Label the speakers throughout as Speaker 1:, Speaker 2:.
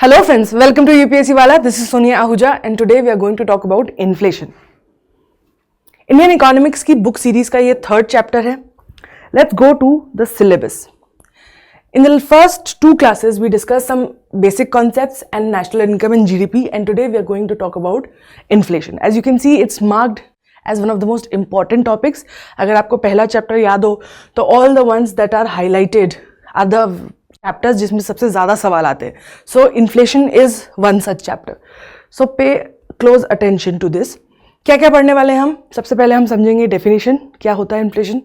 Speaker 1: Hello friends, welcome to UPSC Wala. This is Sonia Ahuja and today we are going to talk about inflation. Indian Economics की book series का ये third chapter है. Let's go to the syllabus. In the first two classes we discussed some basic concepts and national income and GDP, and today we are going to talk about inflation. As you can see, it's marked as one of the most important topics. अगर आपको पहला chapter याद हो तो all the ones that are highlighted are the chapters जिसमें सबसे ज़्यादा सवाल आते हैं. So inflation is one such chapter. So pay close attention to this. क्या क्या पढ़ने वाले हैं हम? सबसे पहले हम समझेंगे डेफिनेशन, क्या होता है इन्फ्लेशन,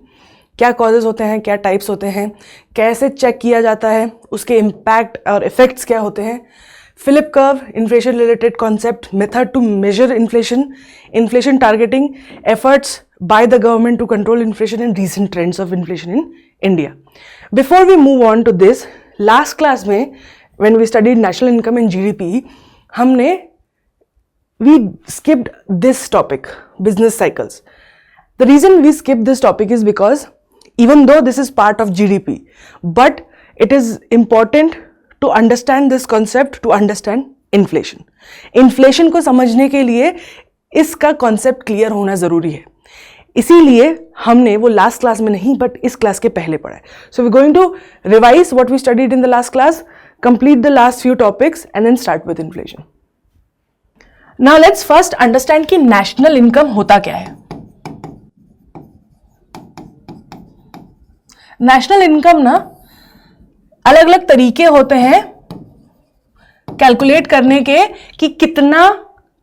Speaker 1: क्या कॉजेज होते हैं, क्या टाइप्स होते हैं, कैसे चेक किया जाता है, उसके इम्पैक्ट और इफेक्ट्स क्या होते हैं, Phillip curve, inflation related concept, method to measure inflation, inflation targeting, efforts by the government to control inflation and recent trends of inflation in India. Before we move on to this, last class में when we studied national income and GDP, we skipped this topic, business cycles. The reason we skipped this topic is because even though this is part of GDP, but it is important to understand this concept to understand inflation. Inflation को समझने के लिए इसका concept clear होना ज़रूरी है. इसीलिए हमने वो लास्ट क्लास में नहीं बट इस क्लास के पहले पढ़ा है. So we going to revise what we studied in the last class, complete the last few topics and then start with inflation. Now let's first understand कि नेशनल इनकम होता क्या है. नेशनल इनकम ना अलग अलग तरीके होते हैं कैलकुलेट करने के कि कितना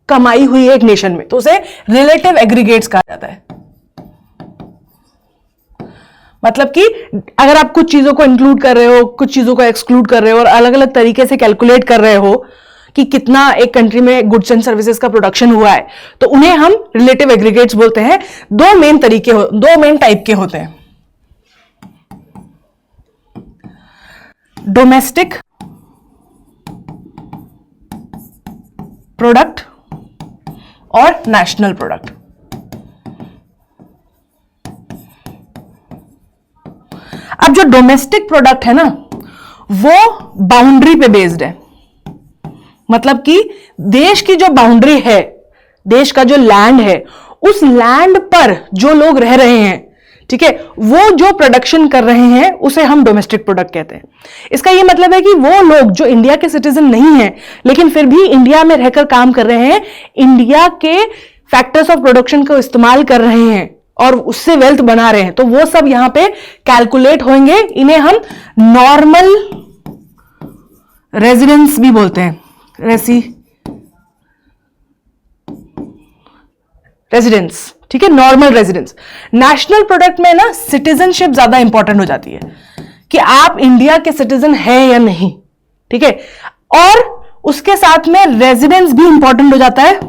Speaker 1: कमाई हुई है एक नेशन में, तो उसे रिलेटिव एग्रीगेट्स कहा जाता है. मतलब कि अगर आप कुछ चीजों को इंक्लूड कर रहे हो, कुछ चीजों को एक्सक्लूड कर रहे हो और अलग अलग तरीके से कैलकुलेट कर रहे हो कि कितना एक कंट्री में गुड्स एंड सर्विसेज का प्रोडक्शन हुआ है, तो उन्हें हम रिलेटिव एग्रीगेट्स बोलते हैं. दो मेन टाइप के होते हैं, डोमेस्टिक प्रोडक्ट और नेशनल प्रोडक्ट. अब जो डोमेस्टिक प्रोडक्ट है ना वो बाउंड्री पे बेस्ड है. मतलब कि देश की जो बाउंड्री है, देश का जो लैंड है, उस लैंड पर जो लोग रह रहे हैं, ठीक है, वो जो प्रोडक्शन कर रहे हैं उसे हम डोमेस्टिक प्रोडक्ट कहते हैं. इसका ये मतलब है कि वो लोग जो इंडिया के सिटीजन नहीं है लेकिन फिर भी इंडिया में रहकर काम कर रहे हैं, इंडिया के फैक्टर्स ऑफ प्रोडक्शन को इस्तेमाल कर रहे हैं और उससे वेल्थ बना रहे हैं, तो वो सब यहां पे कैलकुलेट होंगे. इन्हें हम नॉर्मल रेजिडेंस भी बोलते हैं, रेजिडेंस, ठीक है, नॉर्मल रेजिडेंस. नेशनल प्रोडक्ट में ना सिटीजनशिप ज्यादा इंपॉर्टेंट हो जाती है कि आप इंडिया के सिटीजन है या नहीं, ठीक है, और उसके साथ में रेजिडेंस भी इंपॉर्टेंट हो जाता है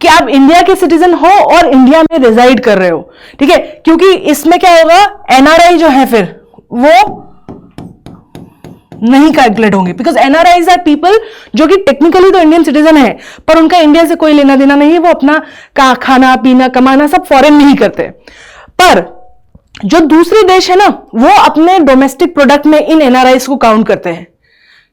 Speaker 1: कि आप इंडिया के सिटीजन हो और इंडिया में रिजाइड कर रहे हो, ठीक है. क्योंकि इसमें क्या होगा, एनआरआई जो है फिर वो नहीं कैलकुलेट होंगे, बिकॉज एनआरआईज आर पीपल जो कि टेक्निकली तो इंडियन सिटीजन है पर उनका इंडिया से कोई लेना देना नहीं है, वो अपना खाना पीना कमाना सब फॉरेन में ही करते हैं. पर जो दूसरे देश है ना वो अपने डोमेस्टिक प्रोडक्ट में इन एनआरआईज को काउंट करते हैं,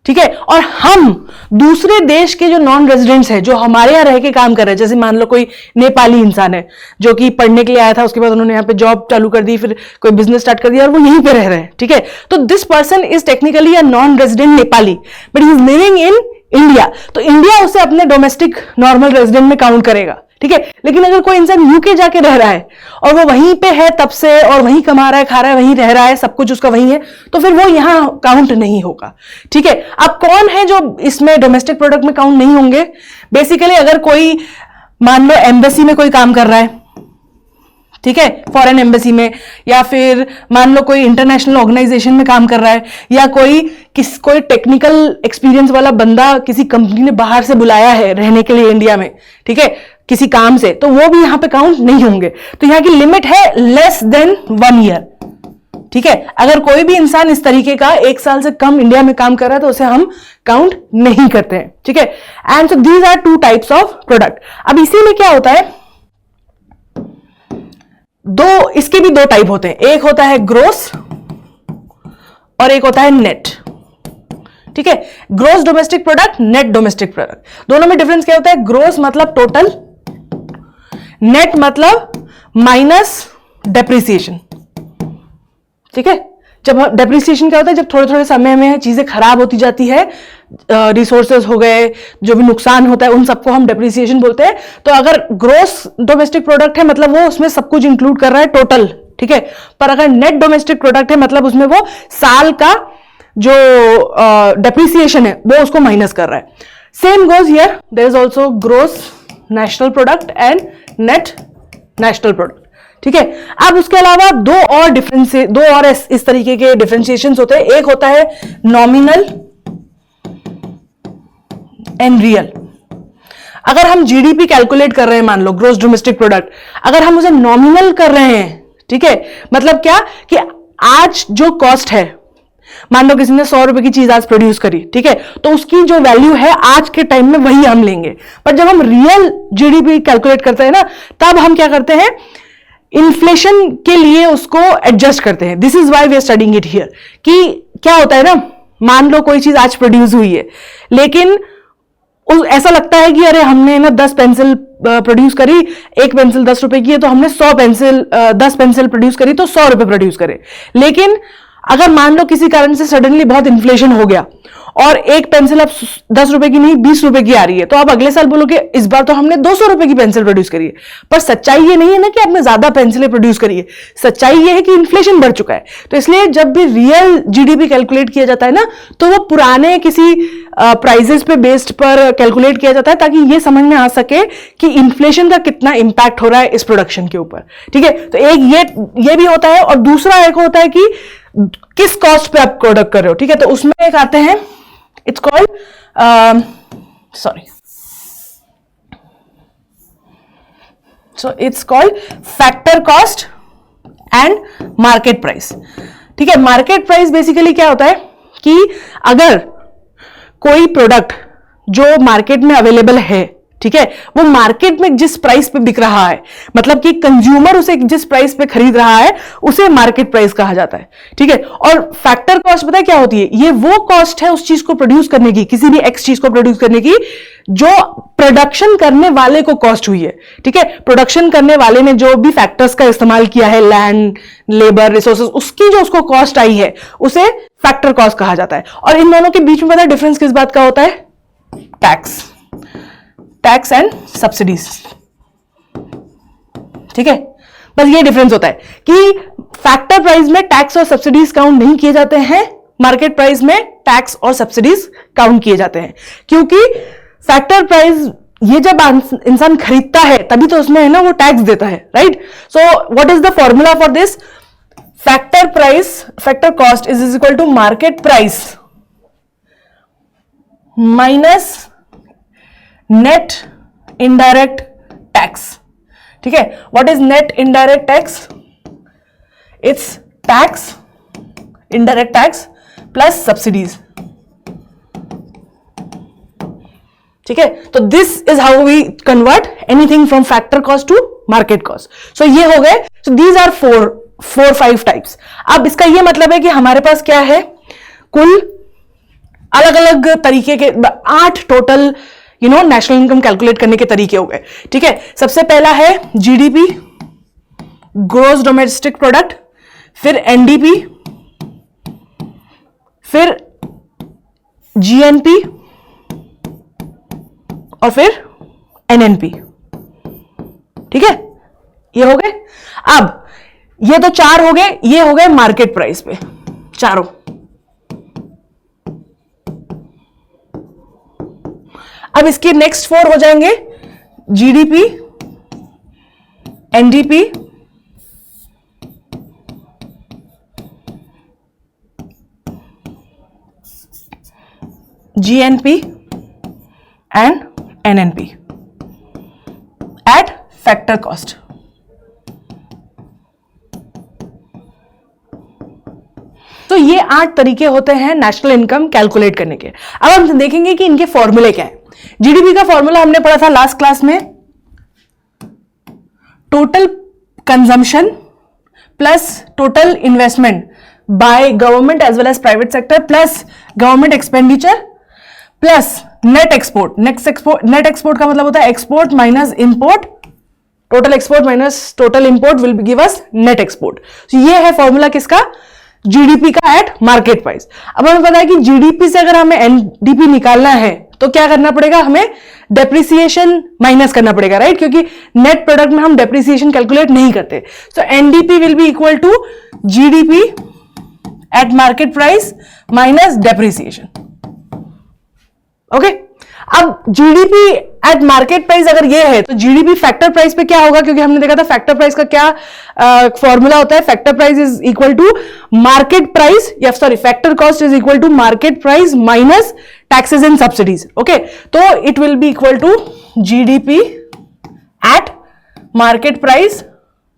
Speaker 1: ठीक है. और हम दूसरे देश के जो नॉन रेजिडेंट्स हैं जो हमारे यहां रह के काम कर रहे हैं, जैसे मान लो कोई नेपाली इंसान है जो कि पढ़ने के लिए आया था, उसके बाद उन्होंने यहाँ पे जॉब चालू कर दी, फिर कोई बिजनेस स्टार्ट कर दिया और वो यहीं पे रह रहे हैं, ठीक है. तो this person is technically a non resident Nepali but he is living in India, तो इंडिया उसे अपने डोमेस्टिक नॉर्मल रेजिडेंट में काउंट करेगा, ठीक है. लेकिन अगर कोई इंसान यूके जाके रह रहा है और वो वहीं पे है तब से और वहीं कमा रहा है, खा रहा है, वहीं रह रहा है, सब कुछ उसका वहीं है, तो फिर वो यहां काउंट नहीं होगा, ठीक है. अब कौन है जो इसमें डोमेस्टिक प्रोडक्ट में काउंट नहीं होंगे? बेसिकली अगर कोई मान लो एम्बेसी में कोई काम कर रहा है, ठीक है, फॉरेन एम्बेसी में, या फिर मान लो कोई इंटरनेशनल ऑर्गेनाइजेशन में काम कर रहा है, या कोई टेक्निकल एक्सपीरियंस वाला बंदा किसी कंपनी ने बाहर से बुलाया है रहने के लिए इंडिया में, ठीक है, किसी काम से, तो वो भी यहां पे काउंट नहीं होंगे. तो यहां की लिमिट है लेस देन 1 ईयर, ठीक है. अगर कोई भी इंसान इस तरीके का 1 साल से कम इंडिया में काम कर रहा है तो उसे हम काउंट नहीं करते हैं, ठीक है. And so these are 2 types of product. अब इसी में क्या होता है, इसके भी 2 टाइप होते हैं. एक होता है ग्रोस और एक होता है नेट, ठीक है। Gross domestic product, net domestic product, दोनों में डिफरेंस क्या होता है? ग्रोस मतलब टोटल, नेट मतलब माइनस डेप्रिसिएशन, ठीक है। जब डेप्रिसिएशन क्या होता है? जब थोड़े थोड़े समय में चीजें खराब होती जाती है, रिसोर्सेज हो गए, जो भी नुकसान होता है उन सबको हम डेप्रिसिएशन बोलते हैं। तो अगर ग्रोस डोमेस्टिक प्रोडक्ट है मतलब वो उसमें सब कुछ इंक्लूड कर रहा है टोटल, ठीक है। पर अगर नेट डोमेस्टिक प्रोडक्ट है मतलब उसमें वो साल का जो डेप्रिसिएशन है वो उसको माइनस कर रहा है। Same goes here, there is also gross national product and net national product, ठीक है। अब उसके अलावा दो और इस तरीके के डिफरेंशिएशंस होते हैं। एक होता है नॉमिनल एंड रियल। अगर हम जीडीपी कैलकुलेट कर रहे हैं, मान लो ग्रोस डोमेस्टिक प्रोडक्ट, अगर हम उसे नॉमिनल कर रहे हैं, ठीक है, मतलब क्या कि आज जो कॉस्ट है, मान लो किसी ने 100 रुपए की चीज आज प्रोड्यूस करी, ठीक है, तो उसकी जो वैल्यू है आज के टाइम में वही हम लेंगे। पर जब हम रियल जीडीपी कैलकुलेट करते हैं ना, तब हम क्या करते हैं? इन्फ्लेशन के लिए उसको एडजस्ट करते हैं। This is why we are studying it here. कि क्या होता है ना, मान लो कोई चीज आज प्रोड्यूस हुई है, लेकिन ऐसा लगता है कि अरे हमने ना 10 पेंसिल प्रोड्यूस करी, एक पेंसिल 10 रुपए की है, तो हमने 10 पेंसिल प्रोड्यूस करी तो 100 रुपए प्रोड्यूस करे। लेकिन अगर मान लो किसी कारण से सडनली बहुत इन्फ्लेशन हो गया और एक पेंसिल अब 10 रुपए की नहीं 20 रुपए की आ रही है, तो आप अगले साल बोलोगे इस बार तो हमने 200 रुपए की पेंसिल प्रोड्यूस करी है। पर सच्चाई ये नहीं है ना कि आपने ज्यादा पेंसिलें प्रोड्यूस करी है, सच्चाई ये है कि इन्फ्लेशन बढ़ चुका है। तो इसलिए जब भी रियल जीडीपी कैलकुलेट किया जाता है ना, तो वो पुराने किसी प्राइजेस पे बेस्ड पर कैलकुलेट किया जाता है, ताकि ये समझ में आ सके कि इन्फ्लेशन का कितना इंपैक्ट हो रहा है इस प्रोडक्शन के ऊपर, ठीक है। तो एक ये भी होता है, और दूसरा एक होता है कि किस कॉस्ट पे आप प्रोडक्ट कर रहे हो, ठीक है। तो उसमें एक आते हैं, it's called its called factor cost and market price, ठीक है। मार्केट प्राइस बेसिकली क्या होता है कि अगर कोई प्रोडक्ट जो मार्केट में अवेलेबल है, ठीक है, वो मार्केट में जिस प्राइस पे बिक रहा है, मतलब कि कंज्यूमर उसे जिस प्राइस पे खरीद रहा है, उसे मार्केट प्राइस कहा जाता है, ठीक है। और फैक्टर कॉस्ट पता है क्या होती है? ये वो कॉस्ट है उस चीज को प्रोड्यूस करने की, किसी भी एक्स चीज को प्रोड्यूस करने की, जो प्रोडक्शन करने वाले को कॉस्ट हुई है, ठीक है। प्रोडक्शन करने वाले ने जो भी फैक्टर्स का इस्तेमाल किया है, लैंड, लेबर, रिसोर्सेज, उसकी जो उसको कॉस्ट आई है, उसे फैक्टर कॉस्ट कहा जाता है। और इन दोनों के बीच में पता है डिफरेंस किस बात का होता है? टैक्स एंड सब्सिडीज, ठीक है। बस ये डिफरेंस होता है कि फैक्टर प्राइस में टैक्स और सब्सिडीज काउंट नहीं किए जाते हैं, मार्केट प्राइस में टैक्स और सब्सिडीज काउंट किए जाते हैं। क्योंकि फैक्टर प्राइस ये जब इंसान खरीदता है तभी तो उसमें है ना वो टैक्स देता है, right. So what is the formula for this? Factor cost is equal to market price minus net indirect tax, ठीक है। What is net indirect tax? It's tax, indirect tax plus subsidies, ठीक है। तो this is how we convert anything from factor cost to market cost. So ये हो गए, सो these are 5 types. अब इसका ये मतलब है कि हमारे पास क्या है, कुल अलग अलग तरीके के 8 टोटल नेशनल इनकम कैलकुलेट करने के तरीके हो गए, ठीक है। सबसे पहला है जीडीपी, ग्रोस डोमेस्टिक प्रोडक्ट, फिर एनडीपी, फिर जीएनपी और फिर एनएनपी, ठीक है। ये हो गए। अब ये तो 4 हो गए, ये हो गए मार्केट प्राइस पे चारों। अब इसके नेक्स्ट 4 हो जाएंगे GDP, NDP, GNP and NNP at factor cost. तो ये 8 तरीके होते हैं नेशनल इनकम कैलकुलेट करने के। अब हम देखेंगे कि इनके फॉर्मूले क्या है। जीडीपी का फॉर्मूला हमने पढ़ा था लास्ट क्लास में, total consumption plus total investment by government as well as private sector plus government expenditure plus net export. Net export का मतलब होता है export minus import. Total export minus total import will give us net export. So ये है formula किसका? GDP का eight market price. अब हमें पता है कि जीडीपी से अगर हमें एनडीपी निकालना है तो क्या करना पड़ेगा? हमें डेप्रिसिएशन माइनस करना पड़ेगा, राइट? क्योंकि नेट प्रोडक्ट में हम डेप्रिसिएशन कैलकुलेट नहीं करते. So NDP will be equal to GDP at market price minus depreciation. Okay, अब जीडीपी एट मार्केट प्राइस अगर ये है तो जीडीपी फैक्टर प्राइस पे क्या होगा? क्योंकि हमने देखा था फैक्टर प्राइस का क्या फॉर्मूला होता है. Factor price is equal to market price, या sorry factor cost is equal to market price minus taxes and subsidies. Okay, तो it will be equal to GDP at market price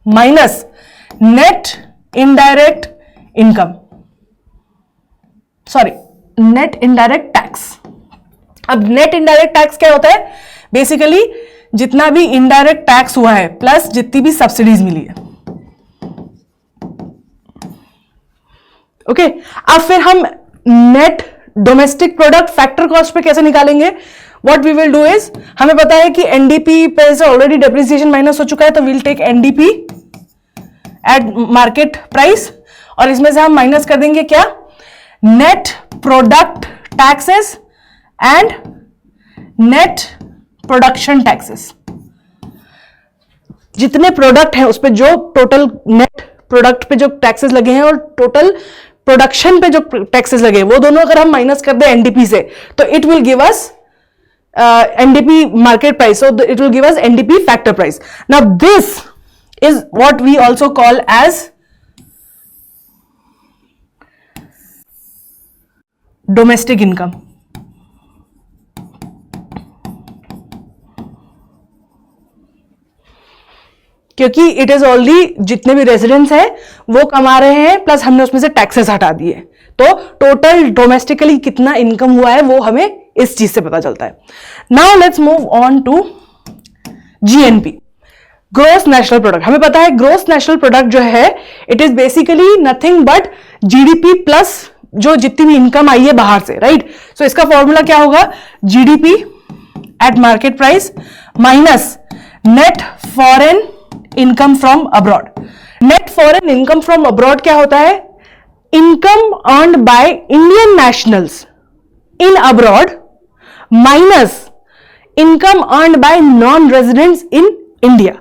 Speaker 1: minus net indirect income, sorry net indirect tax. अब net indirect tax क्या होता है? Basically जितना भी indirect tax हुआ है plus जितनी भी सब्सिडीज मिली है. ओके, अब फिर हम net domestic product factor cost पे कैसे निकालेंगे? What we will do is, हमें पता है कि एनडीपी पे से ऑलरेडी डेप्रिसिएशन माइनस हो चुका है, तो will take NDP at market price और इसमें से हम माइनस कर देंगे क्या? Net product taxes and net production taxes. जितने प्रोडक्ट हैं उस पे जो टोटल नेट प्रोडक्ट पे जो टैक्सेस लगे हैं और टोटल प्रोडक्शन पे जो टैक्सेस लगे हैं वो दोनों अगर हम माइनस कर दें एनडीपी से तो it will give us NDP market price. So it will give us NDP factor price. Now this is what we also call as domestic income. क्योंकि इट इज ऑलरेडी जितने भी रेजिडेंट्स हैं वो कमा रहे हैं प्लस हमने उसमें से टैक्सेस हटा दिए, तो टोटल डोमेस्टिकली कितना इनकम हुआ है वो हमें इस चीज से पता चलता है. Now let's move on to GNP, gross national product. हमें पता है ग्रोस नेशनल प्रोडक्ट जो है it is basically nothing but GDP plus जो जितनी भी इनकम आई है बाहर से, राइट? सो इसका फॉर्मूला क्या होगा? GDP at market price minus net foreign income from abroad. Net foreign income from abroad क्या होता है? Income earned by Indian nationals in abroad minus income earned bye non residents in India.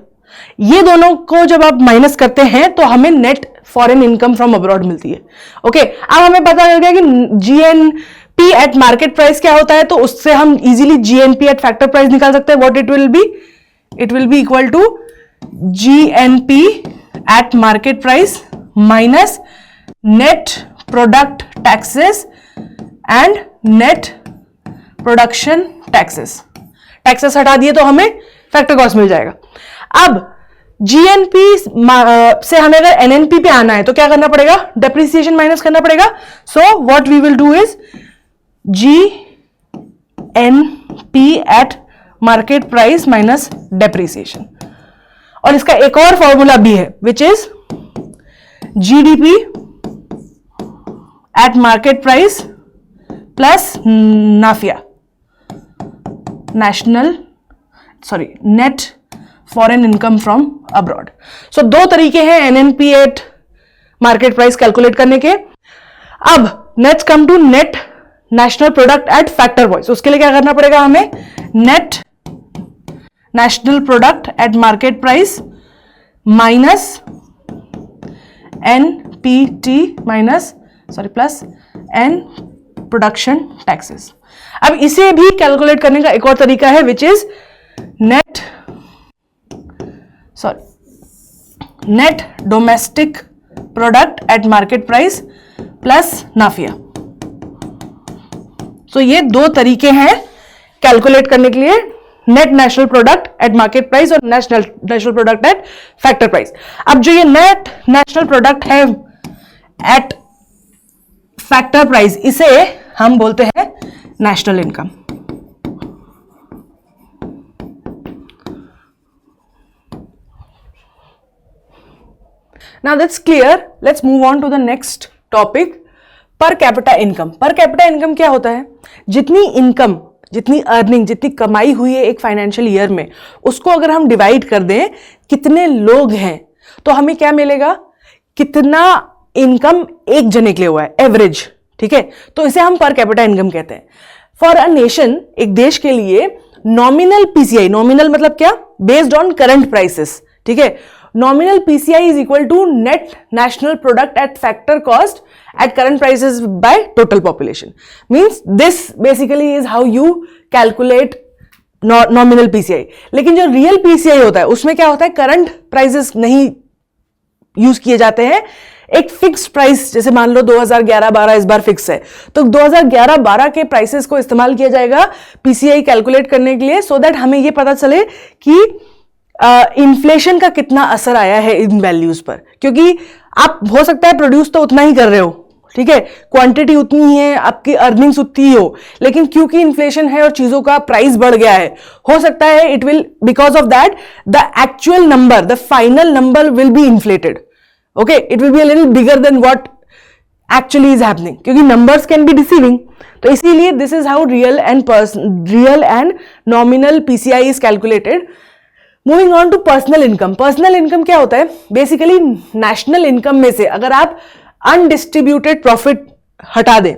Speaker 1: ये दोनों को जब आप माइनस करते हैं तो हमें net foreign income from abroad मिलती है. ओके, अब हमें पता चल गया कि जीएनपी एट मार्केट प्राइस क्या होता है, तो उससे हम easily GNP at factor price निकाल सकते हैं. What it will be? It will be equal to GNP at market price minus net product taxes and net production taxes. Taxes हटा दिए तो हमें फैक्टर कॉस्ट मिल जाएगा. अब GNP से हमें अगर NNP पे आना है तो क्या करना पड़ेगा? डेप्रिसिएशन माइनस करना पड़ेगा. So what we will do is GNP at market price minus depreciation. और इसका एक और फॉर्मूला भी है which is GDP at market price plus NFIA, net foreign income from abroad. So दो तरीके हैं NNP at market price calculate करने के. अब let's come to net national product at factor price. उसके लिए क्या करना पड़ेगा हमें? Net national product at market price minus NPT minus plus N production taxes. अब इसे भी कैलकुलेट करने का एक और तरीका है which is net domestic product at market price plus NFIA. तो ये दो तरीके हैं कैलकुलेट करने के लिए, net national product at market price और national product at factor price. अब जो ये नेट नेशनल प्रोडक्ट है एट फैक्टर प्राइस इसे हम बोलते हैं national income. Now that's clear. Let's move on to the next topic per capita income. Per capita income क्या होता है? जितनी इनकम, जितनी अर्निंग, जितनी कमाई हुई है एक फाइनेंशियल ईयर में, उसको अगर हम डिवाइड कर दें कितने लोग हैं, तो हमें क्या मिलेगा? कितना इनकम एक जने के लिए हुआ है, एवरेज। ठीक है, तो इसे हम पर कैपिटा इनकम कहते हैं। फॉर अ नेशन, एक देश के लिए नॉमिनल पीसीआई, नॉमिनल मतलब क्या? Based on current prices. ठीक है, nominal PCI is equal to net national product at factor cost at current prices by total population. Means this basically is how you calculate nominal PCI. लेकिन जो real PCI होता है उसमें क्या होता है? करंट प्राइसेस नहीं यूज किए जाते हैं, एक फिक्स प्राइस, जैसे मान लो 2011-12 इस बार फिक्स है, तो 2011-12 के प्राइसेस को इस्तेमाल किया जाएगा पीसीआई कैलकुलेट करने के लिए, सो दैट हमें यह पता चले कि इन्फ्लेशन का कितना असर आया है इन वैल्यूज पर। क्योंकि आप हो सकता है प्रोड्यूस तो उतना ही कर रहे हो, ठीक है, क्वांटिटी उतनी ही है, आपकी अर्निंग्स उतनी ही हो, लेकिन क्योंकि इन्फ्लेशन है और चीजों का प्राइस बढ़ गया है, हो सकता है it will, because of that the actual number, the final number will be inflated. Okay, it will be a little bigger than what actually is happening, क्योंकि नंबर्स कैन बी डिसीविंग। तो इसीलिए this is how real and nominal PCI is calculated. Moving on to personal income. Personal income क्या होता है? Basically national income में से अगर आप अनडिस्ट्रीब्यूटेड प्रॉफिट हटा दें,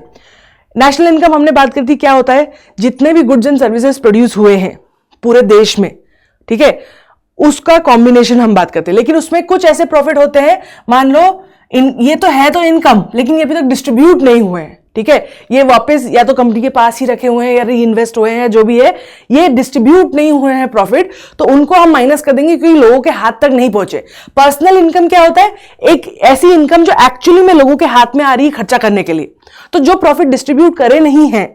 Speaker 1: नेशनल इनकम हमने बात करी थी, क्या होता है? जितने भी गुड्स एंड सर्विसेज प्रोड्यूस हुए हैं पूरे देश में, ठीक है, उसका कॉम्बिनेशन हम बात करते हैं। लेकिन उसमें कुछ ऐसे प्रॉफिट होते हैं, मान लो ये तो है तो इनकम, लेकिन ये अभी तक डिस्ट्रीब्यूट नहीं हुए हैं, ठीक है, ये वापस या तो कंपनी के पास ही रखे हुए हैं या री इन्वेस्ट हुए हैं, जो भी है, ये डिस्ट्रीब्यूट नहीं हुए हैं प्रॉफिट, तो उनको हम माइनस कर देंगे क्योंकि लोगों के हाथ तक नहीं पहुंचे। पर्सनल इनकम क्या होता है? एक ऐसी इनकम जो एक्चुअली में लोगों के हाथ में आ रही है खर्चा करने के लिए, तो जो प्रॉफिट डिस्ट्रीब्यूट करे नहीं है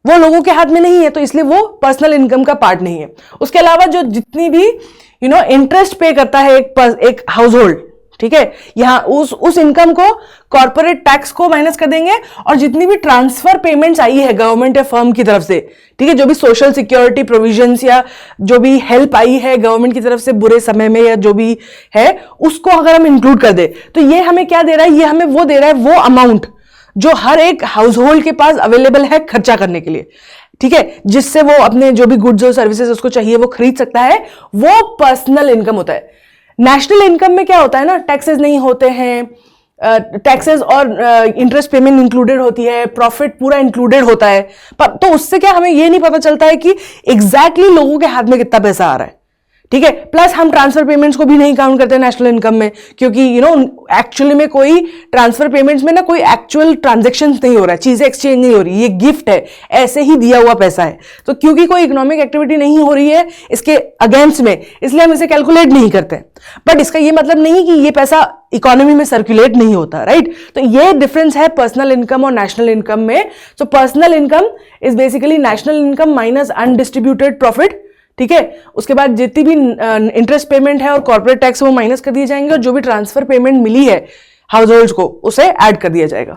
Speaker 1: वो लोगों के हाथ में नहीं है, तो इसलिए वो पर्सनल इनकम का पार्ट नहीं है। उसके अलावा जो जितनी भी इंटरेस्ट पे करता है एक हाउस होल्ड, ठीक है, यहां उस इनकम को कॉर्पोरेट टैक्स को माइनस कर देंगे, और जितनी भी ट्रांसफर पेमेंट्स आई है गवर्नमेंट या फर्म की तरफ से, ठीक है, जो भी सोशल सिक्योरिटी प्रोविजंस या जो भी हेल्प आई है गवर्नमेंट की तरफ से बुरे समय में या जो भी है, उसको अगर हम इंक्लूड कर दे, तो ये हमें क्या दे रहा है? ये हमें वो दे रहा है, वो अमाउंट जो हर एक हाउस होल्ड के पास अवेलेबल है खर्चा करने के लिए, ठीक है, जिससे वो अपने जो भी गुड्स और सर्विसेज उसको चाहिए वो खरीद सकता है, वो पर्सनल इनकम होता है। नेशनल इनकम में क्या होता है ना, टैक्सेस नहीं होते हैं, टैक्सेस और इंटरेस्ट पेमेंट इंक्लूडेड होती है, प्रॉफिट पूरा इंक्लूडेड होता है, तो उससे क्या हमें ये नहीं पता चलता है कि एग्जैक्टली लोगों के हाथ में कितना पैसा आ रहा है, ठीक है। प्लस हम ट्रांसफर पेमेंट्स को भी नहीं काउंट करते नेशनल इनकम में, क्योंकि एक्चुअली में कोई ट्रांसफर पेमेंट्स में ना कोई एक्चुअल ट्रांजेक्शन नहीं हो रहा है, चीजें एक्सचेंज नहीं हो रही, ये गिफ्ट है, ऐसे ही दिया हुआ पैसा है, तो क्योंकि कोई इकोनॉमिक एक्टिविटी नहीं हो रही है इसके अगेंस्ट में, इसलिए हम इसे कैलकुलेट नहीं करते। बट इसका ये मतलब नहीं कि ये पैसा इकोनॉमी में सर्कुलेट नहीं होता, राइट। तो ये डिफरेंस है पर्सनल इनकम और नेशनल इनकम में। So personal income is basically national income minus undistributed profit, ठीक है। उसके बाद जितनी भी इंटरेस्ट पेमेंट है और कॉर्पोरेट टैक्स वो माइनस कर दिए जाएंगे, और जो भी ट्रांसफर पेमेंट मिली है हाउस होल्ड्स को उसे ऐड कर दिया जाएगा।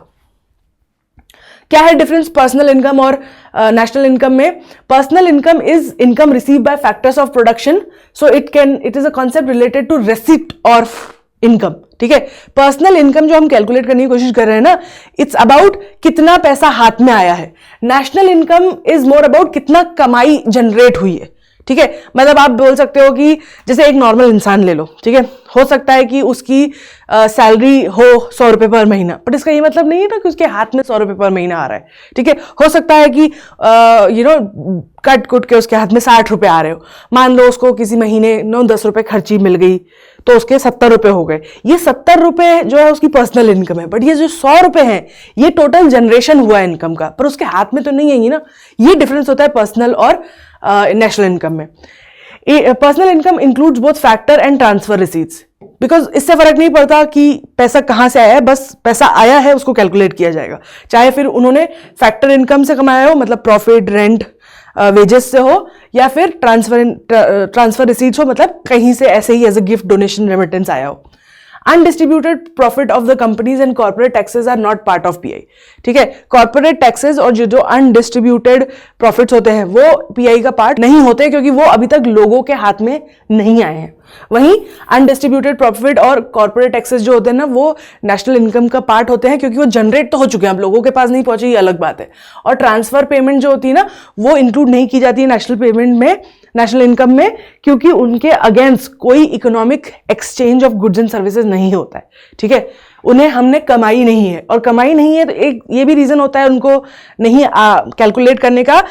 Speaker 1: क्या है डिफरेंस पर्सनल इनकम और नेशनल इनकम में? Personal income is income receive by factors of production, so it is a concept related to receipt of income, ठीक है। पर्सनल इनकम जो हम कैलकुलेट करने की कोशिश कर रहे हैं ना, इट्स अबाउट कितना पैसा हाथ में आया है। National income is more about कितना कमाई जनरेट हुई है, ठीक है। मतलब आप बोल सकते हो कि जैसे एक नॉर्मल इंसान ले लो, ठीक है, हो सकता है कि उसकी सैलरी हो 100 रुपए पर महीना, बट इसका ये मतलब नहीं है ना कि उसके हाथ में 100 रुपए पर महीना आ रहा है, ठीक है। हो सकता है कि कट कुट के उसके हाथ में 60 रुपए आ रहे हो, मान लो उसको किसी महीने 10 रुपए खर्ची मिल गई तो उसके 70 रुपए हो गए। ये 70 रुपए जो है उसकी पर्सनल इनकम है, बट ये जो 100 रुपए हैं ये टोटल जनरेशन हुआ है इनकम का, पर उसके हाथ में तो नहीं आएंगी ना। ये डिफरेंस होता है पर्सनल और नेशनल इनकम में। Personal income includes both factor and transfer receipts, because इससे फर्क नहीं पड़ता कि पैसा कहां से आया है, बस पैसा आया है उसको कैलकुलेट किया जाएगा, चाहे फिर उन्होंने फैक्टर इनकम से कमाया हो, मतलब प्रॉफिट, रेंट, वेजेस से हो, या फिर ट्रांसफर रिसीट्स हो, मतलब कहीं से ऐसे ही as a gift, donation, remittance आया हो। Undistributed profit of the companies and corporate taxes are not part of PI. ठीक है, कॉर्पोरेट टैक्सेस और जो अनडिस्ट्रीब्यूटेड प्रॉफिट्स होते हैं वो पीआई का पार्ट नहीं होते, क्योंकि वो अभी तक लोगों के हाथ में नहीं आए हैं। वहीं अनडिस्ट्रीब्यूटेड प्रॉफिट और कॉर्पोरेट टैक्सेस जो होते हैं ना, वो नेशनल इनकम का पार्ट होते हैं, क्योंकि वो जनरेट तो हो चुके हैं, अब लोगों के पास नहीं पहुंचे, ये अलग बात है। और ट्रांसफर पेमेंट जो होती है ना, वो इंक्लूड नहीं की जाती है नेशनल पेमेंट में, नेशनल इनकम में, क्योंकि उनके अगेंस्ट कोई economic exchange of goods and services नहीं होता है। ठीक है, उन्हें हमने कमाई नहीं है, और कमाई नहीं है तो एक ये भी रीजन होता है उनको नहीं कैलकुलेट करने का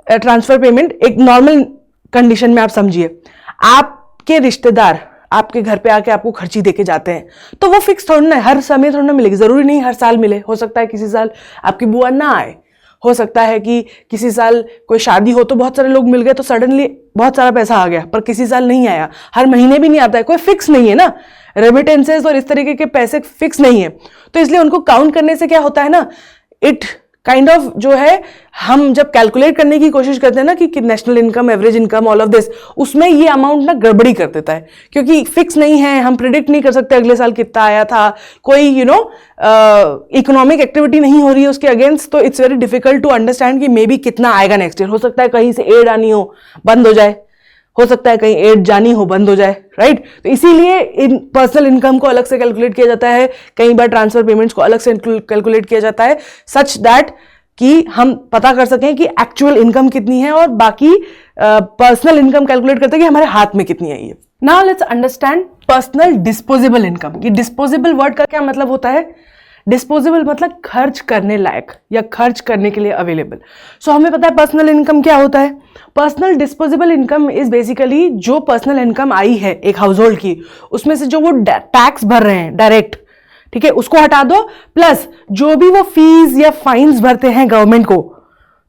Speaker 1: ट्रांसफर पेमेंट। एक नॉर्मल कंडीशन में आप समझिए, आपके रिश्तेदार आपके घर पे आके आपको खर्ची देके जाते हैं, तो वो फिक्स थोड़ा ना है, हर समय थोड़ा ना मिलेगी, जरूरी नहीं हर साल मिले। हो सकता है किसी साल आपकी बुआ ना आए, हो सकता है कि किसी साल कोई शादी हो तो बहुत सारे लोग मिल गए तो सडनली बहुत सारा पैसा आ गया, पर किसी साल नहीं आया, हर महीने भी नहीं आता है, कोई फिक्स नहीं है ना। रेमिटेंसेस और इस तरीके के पैसे फिक्स नहीं है, तो इसलिए उनको काउंट करने से क्या होता है ना, इट काइंड ऑफ जो है, हम जब कैलकुलेट करने की कोशिश करते हैं ना कि national income, average income, all of this, उसमें ये अमाउंट ना गड़बड़ी कर देता है, क्योंकि फिक्स नहीं है, हम प्रिडिक्ट नहीं कर सकते अगले साल कितना आया था, कोई इकोनॉमिक एक्टिविटी नहीं हो रही है उसके अगेंस्ट, तो it's very difficult to understand कि मे बी कितना आएगा नेक्स्ट ईयर। हो सकता है कहीं से एड आनी हो, बंद हो जाए, हो सकता है कहीं एड जानी हो, बंद हो जाए, राइट। तो इसीलिए इन पर्सनल इनकम को अलग से कैलकुलेट किया जाता है, कई बार ट्रांसफर पेमेंट्स को अलग से कैलकुलेट किया जाता है, सच दैट कि हम पता कर सकें कि एक्चुअल इनकम कितनी है, और बाकी पर्सनल इनकम कैलकुलेट करते हैं कि हमारे हाथ में कितनी आई है। Now let's understand personal disposable income. ये डिस्पोजेबल वर्ड का क्या मतलब होता है? डिस्पोजेबल मतलब खर्च करने लायक या खर्च करने के लिए अवेलेबल। सो हमें पता है पर्सनल इनकम क्या होता है। Personal disposable income is basically जो पर्सनल इनकम आई है एक हाउस होल्ड की, उसमें से जो वो टैक्स भर रहे हैं डायरेक्ट, ठीक है, उसको हटा दो, प्लस जो भी वो फीस या फाइन्स भरते हैं गवर्नमेंट को,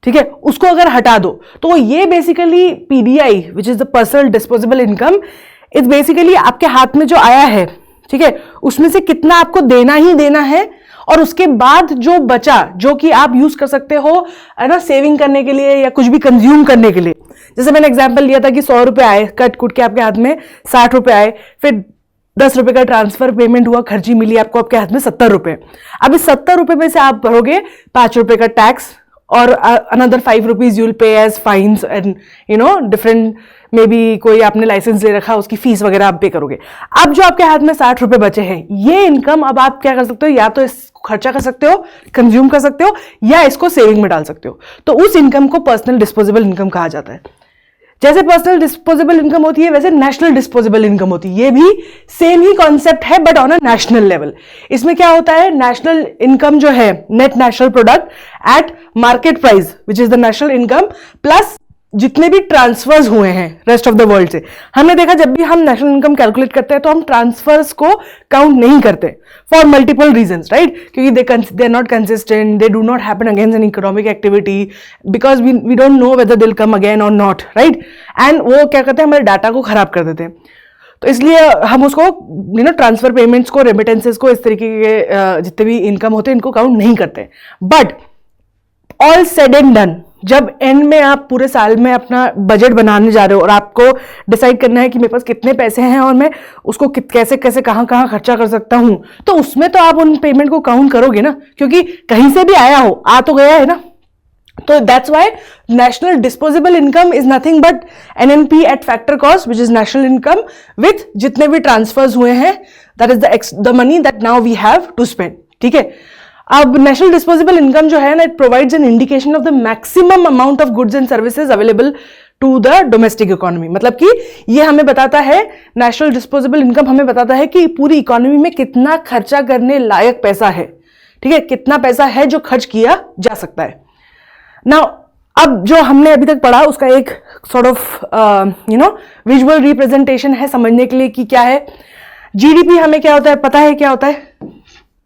Speaker 1: ठीक है, उसको अगर हटा दो, तो ये basically PDI which is the personal disposable income, is basically आपके हाथ में जो आया है, ठीक है, उसमें से कितना आपको देना ही देना है, और उसके बाद जो बचा, जो कि आप यूज कर सकते हो, है ना, सेविंग करने के लिए या कुछ भी कंज्यूम करने के लिए। जैसे मैंने एग्जांपल लिया था कि 100 रुपए आए कट कुट के आपके हाथ में, 60 रुपए आए, फिर 10 रुपए का ट्रांसफर पेमेंट हुआ, खर्ची मिली आपको, आपके हाथ में 70 रुपए। अब इस 70 रुपए में से आप भरोगे 5 रुपए का टैक्स, और another 5 rupees you will pay as fines and different, maybe कोई आपने लाइसेंस ले रखा, उसकी फीस वगैरह आप पे करोगे। अब जो आपके हाथ में 60 रुपए बचे हैं, ये इनकम अब आप क्या कर सकते हो, या तो इसको खर्चा कर सकते हो, कंज्यूम कर सकते हो, या इसको सेविंग में डाल सकते हो। तो उस इनकम को पर्सनल डिस्पोजेबल इनकम कहा जाता है। जैसे पर्सनल डिस्पोजेबल इनकम होती है, वैसे नेशनल डिस्पोजेबल इनकम होती है। ये भी सेम ही कॉन्सेप्ट है, but on a national level. इसमें क्या होता है, नेशनल इनकम जो है, net national product at market price which is the national income, plus जितने भी ट्रांसफर्स हुए हैं रेस्ट ऑफ द वर्ल्ड से। हमने देखा जब भी हम नेशनल इनकम कैलकुलेट करते हैं तो हम ट्रांसफर्स को काउंट नहीं करते फॉर मल्टीपल रीजंस, राइट, क्योंकि they are not consistent, they do not happen against an economic activity, because we don't know whether they will come again और नॉट, राइट, एंड वो क्या करते हैं, हमारे डाटा को खराब कर देते हैं। तो इसलिए हम उसको ट्रांसफर पेमेंट्स को, रेमिटेंसेस को, इस तरीके के जितने भी इनकम होते हैं इनको काउंट नहीं करते। But all said and done, जब एंड में आप पूरे साल में अपना बजट बनाने जा रहे हो और आपको डिसाइड करना है कि मेरे पास कितने पैसे हैं और मैं उसको कैसे कैसे कहाँ कहाँ खर्चा कर सकता हूं, तो उसमें तो आप उन पेमेंट को काउंट करोगे ना, क्योंकि कहीं से भी आया हो, आ तो गया है ना। तो that's why national disposable income is nothing but NNP at factor cost which is national income with जितने भी ट्रांसफर्स हुए हैं, that is the money that now we have to spend, ठीक है। अब नेशनल डिस्पोजेबल इनकम जो है ना, it provides an indication of the maximum amount of goods and services available to the domestic economy. मतलब कि ये हमें बताता है, नेशनल डिस्पोजेबल इनकम हमें बताता है कि पूरी इकोनॉमी में कितना खर्चा करने लायक पैसा है, ठीक है, कितना पैसा है जो खर्च किया जा सकता है। नाउ अब जो हमने अभी तक पढ़ा उसका एक सॉर्ट ऑफ विजुअल रिप्रेजेंटेशन है समझने के लिए कि क्या है जीडीपी। हमें क्या होता है पता है, क्या होता है,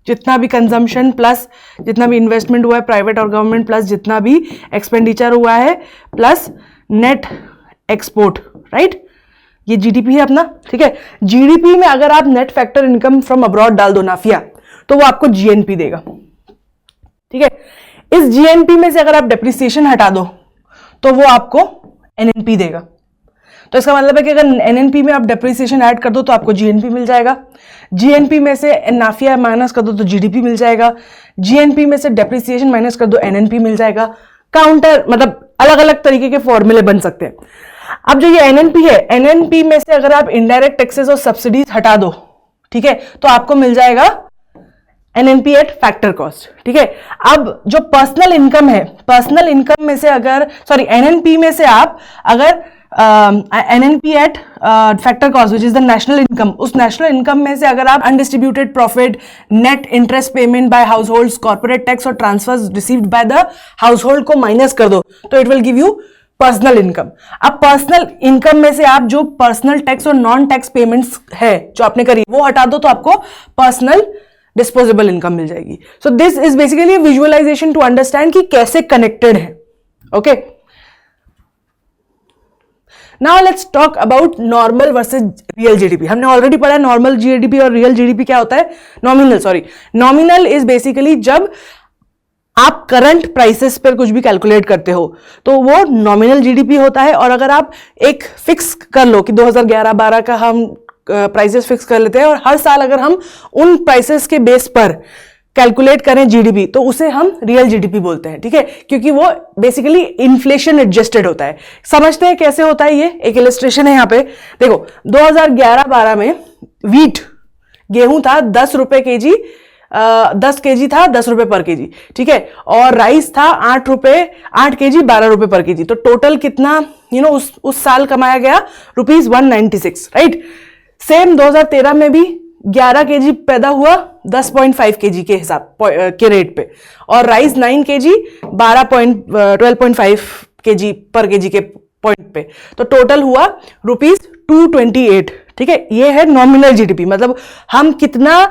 Speaker 1: जितना भी कंजम्पशन प्लस जितना भी इन्वेस्टमेंट हुआ है प्राइवेट और गवर्नमेंट, प्लस जितना भी एक्सपेंडिचर हुआ है, प्लस नेट एक्सपोर्ट, राइट, ये जीडीपी है अपना, ठीक है। जीडीपी में अगर आप net factor income from abroad डाल दो नाफिया, तो वो आपको जीएनपी देगा, ठीक है। इस जीएनपी में से अगर आप डेप्रिसिएशन हटा दो तो वो आपको एनएनपी देगा। तो इसका मतलब है कि अगर एनएनपी में आप डेप्रिसिएशन ऐड कर दो तो आपको जीएनपी मिल जाएगा, जीएनपी में से नाफिया माइनस कर दो तो जीडीपी मिल जाएगा, जीएनपी में से डेप्रिसिएशन माइनस कर दो एनएनपी मिल जाएगा। काउंटर मतलब अलग अलग तरीके के फॉर्मूले बन सकते हैं। अब जो ये एनएनपी है, एनएनपी में से अगर आप इनडायरेक्ट टैक्सेस और सब्सिडीज हटा दो, ठीक है, तो आपको मिल जाएगा एनएनपी एट फैक्टर कॉस्ट, ठीक है। अब जो पर्सनल इनकम है, पर्सनल इनकम में से अगर एनएनपी में से आप अगर NNP at factor cost which is the national income, उस नेशनल इनकम में से अगर आप undistributed profit, net interest payment by household, corporate tax और transfers received by the household को माइनस कर दो तो it will give you personal income. अब पर्सनल इनकम में से आप जो पर्सनल टैक्स और नॉन टैक्स पेमेंट्स है जो आपने करी वो हटा दो तो आपको पर्सनल डिस्पोजेबल इनकम मिल जाएगी। So this is basically visualization to understand कि कैसे कनेक्टेड है। Okay, now let's talk about normal versus real GDP. हमने ऑलरेडी पढ़ा है नॉर्मल जीडीपी और रियल जीडीपी क्या होता है। नॉमिनल इज बेसिकली जब आप करंट प्राइसेस पर कुछ भी कैलकुलेट करते हो तो वो नॉमिनल जीडीपी होता है। और अगर आप एक फिक्स कर लो कि 2011-12 का हम प्राइसेस फिक्स कर लेते हैं और हर साल अगर हम उन प्राइसेस के बेस पर कैलकुलेट करें जीडीपी तो उसे हम रियल जीडीपी बोलते हैं, ठीक है, क्योंकि वो बेसिकली इन्फ्लेशन एडजस्टेड होता है। समझते हैं कैसे होता है, ये एक इलस्ट्रेशन है यहाँ पे। देखो 2011-12 में वीट गेहूं था 10 रुपए के जी, 10 केजी था 10 रुपए पर केजी, ठीक है, और राइस था 8 केजी 12 रुपए पर केजी। तो टोटल कितना उस साल कमाया गया ₹196, राइट। सेम 2013 में भी 11 केजी पैदा हुआ 10.5 केजी के हिसाब के रेट पे, और राइस 9 केजी 12.5 केजी पर केजी के पॉइंट पे, तो टोटल हुआ ₹228, ठीक है। ये है नॉमिनल जीडीपी, मतलब हम कितना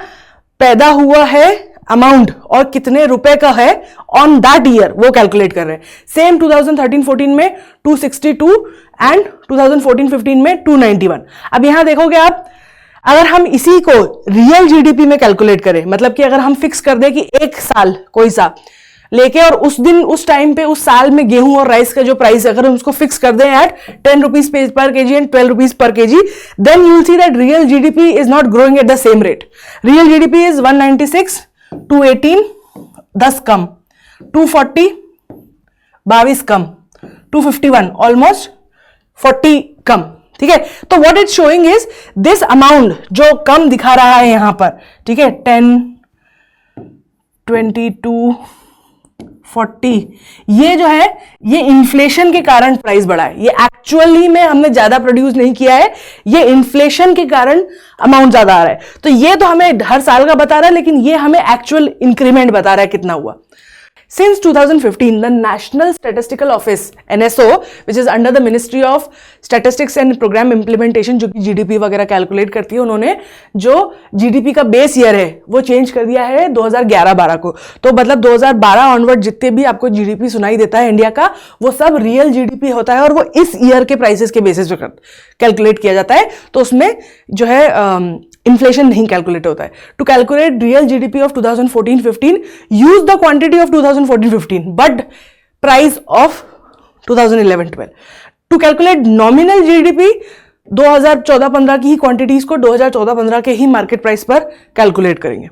Speaker 1: पैदा हुआ है अमाउंट और कितने रुपए का है ऑन दैट ईयर वो कैलकुलेट कर रहे हैं। सेम 2013-14 में 262 एंड 2014-15 में 291। अब यहां देखोगे आप, अगर हम इसी को रियल जीडीपी में कैलकुलेट करें, मतलब कि अगर हम फिक्स कर दें कि एक साल कोई सा लेके और उस टाइम पे उस साल में गेहूं और राइस का जो प्राइस है अगर हम उसको फिक्स कर दें at 10 rupees per KG and 12 rupees per KG, then you will see that real GDP is not growing at the same rate. Real GDP is 196, 218 10 कम, 240 22 कम, 251 ऑलमोस्ट 40 कम, ठीक है। तो what it showing is this amount जो कम दिखा रहा है यहां पर, ठीक है, 10, 22, 40, ये जो है ये इन्फ्लेशन के कारण प्राइस बढ़ा है। ये एक्चुअली में हमने ज्यादा प्रोड्यूस नहीं किया है, ये इन्फ्लेशन के कारण अमाउंट ज्यादा आ रहा है। तो ये तो हमें हर साल का बता रहा है, लेकिन ये हमें एक्चुअल इंक्रीमेंट बता रहा है कितना हुआ। Since 2015, the National Statistical Office (NSO), which is under the Ministry of Statistics and Program Implementation, जो कि जीडीपी वगैरह कैलकुलेट करती है, उन्होंने जो जीडीपी का बेस ईयर है वो चेंज कर दिया है 2011-12 को। तो मतलब 2012 ऑनवर्ड जितने भी आपको जीडीपी सुनाई देता है इंडिया का, वो सब रियल जीडीपी होता है और वो इस ईयर के प्राइसेस के बेसिस पे कैलकुलेट किया जाता है। तो उसमें जो है इन्फ्लेशन नहीं कैलकुलेट होता है। To calculate real GDP of 2014-15, use the quantity of 2014-15 but price of 2011-12। To calculate nominal GDP 2014-15 की ही क्वांटिटीज को 2014-15 के ही मार्केट प्राइस पर कैलकुलेट करेंगे।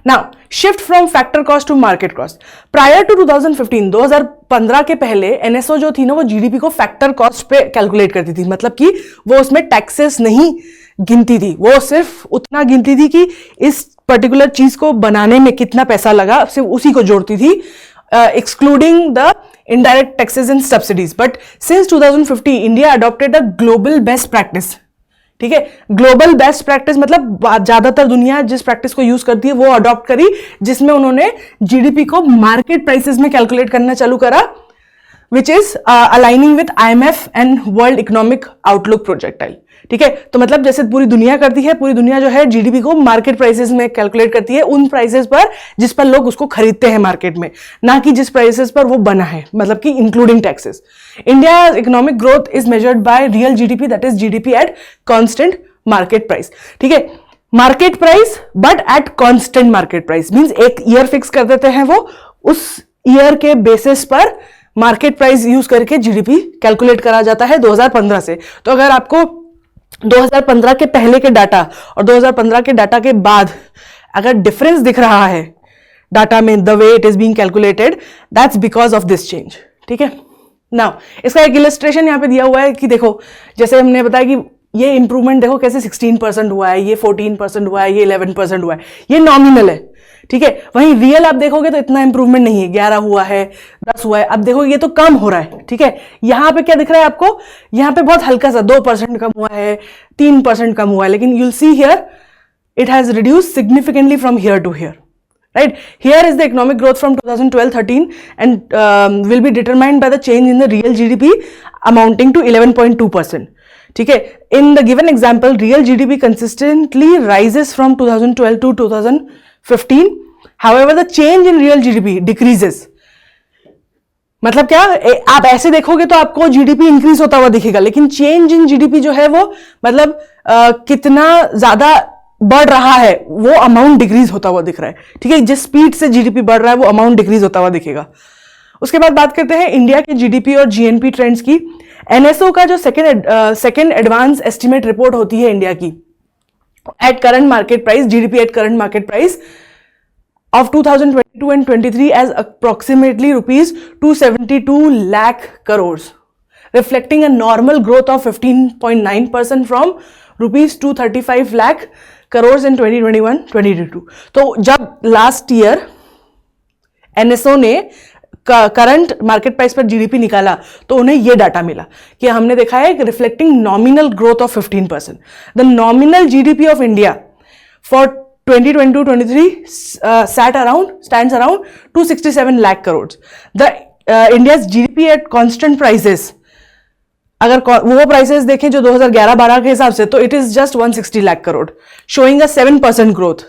Speaker 1: Now shift from factor cost to market cost. Prior to 2015, 2015 के पहले एनएसओ जो थी ना वो जीडीपी को फैक्टर कॉस्ट पे कैलकुलेट करती थी, मतलब कि वो उसमें टैक्सेस नहीं गिनती थी, वो सिर्फ उतना गिनती थी कि इस पर्टिकुलर चीज को बनाने में कितना पैसा लगा, सिर्फ उसी को जोड़ती थी, excluding the indirect taxes and subsidies. But since 2015 India adopted a global best practice, ठीक है। ग्लोबल बेस्ट प्रैक्टिस मतलब ज्यादातर दुनिया जिस प्रैक्टिस को यूज करती है वो अडॉप्ट करी, जिसमें उन्होंने जीडीपी को मार्केट प्राइसेस में कैलकुलेट करना चालू करा, which is aligning with IMF and world Economic outlook projectile, ठीक है। तो मतलब जैसे पूरी दुनिया करती है, पूरी दुनिया जो है जीडीपी को मार्केट प्राइसेस में कैलकुलेट करती है, उन प्राइसेस पर जिस पर लोग उसको खरीदते हैं मार्केट में, ना कि जिस प्राइसेस पर वो बना है, मतलब कि including taxes. India economic growth is measured by real GDP, that is GDP at constant market price, ठीक है। Market price but at constant market price means एक ईयर फिक्स कर देते हैं, वो उस ईयर के बेसिस पर मार्केट प्राइस यूज करके जीडीपी कैलकुलेट करा जाता है 2015 से। तो अगर आपको 2015 के पहले के डाटा और 2015 के डाटा के बाद अगर डिफरेंस दिख रहा है डाटा में, the way it is being calculated, that's because of this change. ठीक है, नाउ इसका एक इलस्ट्रेशन यहाँ पे दिया हुआ है कि देखो, जैसे हमने बताया कि ये इंप्रूवमेंट देखो कैसे 16% हुआ है, ये 14% हुआ है, ये 11% हुआ है, ये नॉमिनल है। ठीक है, वहीं रियल आप देखोगे तो इतना इंप्रूवमेंट नहीं है, 11 हुआ है, 10 हुआ है। अब देखो ये तो कम हो रहा है। ठीक है, यहां पे क्या दिख रहा है आपको, यहां पे बहुत हल्का सा 2% कम हुआ है, 3% कम हुआ है, लेकिन you'll see here it has reduce significantly from here to here. Right, here is the economic growth from 2012-13 and will be determined by the change in the real GDP amounting to 11.2%. ठीक है, in the given example, real GDP consistently rises from 2012 to 2015. However, the change in real GDP decreases. मतलब क्या, आप ऐसे देखोगे तो आपको GDP increase होता हुआ दिखेगा, लेकिन चेंज इन जीडीपी जो है वो मतलब कितना ज्यादा बढ़ रहा है वो अमाउंट डिक्रीज होता हुआ दिख रहा है। ठीक है, जिस स्पीड से जीडीपी बढ़ रहा है वो अमाउंट डिक्रीज होता हुआ दिखेगा। उसके बाद बात करते हैं इंडिया के जीडीपी और जीएनपी ट्रेंड्स की। एनएसओ का जो सेकेंड एडवांस एस्टिमेट रिपोर्ट होती है इंडिया की, at current market price, GDP at current market price of 2022 and 23 as approximately rupees 272 lakh crores, reflecting a normal growth of 15.9% from rupees 235 lakh crores in 2021-2022. तो जब last year NSO ने current market price पर GDP निकाला तो उन्हें यह data मिला कि हमने देखा है reflecting nominal growth of 15%. The nominal GDP of India for 2022-23 stands around 267 lakh crores. The India's GDP at constant prices, अगर वो प्राइसेस देखें जो 2011-12 के हिसाब से, तो it is just 160 lakh crore, showing a 7% growth.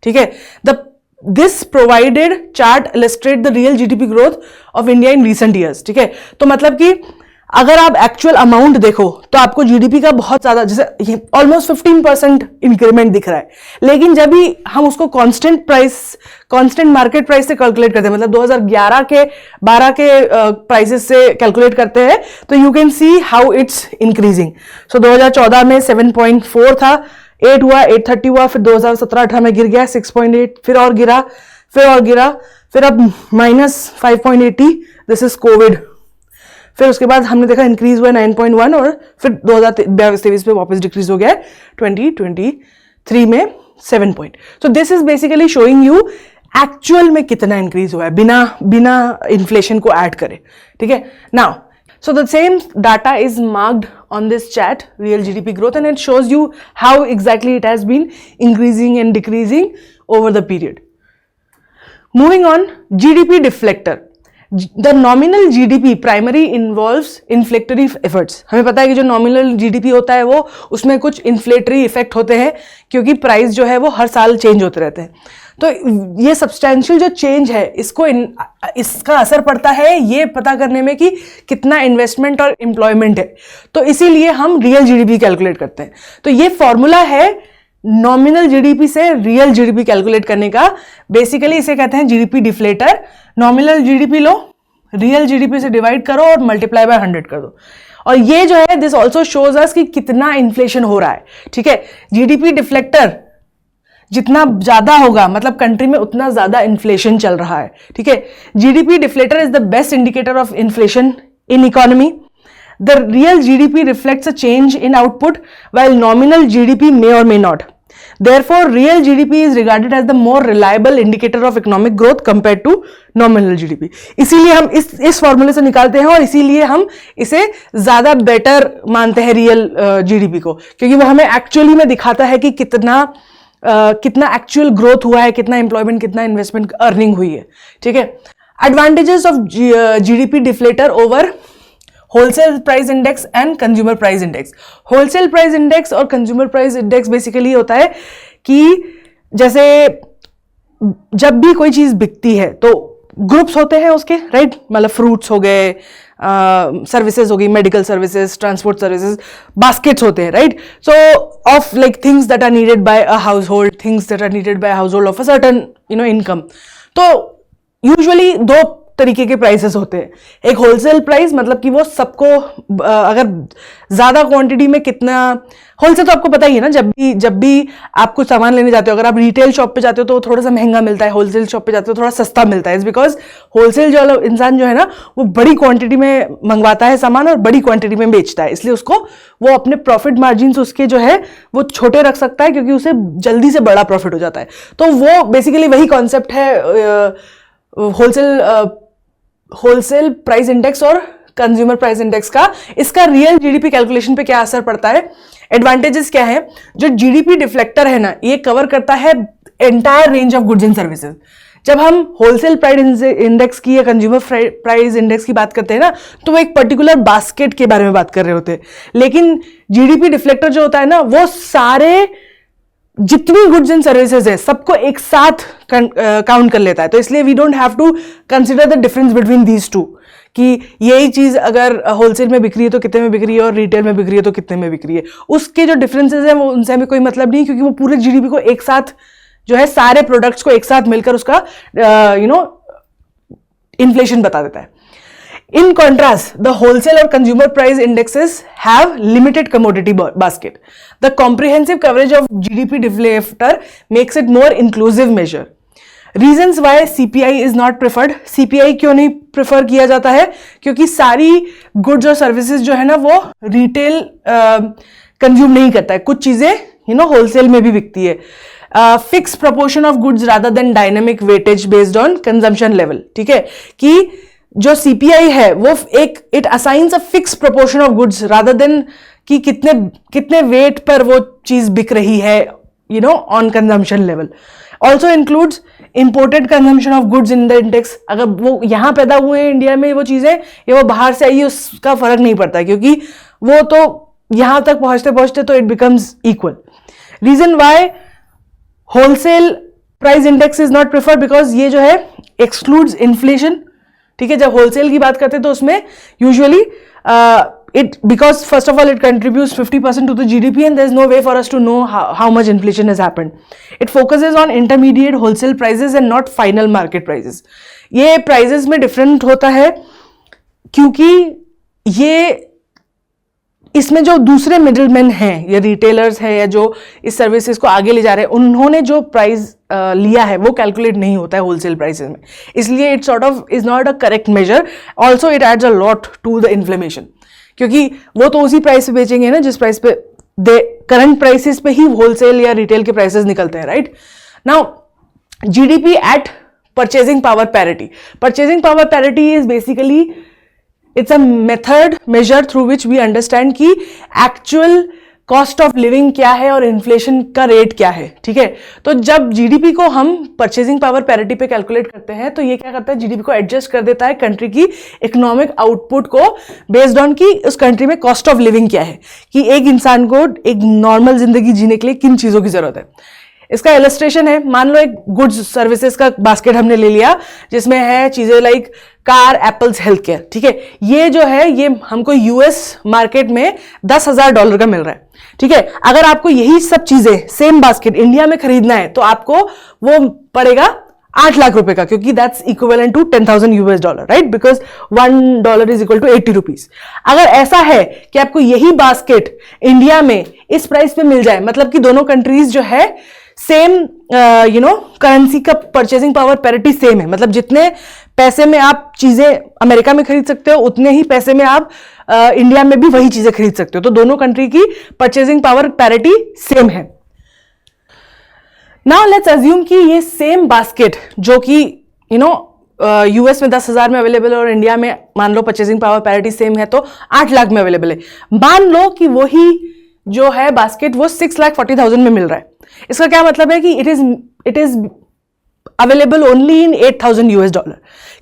Speaker 1: ठीक है, this provided chart illustrate the real GDP growth of India in recent years. ठीक है, तो मतलब कि अगर आप एक्चुअल अमाउंट देखो तो आपको जीडीपी का बहुत ज्यादा, जैसे ऑलमोस्ट 15% इंक्रीमेंट दिख रहा है, लेकिन जब भी हम उसको कांस्टेंट मार्केट प्राइस से कैलकुलेट करते हैं, मतलब 2011 के 12 के प्राइसेस से कैलकुलेट करते हैं, तो you can see how it's increasing. So 2014 में 7.4 था, 8 हुआ, 830 हुआ, फिर 2017-18 में गिर गया 6.8, फिर और गिरा, फिर अब -5.80. This is Covid. फिर उसके बाद हमने देखा इंक्रीज हुआ 9.1 और फिर 2022-23 पे वापस डिक्रीज हो गया 2023 में 7 point. So this is basically showing you actual में कितना इंक्रीज हुआ है बिना इन्फ्लेशन को ऐड करे. ठीक है, now so the same data is marked on this chart, real GDP growth, and it shows you how exactly it has been increasing and decreasing over the period. Moving on, GDP deflector. The nominal GDP primary involves inflationary efforts. हमें पता है कि जो nominal GDP होता है वो उसमें कुछ इन्फ्लेटरी इफेक्ट होते हैं, क्योंकि प्राइस जो है वो हर साल चेंज होते रहते हैं. तो ये सब्सटैंशियल जो चेंज है इसका असर पड़ता है ये पता करने में कि कितना इन्वेस्टमेंट और एम्प्लॉयमेंट है. तो इसीलिए हम रियल जीडीपी कैलकुलेट करते हैं. तो ये फॉर्मूला है नॉमिनल जीडीपी से रियल जीडीपी कैलकुलेट करने का. बेसिकली इसे कहते हैं जीडीपी डिफ्लेटर. नॉमिनल जीडीपी लो, रियल जीडीपी से डिवाइड करो और मल्टीप्लाई बाय 100 कर दो. और ये जो है दिस ऑल्सो शोज अस कि कितना इन्फ्लेशन हो रहा है. ठीक है, जीडीपी डिफ्लेक्टर जितना ज्यादा होगा मतलब कंट्री में उतना ज्यादा इन्फ्लेशन चल रहा है. ठीक है, GDP deflator is the best indicator of inflation in economy. The real GDP reflects a change in output while nominal GDP may or may not. Therefore, real GDP is regarded as the more reliable indicator of economic growth compared to nominal GDP. इसीलिए हम इस फॉर्मूले से निकालते हैं और इसीलिए हम इसे ज्यादा बेटर मानते हैं रियल जीडीपी को, क्योंकि वो हमें एक्चुअली में दिखाता है कि कितना एक्चुअल ग्रोथ हुआ है, कितना एम्प्लॉयमेंट, कितना इन्वेस्टमेंट, अर्निंग हुई है. ठीक है, advantages of GDP deflator over wholesale price index and consumer price index. Wholesale price index और कंज्यूमर प्राइस इंडेक्स बेसिकली होता है कि जैसे जब भी कोई चीज बिकती है तो ग्रुप्स होते हैं उसके, राइट, मतलब फ्रूट्स हो गए, सर्विसेज हो गई, medical services, transport services, baskets होते हैं, right. So of like things that are needed by a household, things that are needed by household of a certain income. तो usually दो तरीके के प्राइसेस होते हैं। एक होलसेल प्राइस मतलब कि वो सबको अगर ज्यादा क्वांटिटी में कितना, होलसेल तो आपको पता ही है ना, जब भी आप कुछ सामान लेने जाते हो, अगर आप रिटेल शॉप पे जाते हो तो वो थोड़ा सा महंगा मिलता है, होलसेल शॉप पे जाते हो थोड़ा सस्ता मिलता है। इट्स बिकॉज होलसेल जो इंसान जो है ना वो बड़ी क्वांटिटी में मंगवाता है सामान और बड़ी क्वांटिटी में बेचता है, इसलिए उसको वो अपने प्रॉफिट मार्जिन उसके जो है वो छोटे रख सकता है क्योंकि उसे जल्दी से बड़ा प्रॉफिट हो जाता है। तो वो बेसिकली वही कॉन्सेप्ट है होलसेल प्राइस इंडेक्स और कंज्यूमर प्राइस इंडेक्स का। इसका रियल जीडीपी कैलकुलेशन पे क्या असर पड़ता है, एडवांटेजेस क्या है? जो जीडीपी डिफ्लेक्टर है ना, ये कवर करता है entire range of goods and services. जब हम होलसेल प्राइस इंडेक्स की या कंज्यूमर प्राइस इंडेक्स की बात करते हैं ना, तो वो एक पर्टिकुलर बास्केट के बारे में बात कर रहे होते हैं, लेकिन जीडीपी डिफ्लेक्टर जो होता है ना, वो सारे जितनी गुड्स एंड सर्विसेज है सबको एक साथ काउंट कर लेता है। तो इसलिए we don't have to consider the difference between these two, कि यही चीज अगर होलसेल में बिक रही है तो कितने में बिक रही है और रिटेल में बिक रही है तो कितने में बिक रही है। उसके जो डिफरेंसेस हैं वो उनसे हमें कोई मतलब नहीं, क्योंकि वो पूरे जीडीपी को एक साथ जो है, सारे प्रोडक्ट्स को एक साथ मिलकर उसका इन्फ्लेशन बता देता है। In contrast, the wholesale or consumer price indexes have limited commodity basket. The comprehensive coverage of GDP deflator makes it more inclusive measure. Reasons why CPI is not preferred. CPI क्यों नहीं prefer किया जाता है? क्योंकि सारी goods और services जो है ना वो रिटेल कंज्यूम नहीं करता है, कुछ चीजें होलसेल में भी बिकती है। Fix proportion of goods rather than dynamic weightage based on consumption level. ठीक है, कि जो सीपीआई है वो it assigns a fix proportion of goods rather than कि कितने वेट पर वो चीज बिक रही है on consumption level. Also includes imported consumption of goods in the index. अगर वो यहां पैदा हुए हैं इंडिया में वो चीजें या वो बाहर से आई, उसका फर्क नहीं पड़ता, क्योंकि वो तो यहां तक पहुंचते पहुंचते तो it becomes equal. Reason why wholesale price index is not preferred, because ये जो है एक्सक्लूड्स इन्फ्लेशन। ठीक है, जब होलसेल की बात करते हैं तो उसमें usually because first of all it contributes 50% to the GDP and there's no way for us to know how much inflation has happened. It focuses on intermediate wholesale prices and not final market prices. ये prices में different होता है क्योंकि ये इसमें जो दूसरे middleman हैं या रिटेलर्स हैं या जो इस सर्विसेज को आगे ले जा रहे हैं, उन्होंने जो प्राइस लिया है वो कैलकुलेट नहीं होता है होलसेल प्राइसेस में, इसलिए it sort of is not a correct measure. Also it adds a lot to the inflammation, क्योंकि वो तो उसी प्राइस पे बेचेंगे ना जिस प्राइस पे करंट प्राइसेस पे ही होलसेल या रिटेल के प्राइसेस निकलते हैं, right. Now GDP at purchasing power parity. Purchasing power parity is basically it's a method measure through which we understand कि एक्चुअल कॉस्ट ऑफ लिविंग क्या है और इन्फ्लेशन का रेट क्या है। ठीक है, तो जब जीडीपी को हम परचेजिंग पावर पैरिटी पे कैलकुलेट करते हैं तो ये क्या करता है, जीडीपी को एडजस्ट कर देता है कंट्री की इकोनॉमिक आउटपुट को बेस्ड ऑन कि उस कंट्री में कॉस्ट ऑफ लिविंग क्या है, कि एक इंसान को एक नॉर्मल जिंदगी जीने के लिए किन चीजों की जरूरत है। इसका इलस्ट्रेशन है, मान लो एक गुड्स सर्विसेज का बास्केट हमने ले लिया जिसमें है चीजें like car, apples, health care. ठीक है, ये जो है ये हमको यूएस मार्केट में $10,000 का मिल रहा है। ठीक है, अगर आपको यही सब चीजें सेम बास्केट इंडिया में खरीदना है तो आपको वो पड़ेगा 8 लाख रुपए का, क्योंकि that's equivalent to $10,000, right, because $1 is equal to 80 rupees. अगर ऐसा है कि आपको यही बास्केट इंडिया में इस प्राइस पे मिल जाए, मतलब कि दोनों कंट्रीज जो है सेम करेंसी का परचेजिंग पावर पैरिटी सेम है, मतलब जितने पैसे में आप चीजें अमेरिका में खरीद सकते हो उतने ही पैसे में आप इंडिया में भी वही चीजें खरीद सकते हो, तो दोनों कंट्री की परचेजिंग पावर पैरिटी सेम है। नाउ लेट्स अज्यूम कि ये सेम बास्केट जो कि यूएस में 10,000 में अवेलेबल है और इंडिया में मान लो परचेजिंग पावर पैरिटी सेम है तो 8 लाख में अवेलेबल है। मान लो कि वही जो है बास्केट वो 6,40,000 में मिल रहा है। इसका क्या मतलब है कि it is available only in $8,000,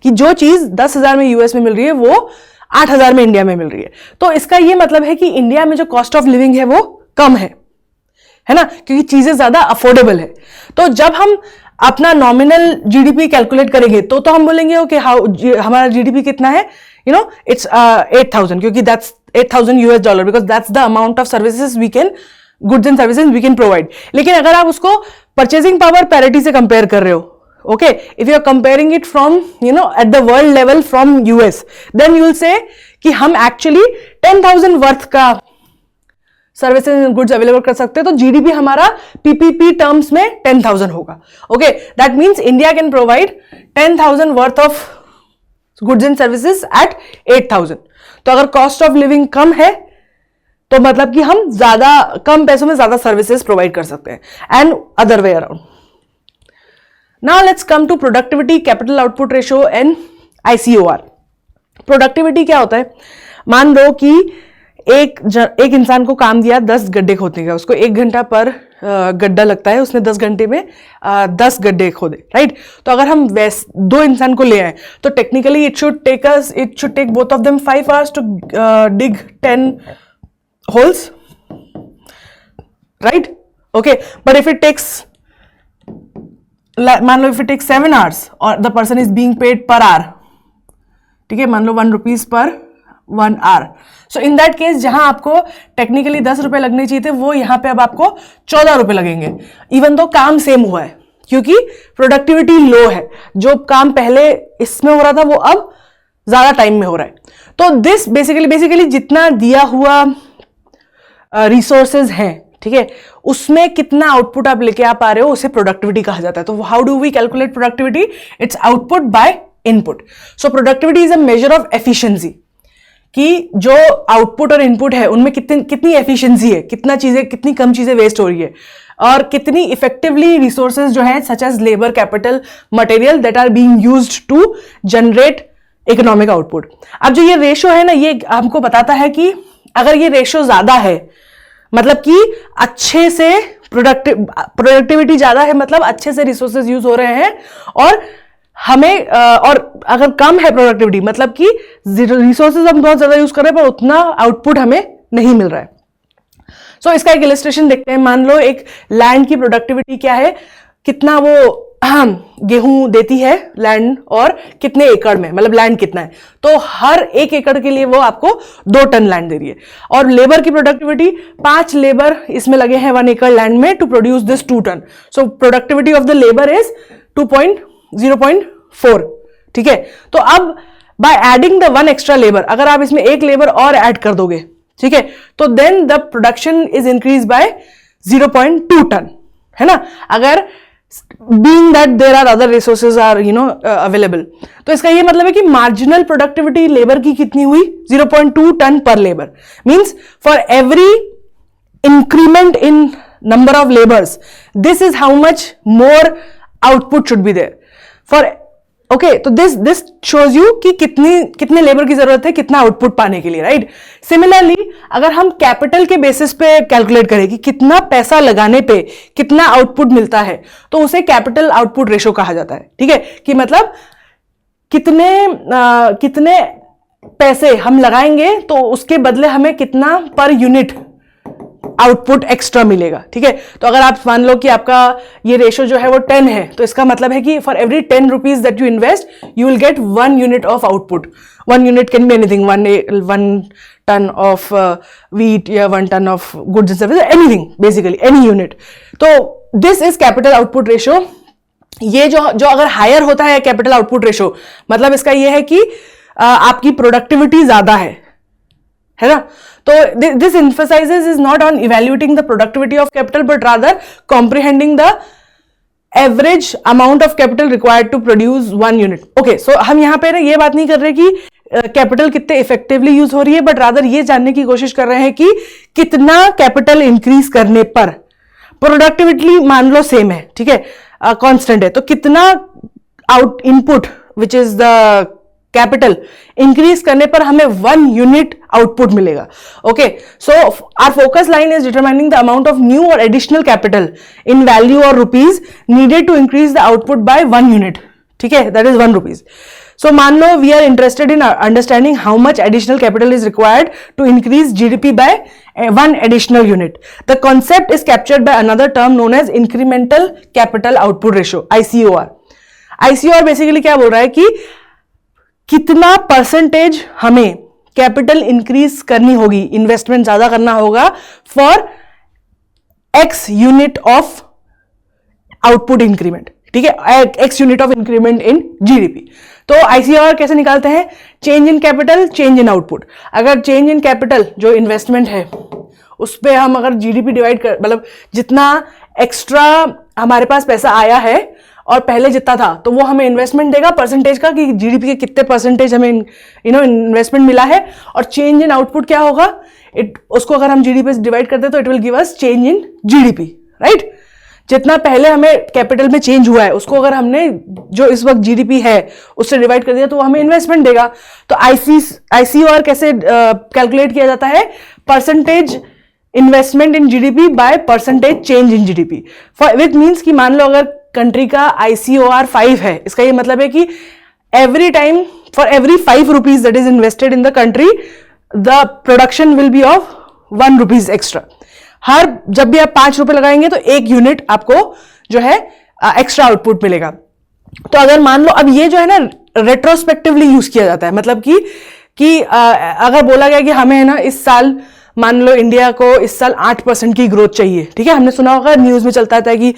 Speaker 1: कि जो चीज 10,000 में यूएस में मिल रही है वो 8,000 में इंडिया में मिल रही है। तो इसका ये मतलब है कि इंडिया में जो कॉस्ट ऑफ लिविंग है वो कम है ना, क्योंकि चीजें ज्यादा अफोर्डेबल है। तो जब हम अपना नॉमिनल जीडीपी कैलकुलेट करेंगे तो हम बोलेंगे ओके हमारा जीडीपी कितना है, इट्स 8,000, क्योंकि that's $8,000 because that's the amount of services we can goods and services we can provide. लेकिन अगर आप उसको परचेजिंग पावर पैरिटी से कंपेयर कर रहे हो, Okay, if you are comparing it from at the world level from US, then you will say कि हम actually 10,000 वर्थ का सर्विसेज एंड गुड्स अवेलेबल कर सकते हैं, तो जीडीपी हमारा पीपीपी टर्म्स में 10,000 होगा. Okay, that means India can provide 10,000 worth of goods and services at 8,000. तो अगर कॉस्ट ऑफ लिविंग कम है तो मतलब कि हम ज्यादा कम पैसों में ज्यादा सर्विसेज प्रोवाइड कर सकते हैं, and other way around. Now let's come to productivity, capital output ratio and ICOR. Productivity क्या होता है? मान लो कि एक इंसान को काम दिया 10 गड्ढे खोदने का, उसको 1 घंटा पर गड्ढा लगता है, उसने 10 घंटे में 10 गड्ढे खोदे, राइट? तो अगर हम 2 इंसान को ले आए तो technically it should take both of them 5 hours to dig 10 holes, right? Okay, but if it takes, मान लो if it takes 7 hours और the person is being paid per hour, ठीक है, मान लो 1 rupees per 1 hour. So in that case जहां आपको technically 10 रुपए लगने चाहिए थे, वो यहां पे अब आपको 14 रुपए लगेंगे, इवन तो काम सेम हुआ है, क्योंकि प्रोडक्टिविटी लो है. जो काम पहले इसमें हो रहा था वो अब ज्यादा टाइम में हो रहा है. तो दिस बेसिकली जितना दिया हुआ रिसोर्सेज हैं, ठीक है, उसमें कितना आउटपुट आप लेके आ पा रहे हो, उसे प्रोडक्टिविटी कहा जाता है. तो how do we calculate productivity? It's output by input. So productivity is a measure of efficiency, कि जो आउटपुट और इनपुट है उनमें कितनी एफिशिएंसी है, कितनी कम चीजें वेस्ट हो रही है, और कितनी इफेक्टिवली रिसोर्सेज जो है such as labour, capital, material that are being used to generate economic output. अब जो ये रेशो है ना, ये हमको बताता है कि अगर ये रेशो ज्यादा है मतलब कि अच्छे से प्रोडक्टिविटी ज्यादा है, मतलब अच्छे से रिसोर्सेज यूज हो रहे हैं, और हमें और अगर कम है प्रोडक्टिविटी मतलब कि रिसोर्सेज हम बहुत ज्यादा यूज कर रहे हैं पर उतना आउटपुट हमें नहीं मिल रहा है. सो इसका एक इलस्ट्रेशन देखते हैं. मान लो एक लैंड की प्रोडक्टिविटी क्या है, कितना वो गेहूं देती है लैंड, और कितने एकड़ में, मतलब लैंड कितना है, तो हर 1 एकड़ के लिए वो आपको 2 टन लैंड दे रही है. और लेबर की प्रोडक्टिविटी, 5 लेबर इसमें लगे हैं 1 एकड़ लैंड में to produce this 2 ton. So productivity of the labour is 2.0.4. ठीक है, तो अब by adding the 1 extra labour, अगर आप इसमें 1 लेबर और ऐड कर दोगे, ठीक है, तो then the production is increase by 0.2 ton, है ना, अगर being that there are other resources are available. तो इसका ये मतलब है कि मार्जिनल प्रोडक्टिविटी लेबर की कितनी हुई, 0.2 टन पर labour. Means for every increment in number of labours, this is how much more output should be there for. Okay, तो दिस शोज यू कि कितने लेबर की जरूरत है कितना आउटपुट पाने के लिए, राइट? सिमिलरली अगर हम कैपिटल के बेसिस पे कैलकुलेट करें कि कितना पैसा लगाने पे कितना आउटपुट मिलता है, तो उसे कैपिटल आउटपुट रेशो कहा जाता है. ठीक है, कि मतलब कितने पैसे हम लगाएंगे तो उसके बदले हमें कितना पर यूनिट आउटपुट एक्स्ट्रा मिलेगा. ठीक है, तो अगर आप मान लो कि आपका ये रेशो जो है वो 10 है, तो इसका मतलब है कि for every 10 rupees that you invest you will get 1 unit of output. 1 unit can be anything, 1 ton of wheat या 1 ton of goods and service, anything, basically any unit. तो this is capital output ratio. ये जो अगर higher होता है capital output ratio, मतलब इसका ये है कि आपकी प्रोडक्टिविटी ज्यादा है ना. तो this emphasizes is not on evaluating the productivity of capital but rather comprehending the average amount of capital required to produce 1 unit. Okay, so हम यहाँ पे ना ये बात नहीं कर रहे कि कैपिटल कितने इफेक्टिवली यूज हो रही है, बट रादर ये जानने की कोशिश कर रहे हैं कि कितना कैपिटल इंक्रीज करने पर प्रोडक्टिविटी मान लो सेम है, ठीक है, कांस्टेंट है, तो कितना out input which is the capital increase करने पर हमें 1 यूनिट आउटपुट मिलेगा. Okay, so our focus line is determining the amount of new or additional capital in value or rupees needed to increase the output by 1 unit. ठीक है, that is 1 rupees. So मान लो we are interested in understanding how much additional capital is required to increase GDP by 1 additional unit. The concept is captured by another term known as incremental capital output ratio, ICOR. ICOR basically क्या बोल रहा है कि कितना percentage हमें capital increase करनी होगी, investment ज्यादा करना होगा for X unit of output increment. ठीक है, x unit of increment in GDP. तो आईसीआर कैसे निकालते हैं? Change in capital, change in output. अगर चेंज इन कैपिटल जो इन्वेस्टमेंट है उस पर हम अगर जीडीपी डिवाइड कर, मतलब जितना एक्स्ट्रा हमारे पास पैसा आया है और पहले जितना था, तो वो हमें इन्वेस्टमेंट देगा परसेंटेज का कि जीडीपी के कितने परसेंटेज हमें इन्वेस्टमेंट मिला है। और चेंज इन आउटपुट क्या होगा? उसको अगर हम जीडीपी से डिवाइड करते हैं तो it will give us change in GDP, right. जितना पहले हमें कैपिटल में चेंज हुआ है उसको अगर हमने जो इस वक्त जीडीपी है उससे डिवाइड कर दिया तो वो हमें इन्वेस्टमेंट देगा। तो आईसीआर कैसे कैलकुलेट किया जाता है? Percentage investment in GDP by percentage change in GDP. Which means कि मान लो अगर कंट्री का आईसीओआर 5 है, इसका ये मतलब है कि every time for every 5 rupees that is invested in the country the production will be of 1 rupees extra. हर जब भी आप 5 रुपए लगाएंगे तो 1 यूनिट आपको जो है एक्स्ट्रा आउटपुट मिलेगा। तो अगर मान लो अब ये जो है ना रेट्रोस्पेक्टिवली यूज किया जाता है, मतलब कि अगर बोला गया कि हमें है ना इस साल मान लो इंडिया को इस साल 8% की ग्रोथ चाहिए, ठीक है। हमने सुना होगा न्यूज में चलता था कि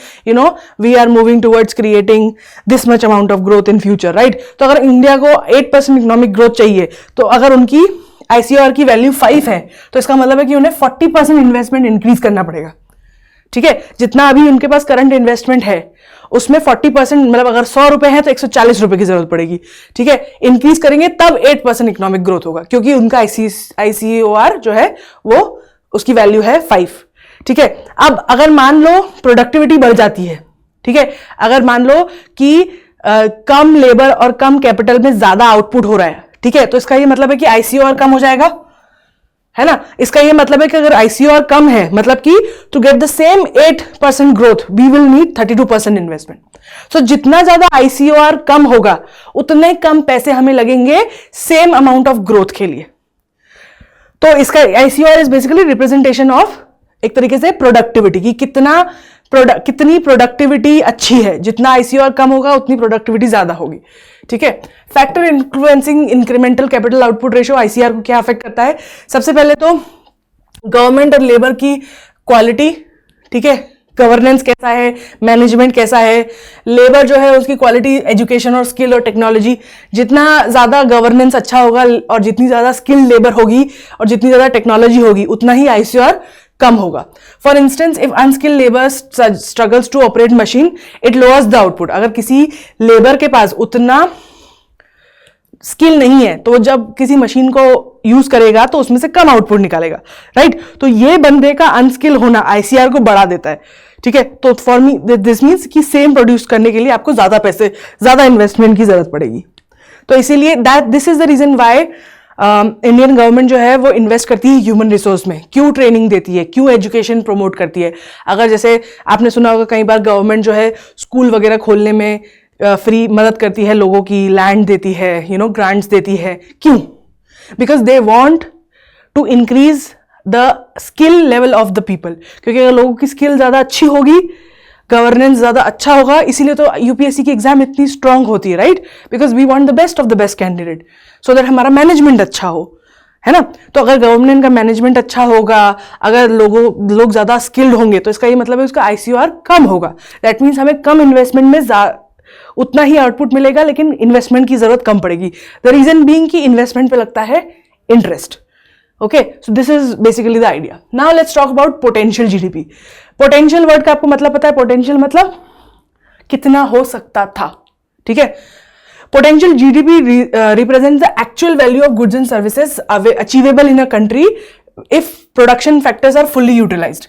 Speaker 1: we are moving towards creating this much amount of growth in future, right. तो अगर इंडिया को 8% इकोनॉमिक ग्रोथ चाहिए तो अगर उनकी आईसीआर की वैल्यू 5 है तो इसका मतलब है कि उन्हें 40% इन्वेस्टमेंट इंक्रीज करना पड़ेगा, ठीक है। जितना अभी उनके पास करंट इन्वेस्टमेंट है उसमें 40%, मतलब अगर 100 रुपए है तो 140 रुपए की जरूरत पड़ेगी, ठीक है। इंक्रीज करेंगे तब 8% इकोनॉमिक ग्रोथ होगा, क्योंकि उनका आईसीओआर जो है वो उसकी वैल्यू है 5, ठीक है। अब अगर मान लो प्रोडक्टिविटी बढ़ जाती है, ठीक है, अगर मान लो कि कम लेबर और कम कैपिटल में ज्यादा आउटपुट हो रहा है, ठीक है, तो इसका ये मतलब है कि आईसीओआर कम हो जाएगा, है ना। इसका ये मतलब है कि अगर आईसीओआर कम है मतलब कि to get the same 8% growth we will need 32% investment. So जितना ज्यादा आईसीओआर कम होगा उतने कम पैसे हमें लगेंगे सेम अमाउंट ऑफ ग्रोथ के लिए। तो इसका आईसीओआर इज बेसिकली रिप्रेजेंटेशन ऑफ एक तरीके से प्रोडक्टिविटी की कितनी प्रोडक्टिविटी अच्छी है। जितना आईसीओआर कम होगा उतनी प्रोडक्टिविटी ज्यादा होगी, ठीक है। Factor influencing incremental capital output ratio ICR को क्या अफेक्ट करता है? सबसे पहले तो गवर्नमेंट और लेबर की क्वालिटी, ठीक है, गवर्नेंस कैसा है, मैनेजमेंट कैसा है, लेबर जो है उसकी क्वालिटी, एजुकेशन और स्किल और टेक्नोलॉजी। जितना ज्यादा गवर्नेंस अच्छा होगा और जितनी ज्यादा स्किल लेबर होगी और जितनी ज्यादा टेक्नोलॉजी होगी उतना ही आईसीआर कम होगा। For instance if unskilled labour struggles to operate machine it lowers the output. अगर किसी लेबर के पास उतना स्किल नहीं है तो जब किसी मशीन को यूज करेगा तो उसमें से कम आउटपुट निकालेगा, राइट। तो ये बंदे का अनस्किल होना आईसीआर को बढ़ा देता है, ठीक है। तो फॉर मी दिस मीन्स कि सेम प्रोड्यूस करने के लिए आपको ज्यादा पैसे, ज्यादा इन्वेस्टमेंट की जरूरत पड़ेगी। तो इसीलिए this is the reason why Indian government जो है वो इन्वेस्ट करती है ह्यूमन रिसोर्स में, क्यों ट्रेनिंग देती है, क्यों एजुकेशन प्रमोट करती है। अगर जैसे आपने सुना होगा कई बार गवर्नमेंट जो है स्कूल वगैरह खोलने में फ्री मदद करती है, लोगों की लैंड देती है, ग्रांट्स देती है, क्यों? Because they want to increase the skill level of the people. क्योंकि अगर लोगों की स्किल ज्यादा अच्छी होगी, गवर्नेंस ज्यादा अच्छा होगा, इसीलिए तो यूपीएससी की एग्जाम इतनी स्ट्रांग होती है, right. Because we want the best of the best candidate so that हमारा मैनेजमेंट अच्छा हो, है ना। तो अगर गवर्नमेंट का मैनेजमेंट अच्छा होगा, अगर लोग ज्यादा स्किल्ड होंगे तो इसका ये मतलब है उसका आईसीआर कम होगा। दैट मीन्स हमें कम इन्वेस्टमेंट में उतना ही आउटपुट मिलेगा लेकिन इन्वेस्टमेंट की जरूरत कम पड़ेगी। द रीजन बीइंग कि इन्वेस्टमेंट पे लगता है interest. Okay, so this is basically the idea. Now let's talk about potential GDP. Potential word का आपको मतलब पता है? पोटेंशियल मतलब कितना हो सकता था, ठीक है। Potential GDP represents the actual value of goods and services achievable in a country if production factors are fully utilised.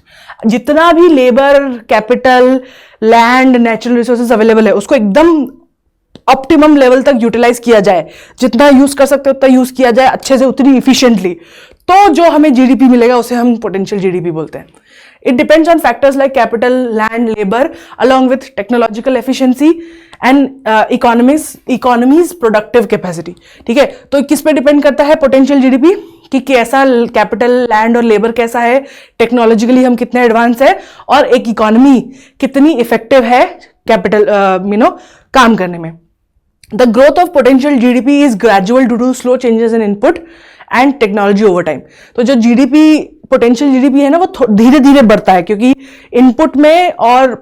Speaker 1: जितना भी labour, capital, land, natural resources available है उसको एकदम ऑप्टिमम लेवल तक यूटिलाइज किया जाए, जितना यूज कर सकते उतना यूज किया जाए अच्छे से, उतनी इफिशिएंटली, तो जो हमें जीडीपी मिलेगा उसे हम पोटेंशियल जीडीपी बोलते हैं। It depends on factors like capital, land, labour along with technological efficiency and economies productive capacity, ठीक है। तो किस पे डिपेंड करता है पोटेंशियल जीडीपी? कि कैसा कैपिटल, लैंड और लेबर कैसा है, टेक्नोलॉजिकली हम कितने एडवांस है, और एक इकोनॉमी कितनी इफेक्टिव है कैपिटल काम करने में। The growth of potential GDP is gradual due to slow changes in input and technology over time. तो जो GDP, पोटेंशियल GDP है ना, वो धीरे धीरे बढ़ता है क्योंकि इनपुट में और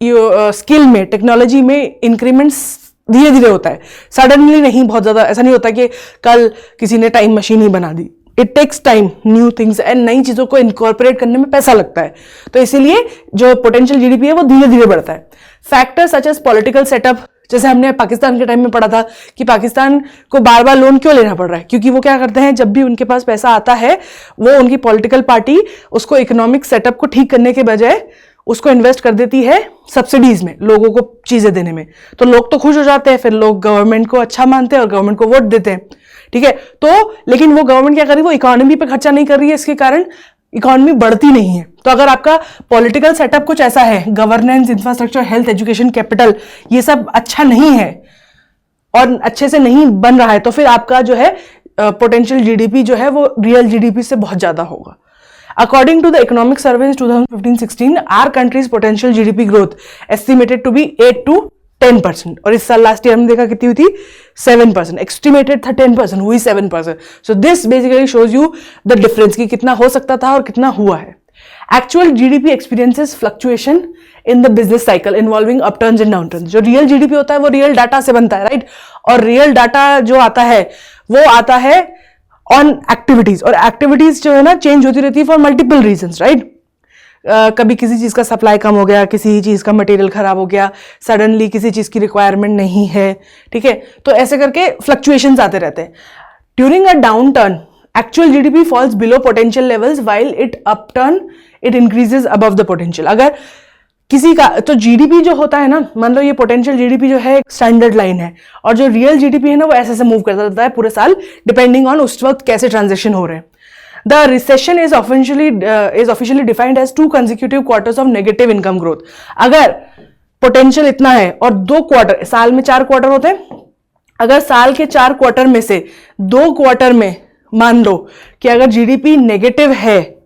Speaker 1: स्किल में, टेक्नोलॉजी में इंक्रीमेंट्स धीरे धीरे होता है, सडनली नहीं, बहुत ज्यादा ऐसा नहीं होता कि कल किसी ने टाइम मशीन ही बना दी। It takes time, new things and नई चीजों को इनकॉर्पोरेट करने में पैसा लगता है, तो इसीलिए जो पोटेंशियल जीडीपी है वो धीरे धीरे बढ़ता है। Factors such as political setup, जैसे हमने पाकिस्तान के टाइम में पढ़ा था कि पाकिस्तान को बार बार लोन क्यों लेना पड़ रहा है, क्योंकि वो क्या करते हैं, जब भी उनके पास पैसा आता है वो उनकी पॉलिटिकल पार्टी उसको इकोनॉमिक सेटअप को ठीक करने के बजाय उसको इन्वेस्ट कर देती है सब्सिडीज में, लोगों को चीजें देने में, तो लोग तो खुश हो जाते हैं, फिर लोग गवर्नमेंट को अच्छा मानते हैं और गवर्नमेंट को वोट देते हैं, ठीक है। तो लेकिन वो गवर्नमेंट क्या कर रही है, वो इकोनॉमी पे खर्चा नहीं कर रही है, इसके कारण इकोनॉमी बढ़ती नहीं है। तो अगर आपका पॉलिटिकल सेटअप कुछ ऐसा है, governance, infrastructure, health, education, capital, ये सब अच्छा नहीं है और अच्छे से नहीं बन रहा है, तो फिर आपका जो है पोटेंशियल जीडीपी जो है वो रियल जीडीपी से बहुत ज्यादा होगा। According to the Economic Survey 2015-16, our country's potential GDP growth estimated to be 8 to 10%, और इस साल लास्ट ईयर हमने देखा कितनी हुई थी, 7%, एस्टिमेटेड था 10%, हुई 7%। So this basically shows you the difference कि कितना हो सकता था और कितना हुआ है। Actual GDP experiences fluctuation in the business cycle involving upturns and downturns. जो रियल जीडीपी होता है वो रियल डाटा से बनता है, राइट, और रियल डाटा जो आता है वो आता है ऑन एक्टिविटीज, और एक्टिविटीज जो है ना चेंज होती रहती है फॉर मल्टीपल रीजंस, राइट। कभी किसी चीज का सप्लाई कम हो गया, किसी चीज का मटेरियल खराब हो गया, सडनली किसी चीज की रिक्वायरमेंट नहीं है, ठीक है, तो ऐसे करके फ्लक्चुएशंस आते रहते हैं। During a down turn actual GDP falls below potential levels while it upturn it increases above the potential. अगर किसी का तो जीडीपी जो होता है ना, मान लो ये पोटेंशियल जीडीपी जो है एक स्टैंडर्ड लाइन है, और जो रियल जीडीपी है ना वो ऐसे ऐसे मूव करता रहता है पूरे साल, डिपेंडिंग ऑन उस वक्त कैसे ट्रांजेक्शन हो रहे हैं। The recession is officially defined as 2 consecutive quarters of negative income growth. अगर पोटेंशियल इतना है और 2 क्वार्टर, साल में 4 क्वार्टर होते हैं, अगर साल के 4 क्वार्टर में से 2 क्वार्टर में मान लो कि अगर जीडीपी नेगेटिव है,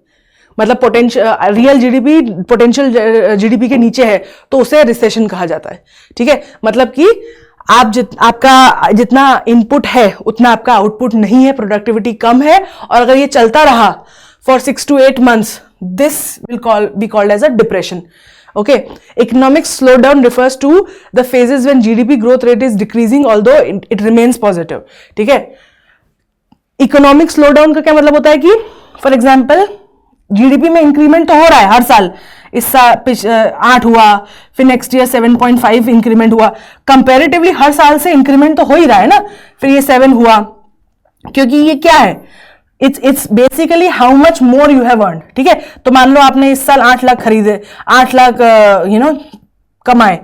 Speaker 1: मतलब potential real GDP potential GDP के नीचे है, तो उसे रिसेशन कहा जाता है, ठीक है। मतलब कि आपका जितना इनपुट है उतना आपका आउटपुट नहीं है, प्रोडक्टिविटी कम है, और अगर ये चलता रहा for 6 to 8 months, this will be called as a depression. Okay, economic slowdown refers to the phases when GDP growth rate is decreasing although it remains positive, ठीक है। इकोनॉमिक स्लोडाउन का क्या मतलब होता है कि फॉर एग्जाम्पल जीडीपी में increment तो हो रहा है हर साल, इस साल 8 हुआ, फिर नेक्स्ट ईयर 7.5 इंक्रीमेंट हुआ, कंपैरेटिवली हर साल से इंक्रीमेंट तो हो ही रहा है ना, फिर ये 7 हुआ, क्योंकि ये क्या है, it's basically how much more you have earned, ठीक है। तो मान लो आपने इस साल 8 लाख खरीदे, 8 लाख कमाए,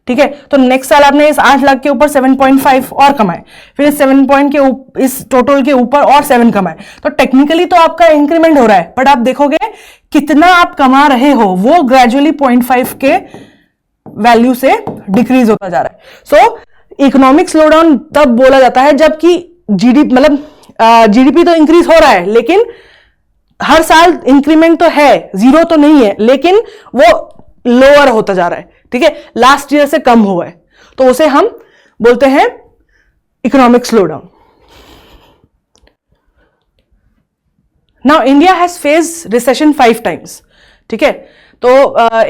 Speaker 1: ठीक है, तो नेक्स्ट साल आपने इस 8 लाख के ऊपर 7.5 और कमाए, फिर इस 7 पॉइंट के इस टोटल के ऊपर और 7 कमाए, तो टेक्निकली तो आपका इंक्रीमेंट हो रहा है, बट आप देखोगे कितना आप कमा रहे हो वो ग्रेजुअली 0.5 के वैल्यू से डिक्रीज होता जा रहा है। सो इकोनॉमिक स्लोडाउन तब बोला जाता है जबकि जीडीपी मतलब जीडीपी तो इंक्रीज हो रहा है, लेकिन हर साल इंक्रीमेंट तो है, जीरो तो नहीं है, लेकिन वो लोअर होता जा रहा है, ठीक है, लास्ट ईयर से कम हुआ है, तो उसे हम बोलते हैं economic slowdown. Now India has face recession 5 times, ठीक है, तो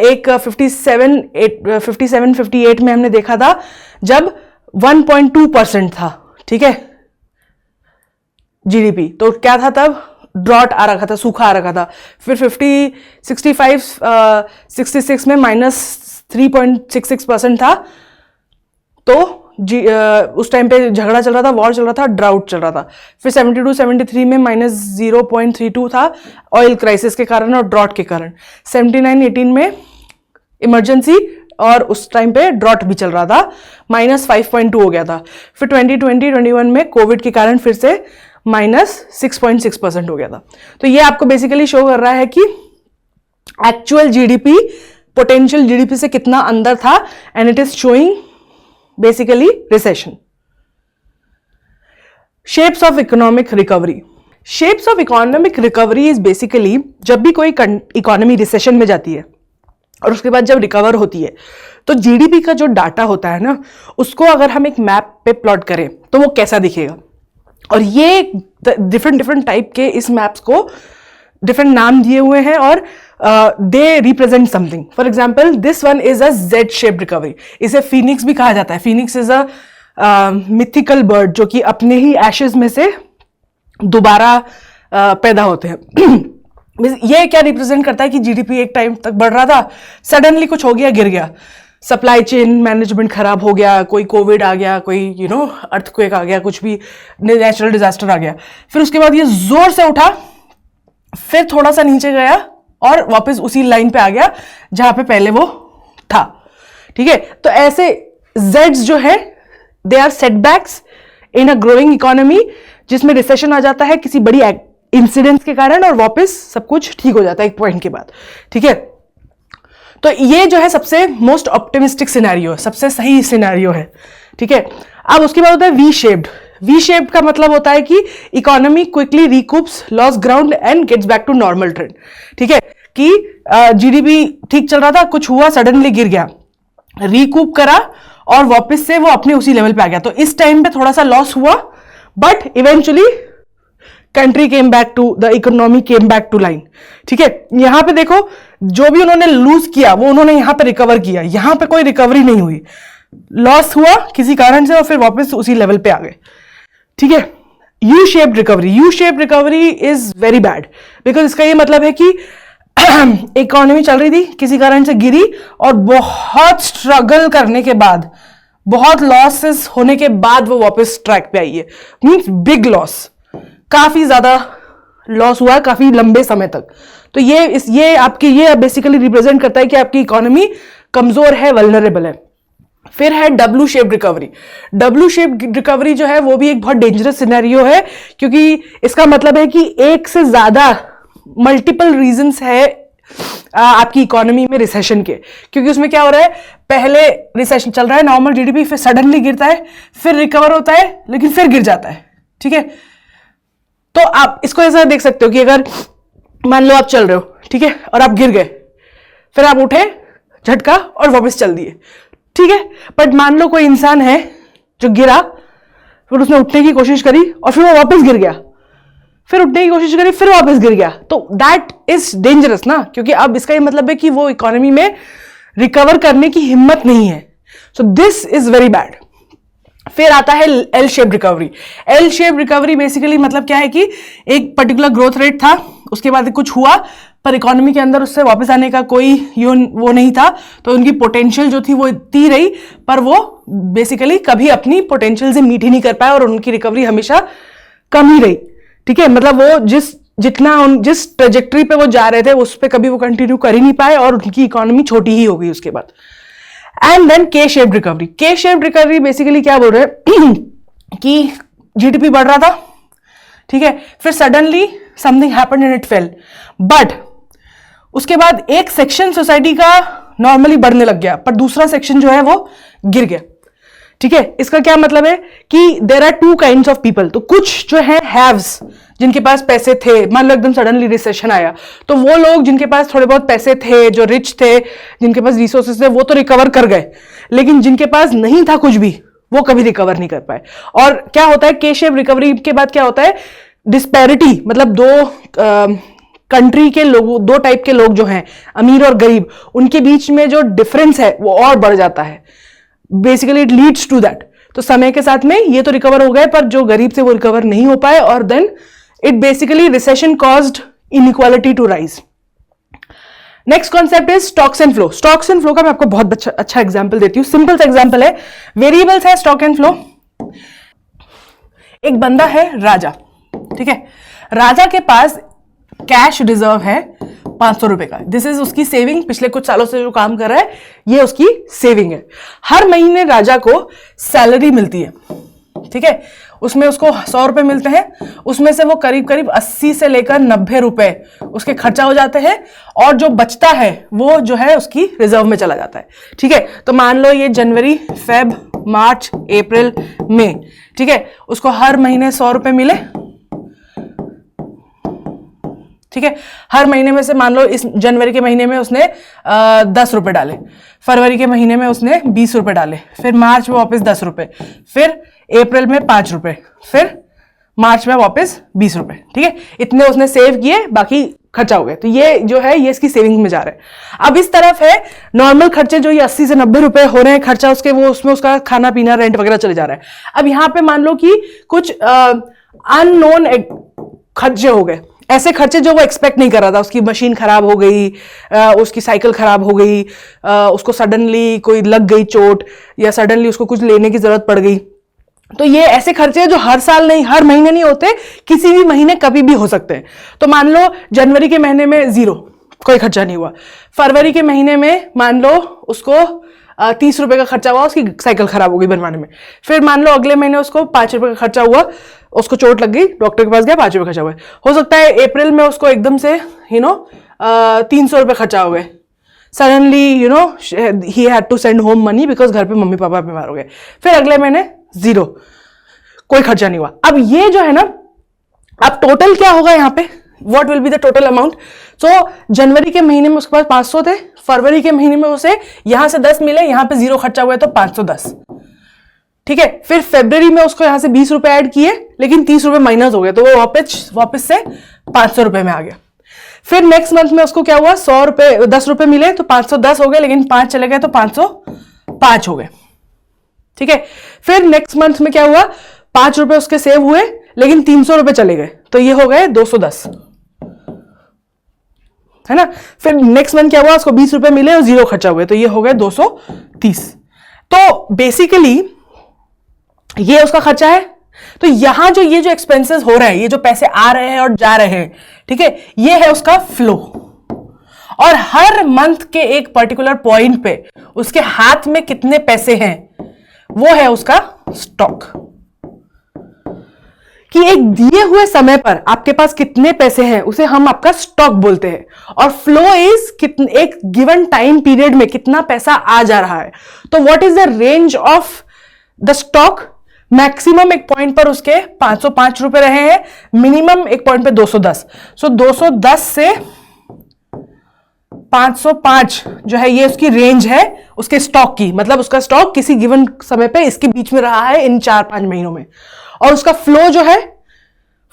Speaker 1: एक 57-58 में हमने देखा था जब 1.2% था, ठीक है, जीडीपी, तो क्या था तब, ड्रॉट आ रखा था, सूखा आ रखा था, फिर 66 में -3.66% था, तो उस टाइम पे झगड़ा चल रहा था, वॉर चल रहा था, ड्राउट चल रहा था, फिर 72-73 में -0.32 था ऑयल क्राइसिस के कारण और ड्रॉट के कारण, 79-18 में इमरजेंसी और उस टाइम पे ड्रॉट भी चल रहा था, -5.2 हो गया था, फिर 2020-21 में कोविड के कारण फिर से -6.6% हो गया था। तो ये आपको बेसिकली शो कर रहा है कि एक्चुअल जीडीपी पोटेंशियल जीडीपी से कितना अंदर था, and it is showing basically recession. Shapes of economic recovery. Shapes of economic recovery is basically जब भी कोई इकोनॉमी रिसेशन में जाती है और उसके बाद जब रिकवर होती है, तो जीडीपी का जो डाटा होता है ना, उसको अगर हम एक मैप पे प्लॉट करें तो वो कैसा दिखेगा, और ये डिफरेंट टाइप के इस मैप्स को डिफरेंट नाम दिए हुए हैं और they represent something. For example this one is a Z shape recovery. इसे फिनिक्स भी कहा जाता है. Phoenix is a mythical bird जो कि अपने ही एशेज में से दोबारा पैदा होते हैं. ये क्या रिप्रेजेंट करता है कि जीडीपी एक टाइम तक बढ़ रहा था, सडनली कुछ हो गया, गिर गया, सप्लाई चेन मैनेजमेंट खराब हो गया, कोई कोविड आ गया, कोई अर्थक्वेक आ गया, कुछ भी नेचुरल डिजास्टर आ गया, फिर उसके बाद ये जोर से उठा, फिर थोड़ा सा नीचे गया और वापस उसी लाइन पे आ गया जहां पे पहले वो था. ठीक है, तो ऐसे जेड्स जो है they are setbacks in a growing economy, जिसमें रिसेशन आ जाता है किसी बड़ी इंसिडेंट्स के कारण और वापस सब कुछ ठीक हो जाता है एक पॉइंट के बाद. ठीक है, तो ये जो है सबसे मोस्ट ऑप्टिमिस्टिक सिनेरियो है, सबसे सही सिनेरियो है. ठीक है, अब उसके बाद होता है वी शेप्ड. वी शेप्ड का मतलब होता है कि economy quickly recoups loss ground and gets back to normal trend. ठीक है, कि जीडीपी ठीक चल रहा था, कुछ हुआ, सडनली गिर गया, रिकूप करा और वापस से वो अपने उसी लेवल पे आ गया. तो इस टाइम पे थोड़ा सा लॉस हुआ, but eventually country came back to the economy came back to line. ठीक है, यहां पे देखो जो भी उन्होंने लूज किया वो उन्होंने यहां पे रिकवर किया. यहां पे कोई रिकवरी नहीं हुई, लॉस हुआ किसी कारण से और फिर वापस उसी लेवल पे आ गए. ठीक है, U shaped recovery. U shaped recovery is very bad because इसका ये मतलब है कि इकोनॉमी चल रही थी, किसी कारण से गिरी और बहुत स्ट्रगल करने के बाद, बहुत लॉसेस होने के बाद वो वापस ट्रैक पे आई है. मीन्स बिग लॉस, काफी ज्यादा लॉस हुआ है काफी लंबे समय तक. तो ये आपकी ये बेसिकली रिप्रेजेंट करता है कि आपकी इकोनॉमी कमजोर है, वल्नरेबल है. फिर है W shape recovery. W shape recovery जो है वो भी एक बहुत डेंजरस सिनेरियो है, क्योंकि इसका मतलब है कि एक से ज्यादा मल्टीपल रीजंस है आपकी इकोनॉमी में रिसेशन के. क्योंकि उसमें क्या हो रहा है, पहले रिसेशन चल रहा है, नॉर्मल जीडीपी, फिर सडनली गिरता है, फिर रिकवर होता है, लेकिन फिर गिर जाता है. ठीक है, तो आप इसको ऐसा देख सकते हो कि अगर मान लो आप चल रहे हो, ठीक है, और आप गिर गए, फिर आप उठे, झटका और वापस चल दिए. ठीक है, बट मान लो कोई इंसान है जो गिरा, फिर उसने उठने की कोशिश करी और फिर वो वापस गिर गया, फिर उठने की कोशिश करी, फिर वापस गिर गया, तो दैट इज डेंजरस ना, क्योंकि अब इसका ये मतलब है कि वो इकोनॉमी में रिकवर करने की हिम्मत नहीं है. सो दिस इज वेरी बैड. फिर आता है L shape recovery. L shape recovery basically मतलब क्या है कि एक पर्टिकुलर ग्रोथ रेट था, उसके बाद कुछ हुआ, पर इकोनॉमी के अंदर उससे वापस आने का कोई वो नहीं था, तो उनकी पोटेंशियल जो थी वो इतनी रही, पर वो बेसिकली कभी अपनी पोटेंशियल से मीट ही नहीं कर पाए और उनकी रिकवरी हमेशा कम ही रही. ठीक है, मतलब वो जिस ट्रेजेक्टरी पे वो जा रहे थे उस पर कभी वो कंटिन्यू कर ही नहीं पाए और उनकी इकोनॉमी छोटी ही हो गई उसके बाद. एंड देन के शेप रिकवरी. के शेप रिकवरी बेसिकली क्या बोल रहे हैं कि जीडीपी बढ़ रहा था, ठीक है, फिर suddenly something happened and it fail, but उसके बाद एक सेक्शन सोसाइटी का नॉर्मली बढ़ने लग गया, पर दूसरा सेक्शन जो है वो गिर गया. ठीक है, इसका क्या मतलब है कि there are two kinds of people. तो कुछ जो है हैव्स, जिनके पास पैसे थे, मान लो एकदम सडनली रिसेशन आया, तो वो लोग जिनके पास थोड़े बहुत पैसे थे, जो रिच थे, जिनके पास रिसोर्सेस थे, वो तो रिकवर कर गए, लेकिन जिनके पास नहीं था कुछ भी, वो कभी रिकवर नहीं कर पाए. और क्या होता है के शेप रिकवरी के बाद, क्या होता है, डिस्पैरिटी, मतलब दो कंट्री के लोग, दो टाइप के लोग जो हैं, अमीर और गरीब, उनके बीच में जो डिफरेंस है वो और बढ़ जाता है. Basically it leads to that. तो समय के साथ में ये तो रिकवर हो गए, पर जो गरीब थे वो रिकवर नहीं हो पाए, और then it basically recession caused inequality to rise. Next concept is stocks and flow. Stocks and flow का मैं आपको बहुत अच्छा एग्जांपल देती हूँ. सिंपल सा एग्जांपल है, वेरिएबल्स है स्टॉक एंड फ्लो. एक बंदा है राजा, ठीक है, राजा के पास कैश रिजर्व है 500 रुपए का. दिस इज उसकी सेविंग, पिछले कुछ सालों से जो काम कर रहा है ये उसकी सेविंग है. हर महीने राजा को सैलरी मिलती है, ठीक है, उसमें उसको 100 रुपए मिलते हैं, उसमें से वो करीब करीब 80 से लेकर 90 रुपए उसके खर्चा हो जाते हैं, और जो बचता है वो जो है उसकी रिजर्व में चला जाता है. ठीक है, तो मान लो ये जनवरी, फेब, मार्च, अप्रैल, मई, ठीक है, उसको हर महीने 100 रुपए मिले. ठीक है, हर महीने में से मान लो इस जनवरी के महीने में उसने 10 रुपए डाले, फरवरी के महीने में उसने 20 रुपए डाले, फिर मार्च में वापस 10 रुपए, फिर अप्रैल में 5 रुपए, फिर मार्च में वापस 20 रुपए. ठीक है, इतने उसने सेव किए, बाकी खर्चा हो गए। तो ये जो है ये इसकी सेविंग में जा रहा है। अब इस तरफ है नॉर्मल खर्चे जो ये 80 से 90 रुपए हो रहे हैं खर्चा उसके, वो उसमें उसका खाना पीना रेंट वगैरह चले जा रहा है। अब यहाँ पे मान लो कि कुछ अननोन खर्चे हो गए, ऐसे खर्चे जो वो एक्सपेक्ट नहीं कर रहा था। उसकी मशीन खराब हो गई, उसकी साइकिल खराब हो गई, उसको सडनली कोई लग गई चोट, या सडनली उसको कुछ लेने की जरूरत पड़ गई। तो ये ऐसे खर्चे जो हर साल नहीं, हर महीने नहीं होते, किसी भी महीने कभी भी हो सकते हैं। तो मान लो जनवरी के महीने में 0 कोई खर्चा नहीं हुआ, फरवरी के महीने में मान लो उसको 30 रुपए का खर्चा हुआ, उसकी साइकिल खराब हो गई बनवाने में। फिर मान लो अगले महीने उसको 5 रुपए का खर्चा हुआ, उसको चोट लग गई, डॉक्टर के पास गया, 5 रुपए खर्चा हुआ। हो सकता है अप्रैल में उसको एकदम से 300 रुपए खर्चा हो गए, सडनली ही had to send home money because घर पे मम्मी पापा बीमार हो गए। फिर अगले महीने 0 कोई खर्चा नहीं हुआ। अब ये जो है ना, अब टोटल क्या होगा यहाँ पे, what will be the total amount. So जनवरी के महीने में उसके पास 500 थे, फरवरी के महीने में उसे यहां से 10 मिले, यहां पे 0 खर्चा हुआ है तो 510, ठीक है। फिर फरवरी में उसको यहां से 20 रुपए ऐड किए, लेकिन 30 रुपए माइनस हो गए, तो वो वापस से 500 रुपए में आ गया। फिर नेक्स्ट मंथ में उसको क्या हुआ, 100 रुपए 10 रुपए मिले तो 510 हो गए, लेकिन 5 चले गए तो 505 हो गए, ठीक है। फिर नेक्स्ट मंथ में क्या हुआ, 5 रुपए उसके सेव हुए, लेकिन 300 रुपए चले गए, तो ये हो गए 210, है ना। फिर नेक्स्ट मंथ क्या हुआ, उसको 20 रुपए मिले और 0 खर्चा हुए, तो ये हो गए 230। तो बेसिकली ये उसका खर्चा है। तो यहां जो ये जो एक्सपेंसेस हो रहे हैं, ये जो पैसे आ रहे हैं और जा रहे हैं, ठीक है, ये है उसका फ्लो। और हर मंथ के एक पर्टिकुलर पॉइंट पे उसके हाथ में कितने पैसे हैं, वो है उसका स्टॉक। कि एक दिए हुए समय पर आपके पास कितने पैसे हैं, उसे हम आपका स्टॉक बोलते हैं। और फ्लो इज एक गिवन टाइम पीरियड में कितना पैसा आ जा रहा है। तो what is the range of the stock. Maximum एक पॉइंट पर उसके 505 रुपए रहे हैं, मिनिमम एक पॉइंट पे 210। सो 210 से 505 जो है ये उसकी रेंज है उसके स्टॉक की। मतलब उसका स्टॉक किसी गिवन समय पे इसके बीच में रहा है इन 4-5 महीनों में। और उसका फ्लो जो है,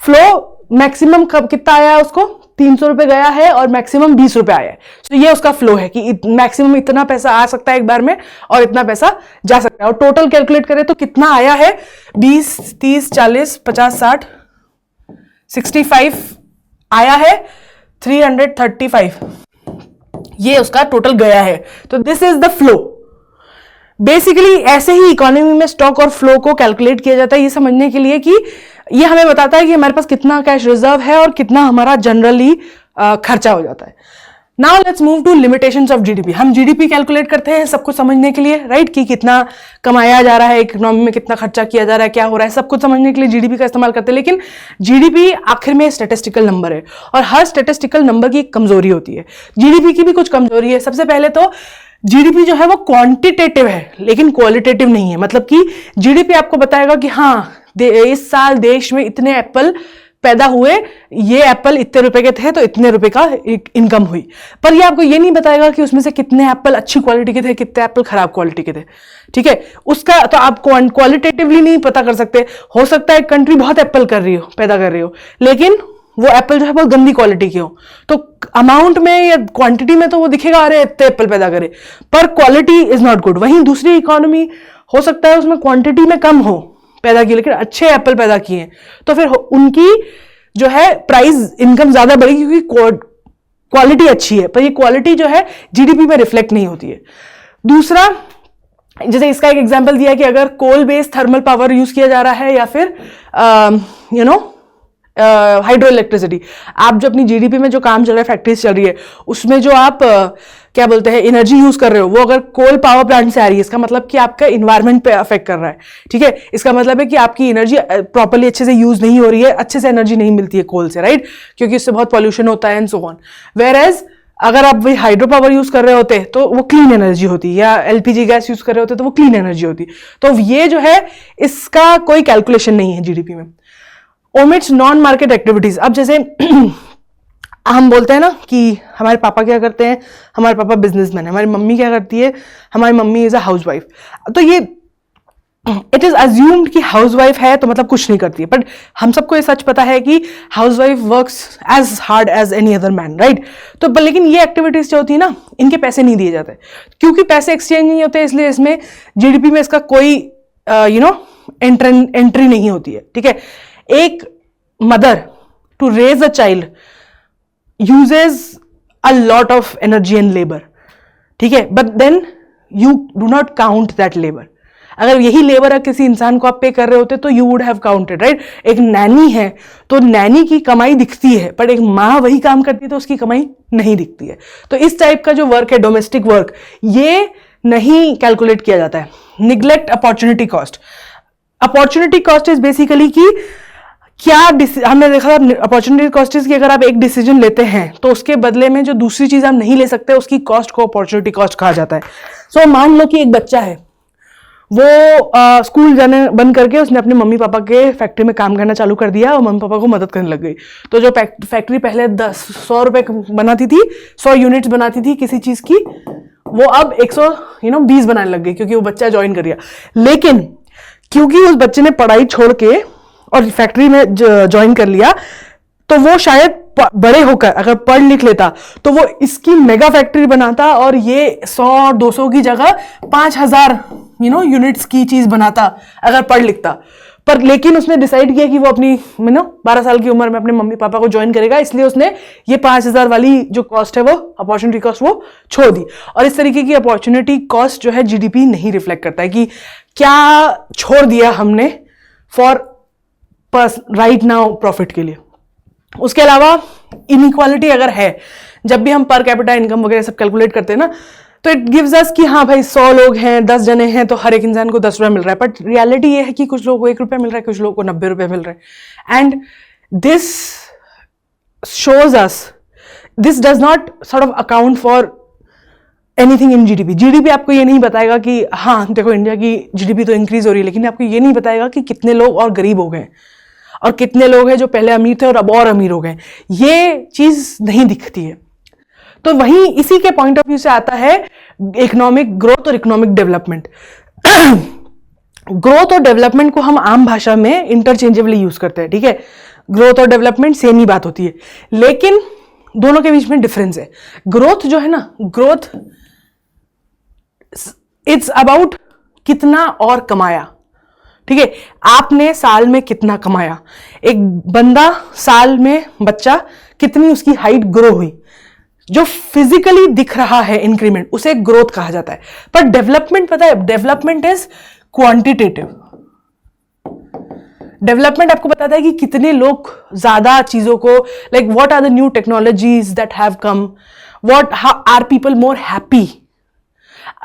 Speaker 1: फ्लो मैक्सिमम कितना आया है उसको, 300 रुपए गया है और मैक्सिमम 20 रुपए आया है। तो ये उसका फ्लो है कि मैक्सिमम इतना पैसा आ सकता है एक बार में और इतना पैसा जा सकता है। और टोटल कैलकुलेट करें तो कितना आया है, 20, 30, 40, 50, 60, 65 आया है, 335 ये उसका टोटल गया है। तो this is the flow. Basically ऐसे ही इकोनॉमी में स्टॉक और फ्लो को कैलकुलेट किया जाता है, ये समझने के लिए कि ये हमें बताता है कि हमारे पास कितना कैश रिजर्व है और कितना हमारा जनरली खर्चा हो जाता है। Now let's move to limitations of GDP. हम जीडीपी कैलकुलेट करते हैं सब कुछ समझने के लिए, राइट, कि कितना कमाया जा रहा है, इकोनॉमी में कितना खर्चा किया जा रहा है, क्या हो रहा है, सब कुछ समझने के लिए जीडीपी का इस्तेमाल करते हैं। लेकिन जीडीपी आखिर में स्टैटिस्टिकल नंबर है और हर स्टैटिस्टिकल नंबर की एक कमजोरी होती है। जीडीपी की भी कुछ कमजोरी है। सबसे पहले तो जीडीपी जो है वो क्वांटिटेटिव है लेकिन क्वालिटेटिव नहीं है। मतलब कि जीडीपी आपको बताएगा कि हाँ इस साल देश में इतने एप्पल पैदा हुए, ये एप्पल इतने रुपए के थे तो इतने रुपए का इनकम हुई, पर ये आपको ये नहीं बताएगा कि उसमें से कितने एप्पल अच्छी क्वालिटी के थे, कितने एप्पल खराब क्वालिटी के थे, ठीक है। उसका तो आप क्वालिटेटिवली नहीं पता कर सकते। हो सकता है कंट्री बहुत एप्पल कर रही हो, पैदा कर रही हो, लेकिन वो एप्पल जो है बहुत गंदी क्वालिटी के हो, तो अमाउंट में या क्वांटिटी में तो वो दिखेगा अरे इतने एप्पल पैदा करे, पर क्वालिटी इज नॉट गुड। वहीं दूसरी इकोनॉमी हो सकता है उसमें क्वांटिटी में कम हो पैदा किए लेकिन अच्छे एप्पल पैदा किए, तो फिर उनकी जो है प्राइस इनकम ज्यादा बढ़ेगी क्योंकि क्वालिटी अच्छी है, पर ये क्वालिटी जो है जीडीपी में रिफ्लेक्ट नहीं होती है। दूसरा, जैसे इसका एक एग्जांपल दिया कि अगर coal based thermal power use किया जा रहा है या फिर हाइड्रो इलेक्ट्रिसिटी, आप जो अपनी जीडीपी में जो काम चल रहा है, फैक्ट्रीज चल रही है, उसमें जो आप क्या बोलते हैं एनर्जी यूज कर रहे हो, वो अगर कोल पावर प्लांट से आ रही है, इसका मतलब कि आपका इन्वायरमेंट पे अफेक्ट कर रहा है, ठीक है। इसका मतलब है कि आपकी एनर्जी प्रॉपर्ली अच्छे से यूज नहीं हो रही है, अच्छे से एनर्जी नहीं मिलती है कोल से, राइट, क्योंकि इससे बहुत पॉल्यूशन होता है and so on. Whereas अगर आप वही हाइड्रो पावर यूज कर रहे होते तो वो क्लीन एनर्जी होती, या एलपीजी गैस यूज कर रहे होते तो वो क्लीन एनर्जी होती। तो ये जो है इसका कोई कैलकुलेशन नहीं है जीडीपी में। ओमिट्स नॉन मार्केट एक्टिविटीज। अब जैसे हम बोलते हैं ना कि हमारे पापा क्या करते हैं, हमारे पापा बिजनेसमैन है, हमारी मम्मी क्या करती है, हमारी मम्मी इज अ हाउसवाइफ। तो ये इट इज अज्यूम्ड कि हाउसवाइफ है तो मतलब कुछ नहीं करती है, बट हम सबको ये सच पता है कि housewife works as hard as any other man, right? तो लेकिन ये एक्टिविटीज जो होती है ना, इनके पैसे नहीं दिए जाते क्योंकि पैसे एक्सचेंज नहीं होते, इसलिए इसमें जीडीपी में इसका कोई एंट्री नहीं होती है, ठीक है? एक mother to raise a child uses a lot of energy and labour, ठीक है? But then you do not count that labour. अगर यही लेबर किसी इंसान को आप पे कर रहे होते तो you would have counted, right? एक नैनी है तो नैनी की कमाई दिखती है, पर एक माँ वही काम करती है तो उसकी कमाई नहीं दिखती है। तो इस टाइप का जो वर्क है, डोमेस्टिक वर्क, ये नहीं कैलकुलेट किया जाता है। Neglect opportunity cost. Opportunity cost is basically कि क्या हमने देखा अपॉर्चुनिटी कॉस्ट इज कि अगर आप एक डिसीजन लेते हैं तो उसके बदले में जो दूसरी चीज आप नहीं ले सकते उसकी कॉस्ट को अपॉर्चुनिटी कॉस्ट कहा जाता है। सो मान लो कि एक बच्चा है, वो स्कूल जाने बंद करके उसने अपने मम्मी पापा के फैक्ट्री में काम करना चालू कर दिया और मम्मी पापा को मदद करने लग गई। तो जो फैक्ट्री पहले 100 रुपए बनाती थी, 100 यूनिट्स बनाती थी किसी चीज की, वो अब 120 बनाने लग गई क्योंकि वो बच्चा ज्वाइन कर दिया। लेकिन क्योंकि उस बच्चे ने पढ़ाई छोड़ के और फैक्ट्री में ज्वाइन कर लिया, तो वो शायद बड़े होकर अगर पढ़ लिख लेता तो वो इसकी मेगा फैक्ट्री बनाता और ये 100-200 की जगह 5000 यूनिट्स की चीज बनाता अगर पढ़ लिखता। पर लेकिन उसने डिसाइड किया कि वो अपनी 12 साल की उम्र में अपने मम्मी पापा को ज्वाइन करेगा, इसलिए उसने ये 5000 वाली जो कॉस्ट है, वो अपॉर्चुनिटी कॉस्ट, वो छोड़ दी। और इस तरीके की अपॉर्चुनिटी कॉस्ट जो है जीडीपी नहीं रिफ्लेक्ट करता है कि क्या छोड़ दिया हमने फॉर राइट नाउ प्रॉफिट के लिए। उसके अलावा इनइक्वालिटी अगर है, जब भी हम पर कैपिटा इनकम वगैरह सब कैलकुलेट करते हैं ना, तो इट गिव्स अस कि हाँ भाई 100 लोग हैं, 10 जने हैं, तो हर एक इंसान को 10 रुपये मिल रहा है। बट रियलिटी ये है कि कुछ लोगों को 1 रुपया मिल रहा है, कुछ लोगों को 90 रुपये मिल रहे हैं। And this shows us, this does not sort of account for anything in GDP. GDP आपको ये नहीं बताएगा कि हाँ देखो इंडिया की जीडीपी तो इंक्रीज हो रही है, लेकिन आपको ये नहीं बताएगा कि कितने लोग और गरीब हो गए और कितने लोग हैं जो पहले अमीर थे और अब और अमीर हो गए। ये चीज नहीं दिखती है। तो वहीं इसी के पॉइंट ऑफ व्यू से आता है इकोनॉमिक ग्रोथ और इकोनॉमिक डेवलपमेंट। ग्रोथ और डेवलपमेंट को हम आम भाषा में इंटरचेंजेबली यूज करते हैं, ठीक है? ग्रोथ और डेवलपमेंट सेम ही बात होती है, लेकिन दोनों के बीच में डिफरेंस है। ग्रोथ जो है ना, ग्रोथ इट्स अबाउट कितना और कमाया, ठीक है? आपने साल में कितना कमाया, एक बंदा साल में, बच्चा कितनी उसकी हाइट ग्रो हुई, जो फिजिकली दिख रहा है इंक्रीमेंट, उसे ग्रोथ कहा जाता है। पर डेवलपमेंट पता है, डेवलपमेंट इज क्वांटिटेटिव। डेवलपमेंट आपको बताता है कि कितने लोग ज्यादा चीजों को, like what are the new technologies that have come, what are people more happy,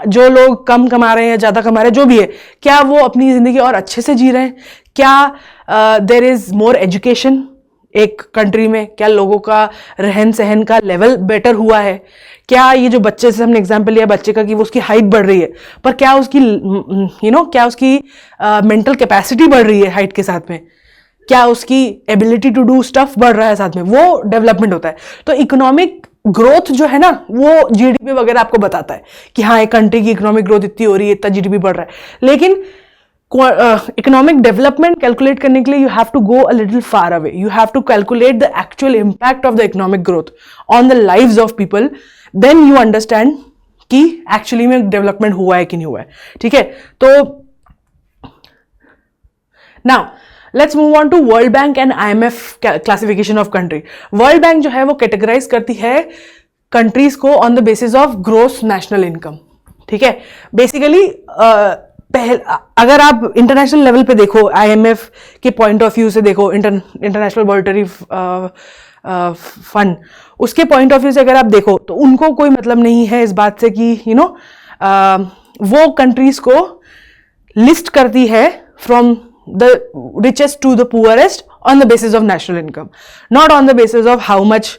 Speaker 1: जो लोग कम कमा रहे हैं या ज्यादा कमा रहे हैं, जो भी है, क्या वो अपनी जिंदगी और अच्छे से जी रहे हैं, क्या देयर इज मोर एजुकेशन एक कंट्री में, क्या लोगों का रहन सहन का लेवल बेटर हुआ है, क्या ये जो बच्चे से हमने एग्जांपल लिया बच्चे का कि वो उसकी हाइट बढ़ रही है, पर क्या उसकी क्या उसकी मेंटल कैपेसिटी बढ़ रही है हाइट के साथ में, क्या उसकी एबिलिटी टू डू स्टफ बढ़ रहा है साथ में, वो डेवलपमेंट होता है। तो इकोनॉमिक ग्रोथ जो है ना, वो जीडीपी वगैरह आपको बताता है कि हाँ एक कंट्री की इकोनॉमिक ग्रोथ इतनी हो रही है, इतना जीडीपी बढ़ रहा है। लेकिन इकोनॉमिक डेवलपमेंट कैलकुलेट करने के लिए you have to go a little far away, you have to calculate the actual impact of the economic growth on the lives of people, then you understand कि actually में development हुआ है कि नहीं हुआ है, ठीक है? तो now let's move on to World Bank and IMF classification of country. World Bank जो है वो कैटेगराइज करती है कंट्रीज को on the basis of gross national income, ठीक है? बेसिकली अगर आप इंटरनेशनल लेवल पे देखो, आईएमएफ के पॉइंट ऑफ व्यू से देखो, इंटरनेशनल मॉनेटरी फंड, उसके पॉइंट ऑफ व्यू से अगर आप देखो तो उनको कोई मतलब नहीं है इस बात से कि वो कंट्रीज को लिस्ट करती है from the richest to the poorest on the basis of national income, not on the basis of how much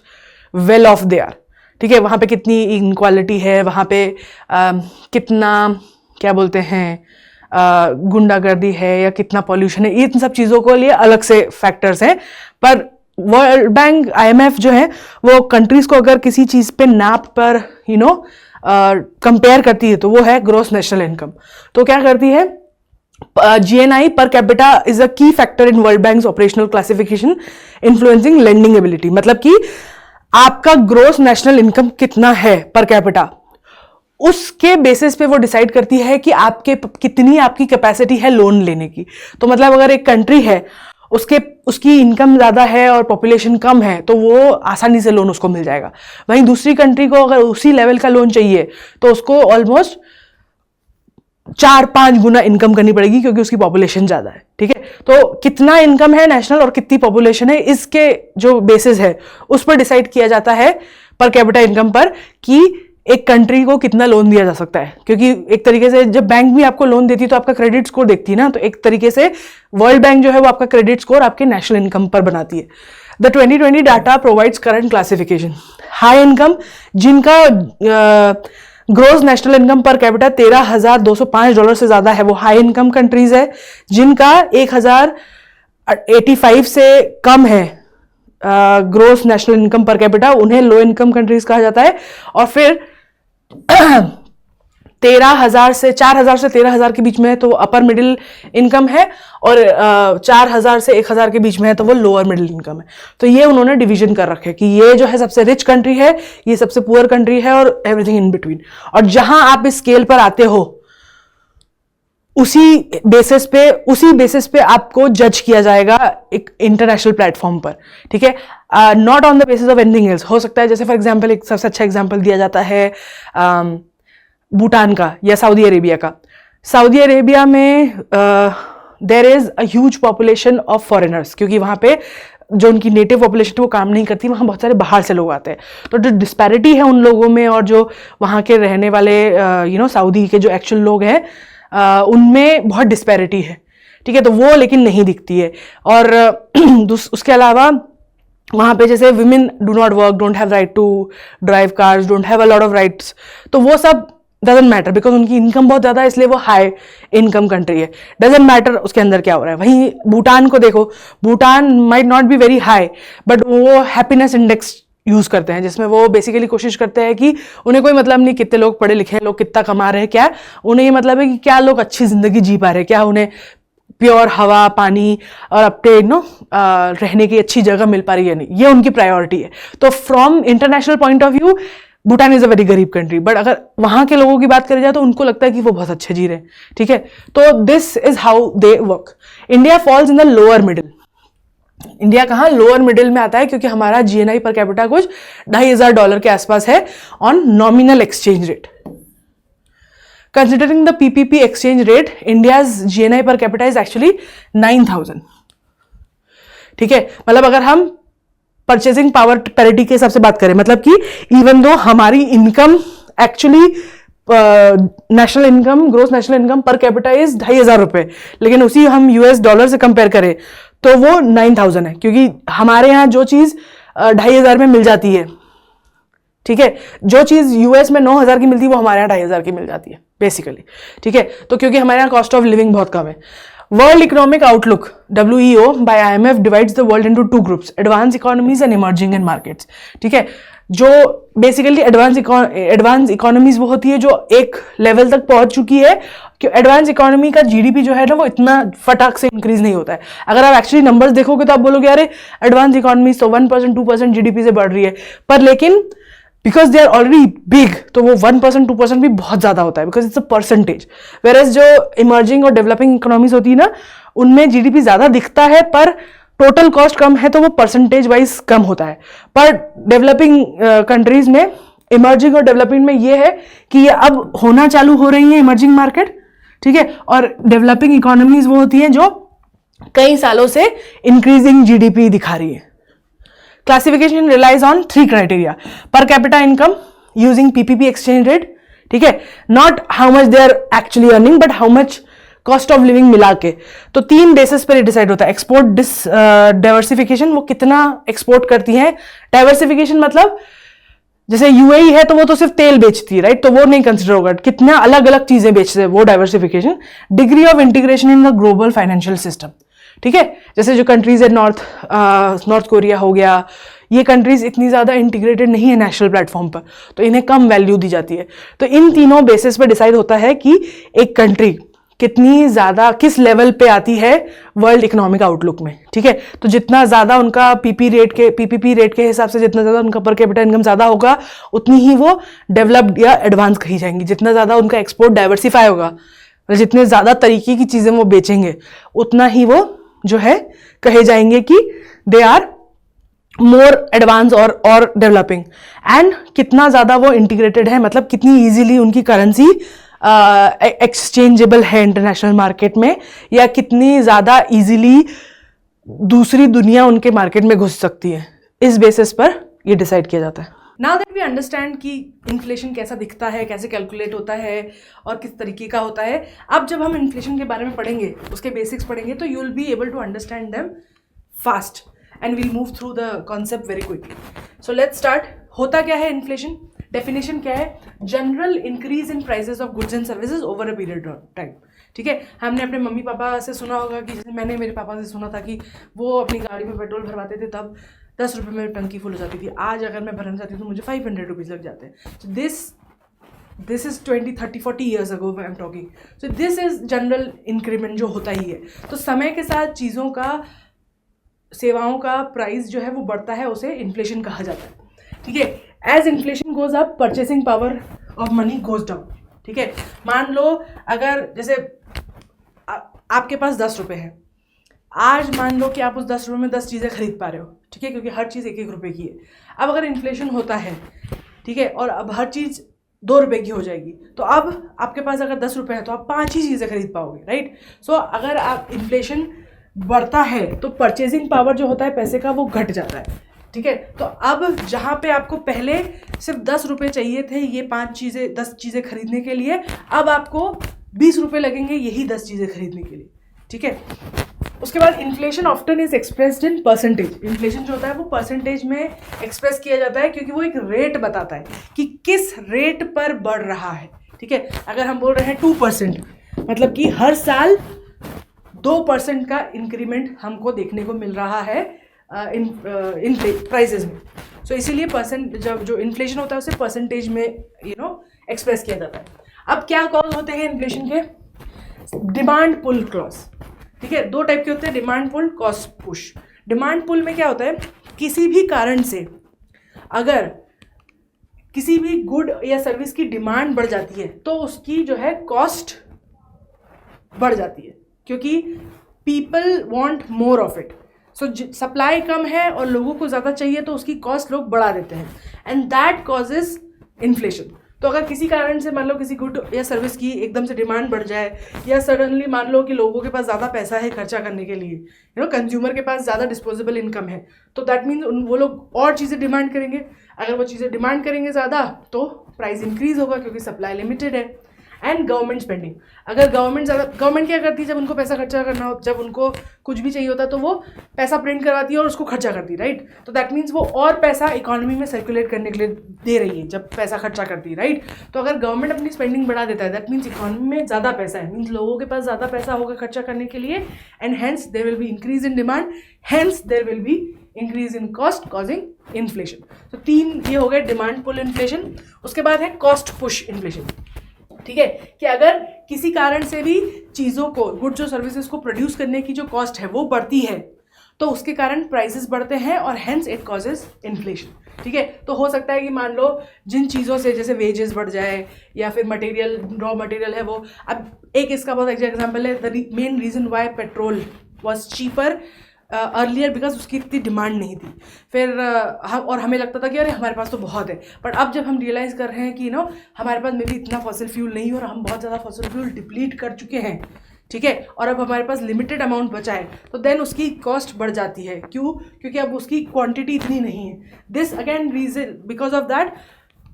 Speaker 1: well off they are, ठीक है? वहां पे कितनी इनक्वालिटी है, वहां पे कितना क्या बोलते हैं गुंडागर्दी है या कितना पॉल्यूशन है, इन सब चीजों को लिए अलग से फैक्टर्स हैं। पर वर्ल्ड बैंक आईएमएफ जो है वो कंट्रीज को अगर किसी चीज पे नाप पर कंपेयर करती है तो वो है ग्रोस नेशनल इनकम। तो क्या करती है, GNI per capita is a key factor in World Bank's operational classification influencing lending ability. मतलब कि आपका ग्रोस नेशनल इनकम कितना है पर कैपिटा, उसके बेसिस पे वो डिसाइड करती है कि कितनी आपकी कैपेसिटी है लोन लेने की. तो मतलब अगर एक कंट्री है उसकी इनकम ज्यादा है और पॉपुलेशन कम है तो वो आसानी से लोन उसको मिल जाएगा. वहीं दूसरी कंट्री को अगर उसी लेवल का लोन चाहिए तो उसको ऑलमोस्ट 4-5 गुना इनकम करनी पड़ेगी क्योंकि उसकी पॉपुलेशन ज्यादा है. ठीक है, तो कितना इनकम है नेशनल और कितनी पॉपुलेशन है, इसके जो बेसिस है उस पर डिसाइड किया जाता है पर कैपिटा इनकम पर कि एक कंट्री को कितना लोन दिया जा सकता है. क्योंकि एक तरीके से जब बैंक भी आपको लोन देती है तो आपका क्रेडिट स्कोर देखती है ना, तो एक तरीके से वर्ल्ड बैंक जो है वो आपका क्रेडिट स्कोर आपके नेशनल इनकम पर बनाती है. The 2020 data provides current classification. High income, जिनका gross national income per capita $13,205 से ज्यादा है, वो हाई इनकम कंट्रीज है. जिनका 1,085 से कम है gross national income per capita, उन्हें लो इनकम कंट्रीज कहा जाता है. और फिर 4,000 से 13,000 के बीच में है तो वो अपर मिडिल इनकम है, और 4,000 से 1,000 के बीच में है तो वो लोअर मिडिल इनकम है. तो ये उन्होंने डिवीजन कर रखे कि ये जो है सबसे रिच कंट्री है, ये सबसे पुअर कंट्री है, और एवरीथिंग इन बिटवीन. और जहां आप इस स्केल पर आते हो उसी बेसिस पे आपको जज किया जाएगा एक इंटरनेशनल प्लेटफॉर्म पर. ठीक है, not on the basis of anything else. हो सकता है जैसे फॉर एग्जांपल एक सबसे अच्छा एग्जांपल दिया जाता है भूटान का या सऊदी अरेबिया का. सऊदी अरेबिया में there is a huge population of foreigners, क्योंकि वहां पे जो उनकी नेटिव पॉपुलेशन वो काम नहीं करती, वहाँ बहुत सारे बाहर से लोग आते हैं. तो जो डिस्पैरिटी है उन लोगों में और जो वहाँ के रहने वाले सऊदी के जो एक्चुअल लोग हैं उनमें बहुत डिस्पैरिटी है. ठीक है, तो वो लेकिन नहीं दिखती है. और उसके अलावा वहाँ पे जैसे women do not work, don't have right to drive cars, don't have a lot of rights, तो वो सब डजेंट मैटर बिकॉज उनकी इनकम बहुत ज़्यादा है, इसलिए वो हाई इनकम कंट्री है. डजेंट मैटर उसके अंदर क्या हो रहा है. वहीं भूटान को देखो, Bhutan might not be very high but वो हैप्पीनेस इंडेक्स यूज करते हैं, जिसमें वो बेसिकली कोशिश करते हैं कि उन्हें कोई मतलब नहीं कितने लोग पढ़े लिखे हैं, लोग कितना कमा रहे हैं, क्या उन्हें ये मतलब है कि क्या लोग अच्छी जिंदगी जी पा रहे हैं, क्या उन्हें प्योर हवा, पानी और अपने रहने की अच्छी जगह मिल पा रही है, नहीं, ये उनकी प्रायोरिटी है. तो from international point of view Bhutan is a very गरीब कंट्री, बट अगर वहां के लोगों की बात करी जाए तो उनको लगता है कि वो बहुत अच्छे जी रहे हैं. ठीक है, तो this is how they work. India falls in the lower middle. India कहाँ लोअर मिडिल में आता है क्योंकि हमारा GNI पर कैपिटा कुछ $2,500 के आसपास है on nominal exchange rate. Considering the PPP exchange rate, India's GNI पर कैपिटा इज एक्चुअली 9,000. ठीक है, मतलब अगर हम परचेसिंग पावर पैरिटी के हिसाब से बात करें, मतलब कि इवन दो हमारी income actually national income, gross national income per capita is $2,500, लेकिन उसी हम US डॉलर से कंपेयर करें तो वो 9,000 है, क्योंकि हमारे यहाँ जो चीज 2,500 में मिल जाती है, ठीक है, जो चीज US में 9,000 की मिलती है वो हमारे यहाँ 2,500 की मिल जाती है बेसिकली. ठीक है, तो क्योंकि हमारे यहाँ कॉस्ट ऑफ लिविंग बहुत कम है. World Economic Outlook WEO by IMF divides the world into 2 groups, advance economies and emerging and markets. ठीक है, जो बेसिकली एडवांस इकोनॉमीज वो होती है जो एक लेवल तक पहुंच चुकी है कि एडवांस इकोनॉमी का GDP जो है ना वो इतना फटाक से इंक्रीज नहीं होता है. अगर आप एक्चुअली नंबर्स देखोगे तो आप बोलोगे अरे एडवांस इकोनॉमी तो 1% 2% GDP से बढ़ रही है, पर लेकिन because they are already big तो वो 1% 2% भी बहुत ज्यादा होता है because it's a percentage. Whereas जो इमर्जिंग और डेवलपिंग इकोनॉमीज होती है ना उनमें GDP ज्यादा दिखता है पर टोटल कॉस्ट कम है तो वो परसेंटेज वाइज कम होता है. पर डेवलपिंग कंट्रीज में, इमर्जिंग और डेवलपिंग में ये है कि ये अब होना चालू हो रही है इमर्जिंग मार्केट. ठीक है, और डेवलपिंग इकोनॉमीज वो होती हैं जो कई सालों से इंक्रीजिंग GDP दिखा रही है. Classification relies on 3 criteria: per capita income using PPP exchange rate, ठीक है, not how much they are actually earning but how much cost of living मिला के. तो 3 बेसिस पर डिसाइड होता है. एक्सपोर्ट डाइवर्सिफिकेशन, वो कितना एक्सपोर्ट करती हैं. डाइवर्सिफिकेशन मतलब जैसे UAE है तो वो तो सिर्फ तेल बेचती है, राइट, तो वो नहीं कंसिडर होगा. कितना अलग अलग चीजें बेचते हैं वो diversification. Degree of integration in the global financial system. ठीक है, जैसे जो कंट्रीज है नॉर्थ कोरिया हो गया, ये कंट्रीज इतनी ज्यादा इंटीग्रेटेड नहीं है नेशनल प्लेटफॉर्म पर, तो इन्हें कम वैल्यू दी जाती है. तो इन तीनों बेसिस पर डिसाइड होता है कि एक कंट्री कितनी ज़्यादा किस लेवल पे आती है वर्ल्ड इकोनॉमिक आउटलुक में, ठीक है। तो जितना ज़्यादा उनका पीपीपी रेट के हिसाब से जितना ज़्यादा उनका पर कैपिटा इनकम ज़्यादा होगा, उतनी ही वो डेवलप्ड या एडवांस कही जाएंगी। जितना ज़्यादा उनका एक्सपोर्ट डाइवर्सिफाई होगा, जितने ज़्यादा तरीके की चीज़ें वो बेचेंगे, उतना ही वो जो है कहे जाएंगे कि दे आर मोर एडवांस और डेवलपिंग। एंड कितना ज़्यादा वो इंटीग्रेटेड है, मतलब कितनी ईजिली उनकी करेंसी एक्सचेंजेबल है इंटरनेशनल मार्केट में, या कितनी ज़्यादा इजीली दूसरी दुनिया उनके मार्केट में घुस सकती है, इस बेसिस पर ये डिसाइड किया जाता है। नाउ दैट वी अंडरस्टैंड कि इन्फ्लेशन कैसा दिखता है, कैसे कैलकुलेट होता है और किस तरीके का होता है, अब जब हम इन्फ्लेशन के बारे में पढ़ेंगे, उसके बेसिक्स पढ़ेंगे, तो you will be able to understand them fast and we'll move through the concept very quickly. So let's start. होता क्या है इन्फ्लेशन? डेफिनेशन क्या है? General increase in prices of goods and services over a period of time, ठीक है। हमने अपने mummy papa से सुना होगा कि जैसे मैंने मेरे पापा से सुना था कि वो अपनी गाड़ी में पेट्रोल भरवाते थे तब 10 रुपये में टंकी फुल हो जाती थी। आज अगर मैं भरना चाहती हूँ तो मुझे 500 रुपीज़ लग जाते हैं। So this is 20, 30, 40 years ago I am talking. So this is general increment जो होता ही है। तो समय के साथ चीज़ों का, सेवाओं का प्राइस जो है वो बढ़ता है, उसे इन्फ्लेशन कहा जाता है, ठीक है। As inflation goes up, purchasing power of money goes down, ठीक है। मान लो अगर जैसे आपके पास 10 रुपये है, आज मान लो कि आप उस 10 रुपये में 10 चीज़ें खरीद पा रहे हो, ठीक है, क्योंकि हर चीज़ 1-1 रुपये की है। अब अगर इन्फ्लेशन होता है, ठीक है, और अब हर चीज़ 2 रुपये की हो जाएगी, तो अब आपके पास अगर 10 रुपये है तो आप 5 ही चीज़ें खरीद पाओगे, राइट। सो अगर आप इन्फ्लेशन बढ़ता है तो परचेजिंग पावर जो होता है पैसे का, वो घट जाता है, ठीक है। तो अब जहाँ पे आपको पहले सिर्फ 10 रुपये चाहिए थे ये 10 चीज़ें खरीदने के लिए, अब आपको 20 रुपये लगेंगे यही 10 चीज़ें खरीदने के लिए, ठीक है। उसके बाद inflation often is expressed in percentage. Inflation जो होता है वो परसेंटेज में एक्सप्रेस किया जाता है, क्योंकि वो एक रेट बताता है कि किस रेट पर बढ़ रहा है, ठीक है। अगर हम बोल रहे हैं 2%, मतलब कि हर साल 2% का इंक्रीमेंट हमको देखने को मिल रहा है इन प्राइसेस में। सो इसीलिए जब जो इन्फ्लेशन होता है उसे परसेंटेज में एक्सप्रेस किया जाता है। अब क्या कॉज होते हैं इन्फ्लेशन के? डिमांड पुल क्लॉज, ठीक है। 2 टाइप के होते हैं, demand pull, cost push. Demand pull में क्या होता है? किसी भी कारण से अगर किसी भी गुड या सर्विस की डिमांड बढ़ जाती है तो उसकी जो है कॉस्ट बढ़ जाती है, क्योंकि people want more of it. So supply कम है और लोगों को ज़्यादा चाहिए तो उसकी कॉस्ट लोग बढ़ा देते हैं, एंड दैट कॉजेज इन्फ्लेशन। तो अगर किसी कारण से मान लो किसी गुड या सर्विस की एकदम से डिमांड बढ़ जाए, या सडनली मान लो कि लोगों के पास ज़्यादा पैसा है खर्चा करने के लिए, कंज्यूमर के पास ज़्यादा डिस्पोजेबल इनकम है, तो दैट मीन्स वो लोग और चीज़ें डिमांड करेंगे। अगर वो चीज़ें डिमांड करेंगे ज़्यादा तो प्राइस इंक्रीज होगा, क्योंकि सप्लाई लिमिटेड है। एंड गवर्नमेंट स्पेंडिंग, अगर गवर्नमेंट क्या करती है जब उनको पैसा खर्चा करना हो, जब उनको कुछ भी चाहिए होता है तो वो पैसा प्रिंट करवाती है और उसको खर्चा करती है, राइट। तो दैट मीन्स वो और पैसा इकोनॉमी में सर्कुलेट करने के लिए दे रही है जब पैसा खर्चा करती है, राइट। तो अगर गवर्नमेंट अपनी स्पेंडिंग बढ़ा देता है, दैट मीन्स इकोनॉमी में ज़्यादा पैसा है, मीन्स लोगों के पास ज़्यादा पैसा होगा खर्चा करने के लिए, and hence there will be increase in demand, hence there will be increase in cost causing inflation. तो 3 ये हो गए डिमांड पुल इन्फ्लेशन। उसके बाद है कॉस्ट पुश इन्फ्लेशन, ठीक है, कि अगर किसी कारण से भी चीज़ों को, गुड्स और सर्विसेज को प्रोड्यूस करने की जो कॉस्ट है वो बढ़ती है तो उसके कारण प्राइसेस बढ़ते हैं और हेंस इट कॉजेज इन्फ्लेशन, ठीक है। तो हो सकता है कि मान लो जिन चीज़ों से जैसे वेजेस बढ़ जाए या फिर मटेरियल, रॉ मटेरियल है वो, अब एक इसका बहुत अच्छा एग्जाम्पल है, the main reason why petrol was cheaper earlier because उसकी इतनी डिमांड नहीं थी। फिर और हमें लगता था कि अरे हमारे पास तो बहुत है, बट अब जब हम रियलाइज़ कर रहे हैं कि हमारे पास में भी इतना फॉसिल फ्यूल नहीं है और हम बहुत ज़्यादा फॉसिल फ्यूल डिप्लीट कर चुके हैं, ठीक है, और अब हमारे पास लिमिटेड अमाउंट बचा है, तो देन उसकी कॉस्ट बढ़ जाती है। क्यों? क्योंकि अब उसकी क्वांटिटी इतनी नहीं है। This again reason, because of that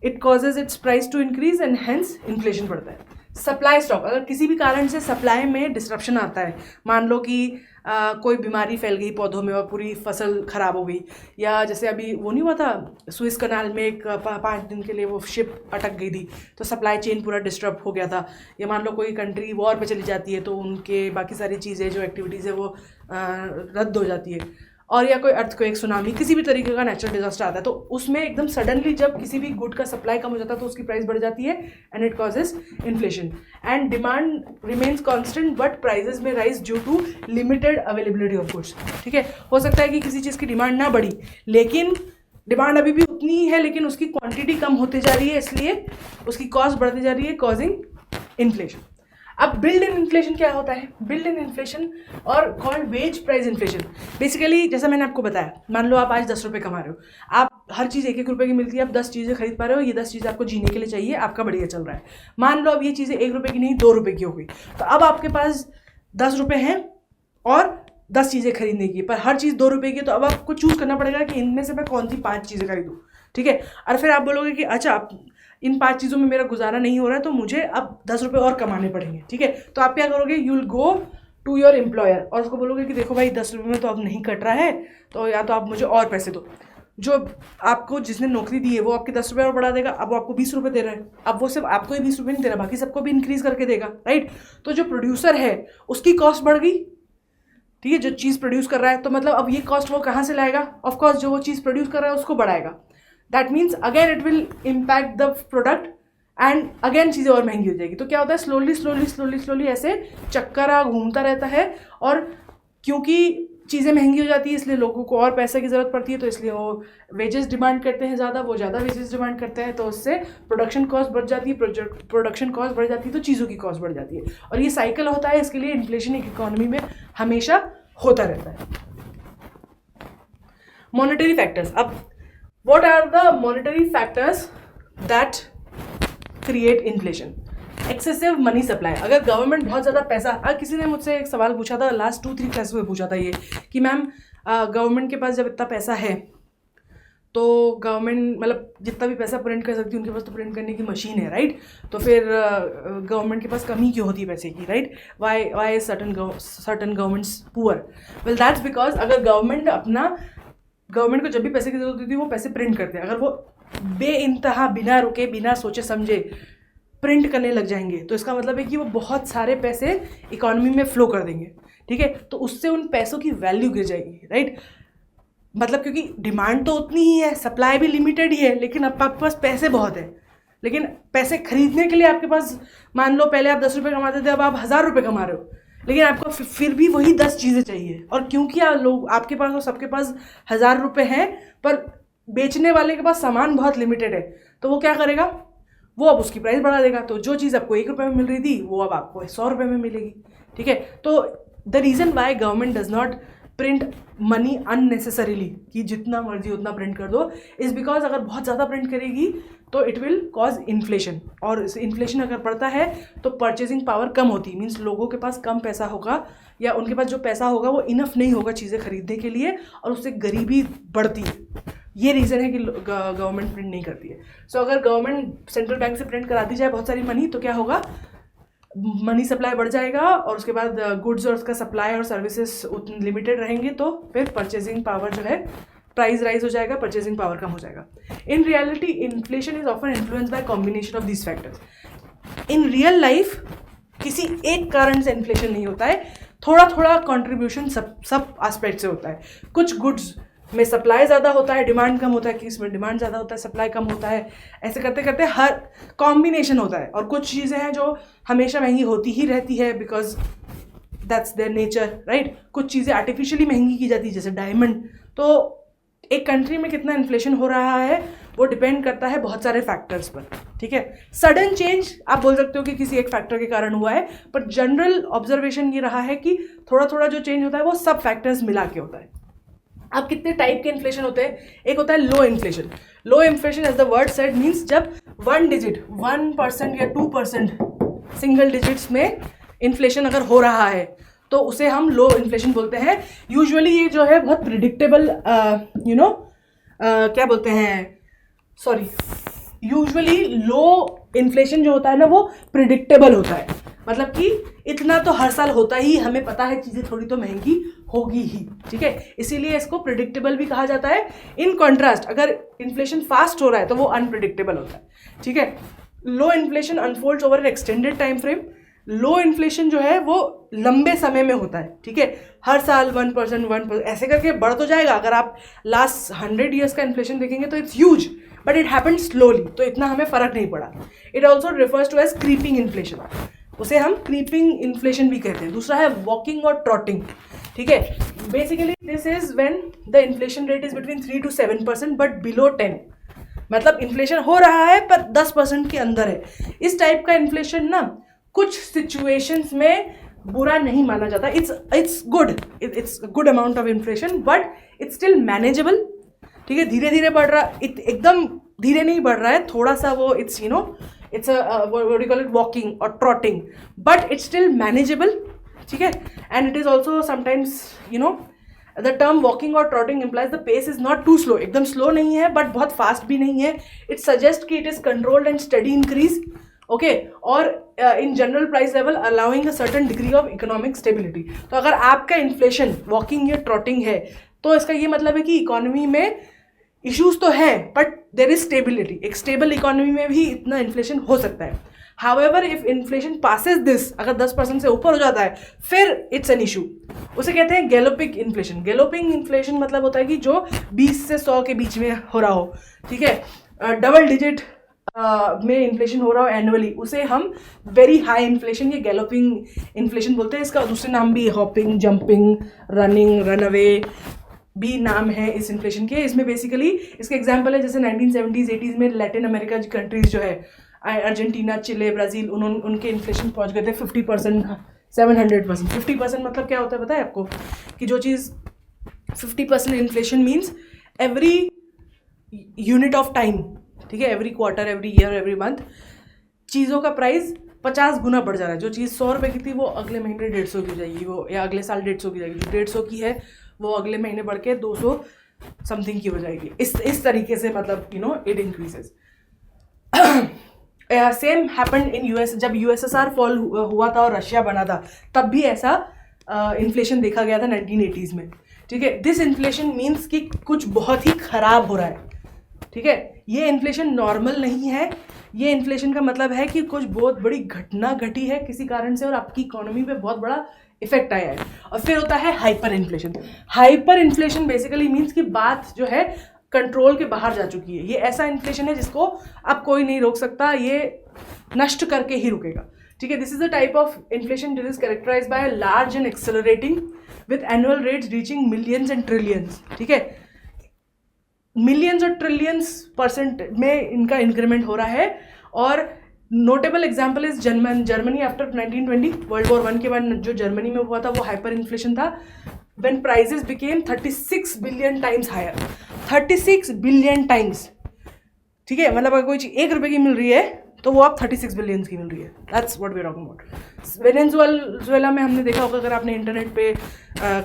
Speaker 1: it causes its price to increase and hence inflation बढ़ता है। सप्लाई स्टॉक, अगर किसी भी कारण से सप्लाई में डिस्ट्रप्शन आता है, मान लो कि कोई बीमारी फैल गई पौधों में और पूरी फसल ख़राब हो गई, या जैसे अभी वो नहीं हुआ था सुएज कनाल में एक 5 दिन के लिए वो शिप अटक गई थी तो सप्लाई चेन पूरा डिस्टर्ब हो गया था, या मान लो कोई कंट्री वॉर पे चली जाती है तो उनके बाकी सारी चीज़ें जो एक्टिविटीज़ है वो रद्द हो जाती है, और या कोई अर्थक्वेक, सुनामी, किसी भी तरीके का नेचुरल डिजास्टर आता है, तो उसमें एकदम सडनली जब किसी भी गुड का सप्लाई कम हो जाता है तो उसकी प्राइस बढ़ जाती है and it causes inflation. And demand remains constant but prices में rise due to limited availability of goods. ठीक है, हो सकता है कि किसी चीज़ की डिमांड ना बढ़ी, लेकिन डिमांड अभी भी उतनी ही है, लेकिन उसकी क्वांटिटी कम होती जा रही है, इसलिए उसकी कॉस्ट बढ़ती जा रही है, कॉजिंग इन्फ्लेशन। अब बिल्ड इन इन्फ्लेशन क्या होता है? बिल्ड इन इन्फ्लेशन और called wage price inflation. Basically जैसा मैंने आपको बताया, मान लो आप आज 10 रुपये कमा रहे हो, आप हर चीज़ 1-1 रुपये की मिलती है, आप 10 चीज़ें खरीद पा रहे हो, ये 10 चीज़ें आपको जीने के लिए चाहिए, आपका बढ़िया चल रहा है। मान लो अब ये चीज़ें 1 रुपये की नहीं 2 रुपये की हो गई, तो अब आपके पास 10 रुपये हैं और 10 चीज़ें खरीदने की, पर हर चीज़ 2 रुपये की, तो अब आपको चूज़ करना पड़ेगा कि इनमें से मैं कौन सी 5 चीज़ें खरीदूँ। ठीक है, और फिर आप बोलोगे कि अच्छा इन 5 चीज़ों में मेरा गुजारा नहीं हो रहा है, तो मुझे अब 10 रुपये और कमाने पड़ेंगे। ठीक है, तो आप क्या करोगे? You will go to your employer और उसको बोलोगे कि देखो भाई 10 रुपये में तो अब नहीं कट रहा है, तो या तो आप मुझे और पैसे दो। जो आपको जिसने नौकरी दी है वो आपके 10 रुपये और बढ़ा देगा, अब वो आपको 20 रुपये दे रहा है, अब वो सिर्फ आपको ही 20 रुपये नहीं दे रहा, बाकी सबको भी इंक्रीज़ करके देगा, राइट। तो जो प्रोड्यूसर है उसकी कॉस्ट बढ़ गई, ठीक है, जो चीज़ प्रोड्यूस कर रहा है, तो मतलब अब ये कॉस्ट वो कहाँ से लाएगा? ऑफकोर्स जो वो चीज़ प्रोड्यूस कर रहा है उसको बढ़ाएगा। That means again it will impact the product and again चीज़ें और महंगी हो जाएगी। तो क्या होता है? स्लोली ऐसे चक्कर घूमता रहता है, और क्योंकि चीज़ें महंगी हो जाती है इसलिए लोगों को और पैसे की ज़रूरत पड़ती है, तो इसलिए वो वेजेस डिमांड करते हैं ज़्यादा, वो ज़्यादा वेजेस डिमांड करते हैं, तो उससे प्रोडक्शन कॉस्ट बढ़ जाती है, प्रोडक्शन कॉस्ट बढ़ जाती है, तो चीज़ों की कॉस्ट बढ़ जाती है, और ये साइकिल होता है। इसके लिए इन्फ्लेशन एक इकोनॉमी में हमेशा होता रहता है। Monetary factors. अब what are the monetary factors that create inflation? Excessive money supply. अगर गवर्नमेंट बहुत ज़्यादा पैसा, किसी ने मुझसे एक सवाल पूछा था लास्ट 2-3 क्लास में पूछा था ये कि मैम गवर्नमेंट के पास जब इतना पैसा है तो गवर्नमेंट मतलब जितना भी पैसा प्रिंट कर सकती है, उनके पास तो प्रिंट करने की मशीन है, राइट, तो फिर गवर्नमेंट के पास कमी क्यों होती है पैसे की, right? Why certain governments poor? Well that's because अगर गवर्नमेंट को जब भी पैसे की जरूरत होती है वो पैसे प्रिंट करते हैं। अगर वो बेइंतहा बिना रुके बिना सोचे समझे प्रिंट करने लग जाएंगे, तो इसका मतलब है कि वो बहुत सारे पैसे इकोनॉमी में फ्लो कर देंगे, ठीक है, तो उससे उन पैसों की वैल्यू गिर जाएगी, राइट। मतलब क्योंकि डिमांड तो उतनी ही है, सप्लाई भी लिमिटेड ही है, लेकिन अब आपके पास पैसे बहुत है, लेकिन पैसे खरीदने के लिए आपके पास, मान लो पहले आप 10 रुपये कमाते थे, अब आप 1000 रुपये कमा रहे हो, लेकिन आपको फिर भी वही 10 चीज़ें चाहिए। और क्योंकि लोग आपके पास और सबके पास 1000 रुपये हैं, पर बेचने वाले के पास सामान बहुत लिमिटेड है, तो वो क्या करेगा? वो अब उसकी प्राइस बढ़ा देगा, तो जो चीज़ आपको 1 रुपये में मिल रही थी वो अब आपको 100 रुपये में मिलेगी, ठीक है। तो the reason why government does not print money unnecessarily कि जितना मर्जी उतना प्रिंट कर दो, इज़ बिकॉज अगर बहुत ज़्यादा प्रिंट करेगी तो इट विल कॉज इन्फ्लेशन, और इन्फ्लेशन अगर बढ़ता है तो परचेजिंग पावर कम होती है, मीन्स लोगों के पास कम पैसा होगा, या उनके पास जो पैसा होगा वो इनफ नहीं होगा चीज़ें खरीदने के लिए, और उससे गरीबी बढ़ती है। ये रीज़न है कि गवर्नमेंट प्रिंट नहीं करती है। सो अगर गवर्नमेंट सेंट्रल बैंक से प्रिंट कराती जाए बहुत सारी मनी, तो क्या होगा? मनी सप्लाई बढ़ जाएगा, और उसके बाद गुड्स और उसका सप्लाई और सर्विसेज लिमिटेड रहेंगे, तो फिर परचेजिंग पावर जो है, प्राइस राइज हो जाएगा, परचेजिंग पावर कम हो जाएगा। In reality inflation is often influence by combination of this factors. In real life किसी एक कारण से इन्फ्लेशन नहीं होता है, थोड़ा थोड़ा कॉन्ट्रीब्यूशन सब एस्पेक्ट से होता है। कुछ गुड्स में सप्लाई ज़्यादा होता है, डिमांड कम होता है, कि इसमें डिमांड ज़्यादा होता है, सप्लाई कम होता है, ऐसे करते करते हर कॉम्बिनेशन होता है। और कुछ चीज़ें हैं जो हमेशा महंगी होती ही रहती है, because that's their nature, right. कुछ चीज़ें आर्टिफिशियली महंगी की जाती है, जैसे डायमंड। तो एक कंट्री में कितना इन्फ्लेशन हो रहा है वो डिपेंड करता है बहुत सारे फैक्टर्स पर, ठीक है। सडन चेंज आप बोल सकते हो कि किसी एक फैक्टर के कारण हुआ है, पर जनरल ऑब्जर्वेशन ये रहा है कि थोड़ा थोड़ा जो चेंज होता है वो सब फैक्टर्स मिला के होता है। अब कितने टाइप के इन्फ्लेशन होते हैं? एक होता है low inflation. Low inflation as the word said means जब 1% या 2% सिंगल डिजिट्स में इन्फ्लेशन अगर हो रहा है तो उसे हम लो इन्फ्लेशन बोलते हैं। यूजुअली ये जो है बहुत प्रिडिक्टेबल क्या बोलते हैं, सॉरी, यूजुअली लो इन्फ्लेशन जो होता है ना वो प्रिडिक्टेबल होता है, मतलब कि इतना तो हर साल होता ही, हमें पता है चीज़ें थोड़ी तो महंगी होगी ही, ठीक है, इसीलिए इसको प्रिडिक्टेबल भी कहा जाता है। इन कॉन्ट्रास्ट अगर इन्फ्लेशन फास्ट हो रहा है तो वो अनप्रिडिक्टेबल होता है, ठीक है। Low inflation unfolds over an extended time frame, low inflation जो है वो लंबे समय में होता है, ठीक है, हर साल 1% ऐसे करके बढ़ तो जाएगा। अगर आप लास्ट 100 ईयर्स का इन्फ्लेशन देखेंगे तो it's huge, but it happen slowly, तो इतना हमें फर्क नहीं पड़ा। It also refers to as creeping inflation, उसे हम क्रीपिंग इन्फ्लेशन भी कहते हैं। दूसरा है वॉकिंग और ट्रॉटिंग, ठीक है। Basically this is when the inflation rate is between 3 to 7% but below 10, मतलब इन्फ्लेशन हो रहा है पर 10% के अंदर है। इस टाइप का इन्फ्लेशन ना कुछ सिचुएशंस में बुरा नहीं माना जाता, it's good amount of inflation, but it's still manageable, ठीक है। धीरे धीरे बढ़ रहा, एकदम धीरे नहीं बढ़ रहा है, थोड़ा सा वो it's what do you call it, walking or trotting, but it's still manageable, ठीक है। And it is also sometimes the term walking or trotting implies the pace is not too slow, एकदम स्लो नहीं है but बहुत fast भी नहीं है। It suggest कि it is controlled and steady increase, okay, और in general price level allowing a certain degree of economic stability. तो अगर आपका इन्फ्लेशन वॉकिंग या ट्रॉटिंग है तो इसका ये मतलब है कि इकोनॉमी में इश्यूज तो है बट देर इज स्टेबिलिटी। एक स्टेबल इकोनॉमी में भी इतना इन्फ्लेशन हो सकता है। However if inflation passes this, अगर 10% से ऊपर हो जाता है फिर इट्स एन इशू, उसे कहते हैं गैलोपिंग इन्फ्लेशन। गैलोपिंग इन्फ्लेशन मतलब होता है कि जो 20 से 100 के बीच में हो रहा हो, ठीक है, डबल डिजिट में इन्फ्लेशन हो रहा हो एनुअली, उसे हम वेरी हाई इन्फ्लेशन या गैलोपिंग इन्फ्लेशन बोलते हैं। इसका दूसरे नाम भी हॉपिंग, जंपिंग, रनिंग, रनअवे भी नाम है इस इन्फ्लेशन के। इसमें बेसिकली इसके एग्जांपल है जैसे 1970s 80s में लैटिन अमेरिका कंट्रीज जो है, अर्जेंटीना, चिले, ब्राज़ील, उनके इन्फ्लेशन पहुंच गए थे 50%, 700%। 50% मतलब क्या होता है पता है आपको, कि जो चीज़ 50% inflation means every unit of time, ठीक है, every quarter, every year, every month चीज़ों का प्राइस 50 गुना बढ़ जा रहा है। जो चीज़ 100 रुपये की थी वो अगले महीने 150 की हो जाएगी, वो या अगले साल 150 की जाएगी। जो 150 की है वो अगले महीने बढ़ के 200 समथिंग की हो जाएगी। इस तरीके से मतलब it increases. Same happened in US, जब यूएसएसआर फॉल हुआ था और रशिया बना था तब भी ऐसा इन्फ्लेशन देखा गया था 1980s में, ठीक है। दिस इन्फ्लेशन मीन्स कि कुछ बहुत ही खराब हो रहा है, ठीक है। ये इन्फ्लेशन नॉर्मल नहीं है, ये इन्फ्लेशन का मतलब है कि कुछ बहुत बड़ी घटना घटी है किसी कारण से और आपकी इकोनॉमी पे बहुत बड़ा इफेक्ट आया है। और फिर होता है hyper inflation. Hyper inflation basically means कि बात जो है कंट्रोल के बाहर जा चुकी है। ये ऐसा इन्फ्लेशन है जिसको अब कोई नहीं रोक सकता, ये नष्ट करके ही रुकेगा, ठीक है। This is the type of inflation this is characterize by large and accelerating with annual rates reaching millions and trillions, ठीक है। मिलियंस और ट्रिलियंस परसेंट में इनका इंक्रीमेंट हो रहा है। और notable example is Germany after 1920, world war 1 के बाद जो जर्मनी में हुआ था वो हाइपर इन्फ्लेशन था, when prices became 36 billion times higher, 36 billion times, ठीक है। मतलब अगर कोई चीज़ 1 रुपये की मिल रही है तो वो आप 36 बिलियंस की मिल रही है। That's what we are talking about. Venezuela में हमने देखा होगा, अगर आपने इंटरनेट पे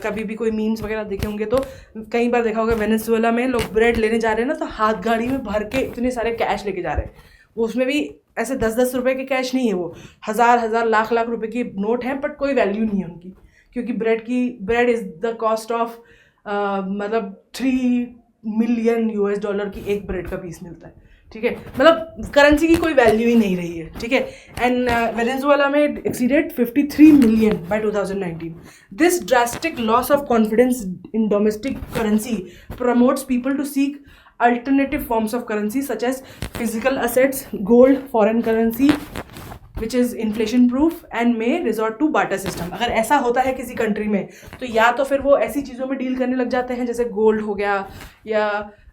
Speaker 1: कभी भी कोई मीम्स वगैरह देखे होंगे तो कई बार देखा होगा, वेनेजुएला में लोग ब्रेड लेने जा रहे हैं ना तो हाथ गाड़ी में भर के इतने सारे कैश लेके जा रहे हैं। वो उसमें भी ऐसे 10-10 रुपये के कैश नहीं है, वो हज़ार लाख रुपए की नोट हैं, बट कोई वैल्यू नहीं है उनकी, क्योंकि bread is the cost of मतलब $3 मिलियन की एक ब्रेड का पीस मिलता है, ठीक है। मतलब करेंसी की कोई वैल्यू ही नहीं रही है, ठीक है। एंड वेनेजुएला में exceeded 53 million by 2019। This drastic loss of confidence in domestic currency promotes people to seek alternative forms of currency such as physical assets, gold, foreign currency which is inflation proof and may resort to barter system। अगर ऐसा होता है किसी country में तो या तो फिर वो ऐसी चीज़ों में डील करने लग जाते हैं जैसे गोल्ड हो गया या